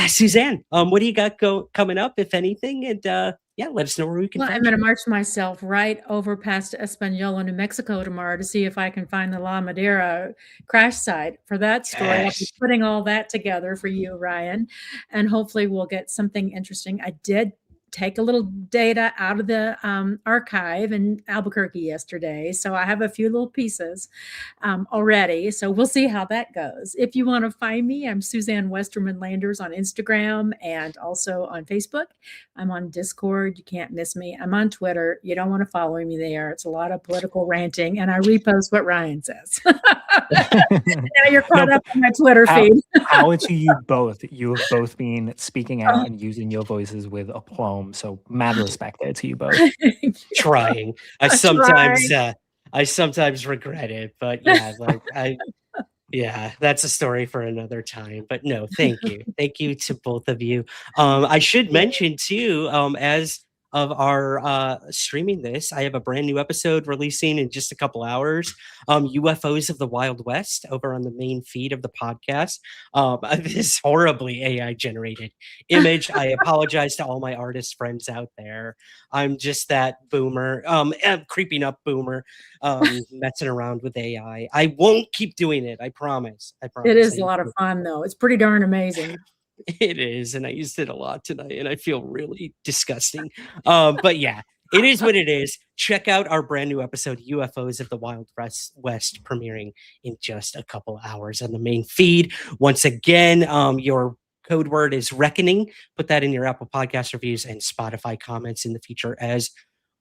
Suzanne, what do you got coming up, if anything? And let us know where we can find I'm going to march myself right over past Española, New Mexico tomorrow to see if I can find the La Madera crash site for that story. I'll be putting all that together for you, Ryan, and hopefully we'll get something interesting. I did take a little data out of the archive in Albuquerque yesterday. So I have a few little pieces already. So we'll see how that goes. If you want to find me, I'm Suzanne Westerman Landers on Instagram and also on Facebook. I'm on Discord. You can't miss me. I'm on Twitter. You don't want to follow me there. It's a lot of political ranting, and I repost what Ryan says. Now you're caught up on my Twitter feed. How to you both. You have both been speaking out and using your voices with aplomb. So mad respect there to you both. Trying. I sometimes regret it, but that's a story for another time. But no, thank you. Thank you to both of you. I should mention too, as of our streaming this, I have a brand new episode releasing in just a couple hours. UFOs of the Wild West over on the main feed of the podcast. This horribly AI generated image. I apologize to all my artist friends out there. I'm just that boomer, creeping up boomer, messing around with AI. I won't keep doing it. I promise. It is a lot of fun though. It's pretty darn amazing. It is, and I used it a lot tonight, and I feel really disgusting. But yeah, it is what it is. Check out our brand new episode, UFOs of the Wild West, premiering in just a couple hours on the main feed. Once again, your code word is reckoning. Put that in your Apple Podcast reviews and Spotify comments in the future as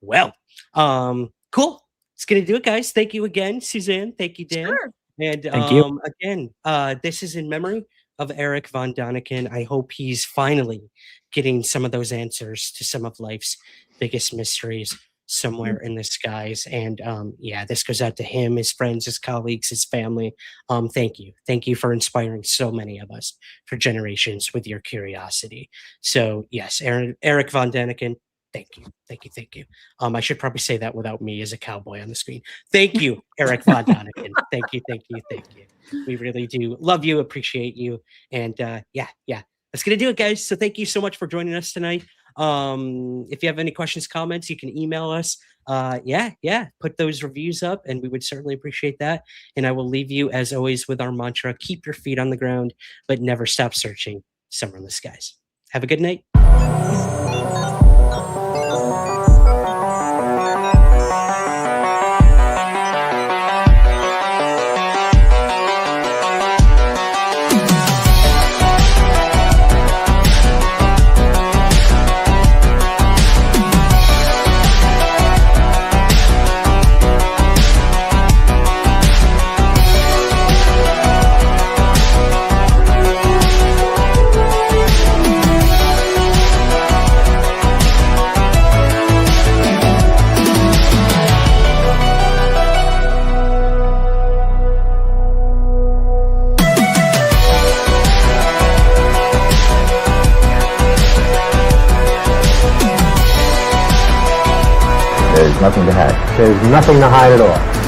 well. Cool. It's going to do it, guys. Thank you again, Suzanne. Thank you, Dan. Sure. And Thank you. Again, this is in memory of Eric von Daniken. I hope he's finally getting some of those answers to some of life's biggest mysteries somewhere in the skies. And this goes out to him, his friends, his colleagues, his family. Thank you. Thank you for inspiring so many of us for generations with your curiosity. So yes, Eric von Daniken, thank you. Thank you. Thank you. I should probably say that without me as a cowboy on the screen. Thank you, Eric von Daniken. Thank you. Thank you. Thank you. We really do love you, appreciate you. And that's going to do it, guys. So thank you so much for joining us tonight. If you have any questions, comments, you can email us put those reviews up, and we would certainly appreciate that. And I will leave you, as always, with our mantra: keep your feet on the ground, but never stop searching somewhere in the skies. Have a good night. There's nothing to hide. There's nothing to hide at all.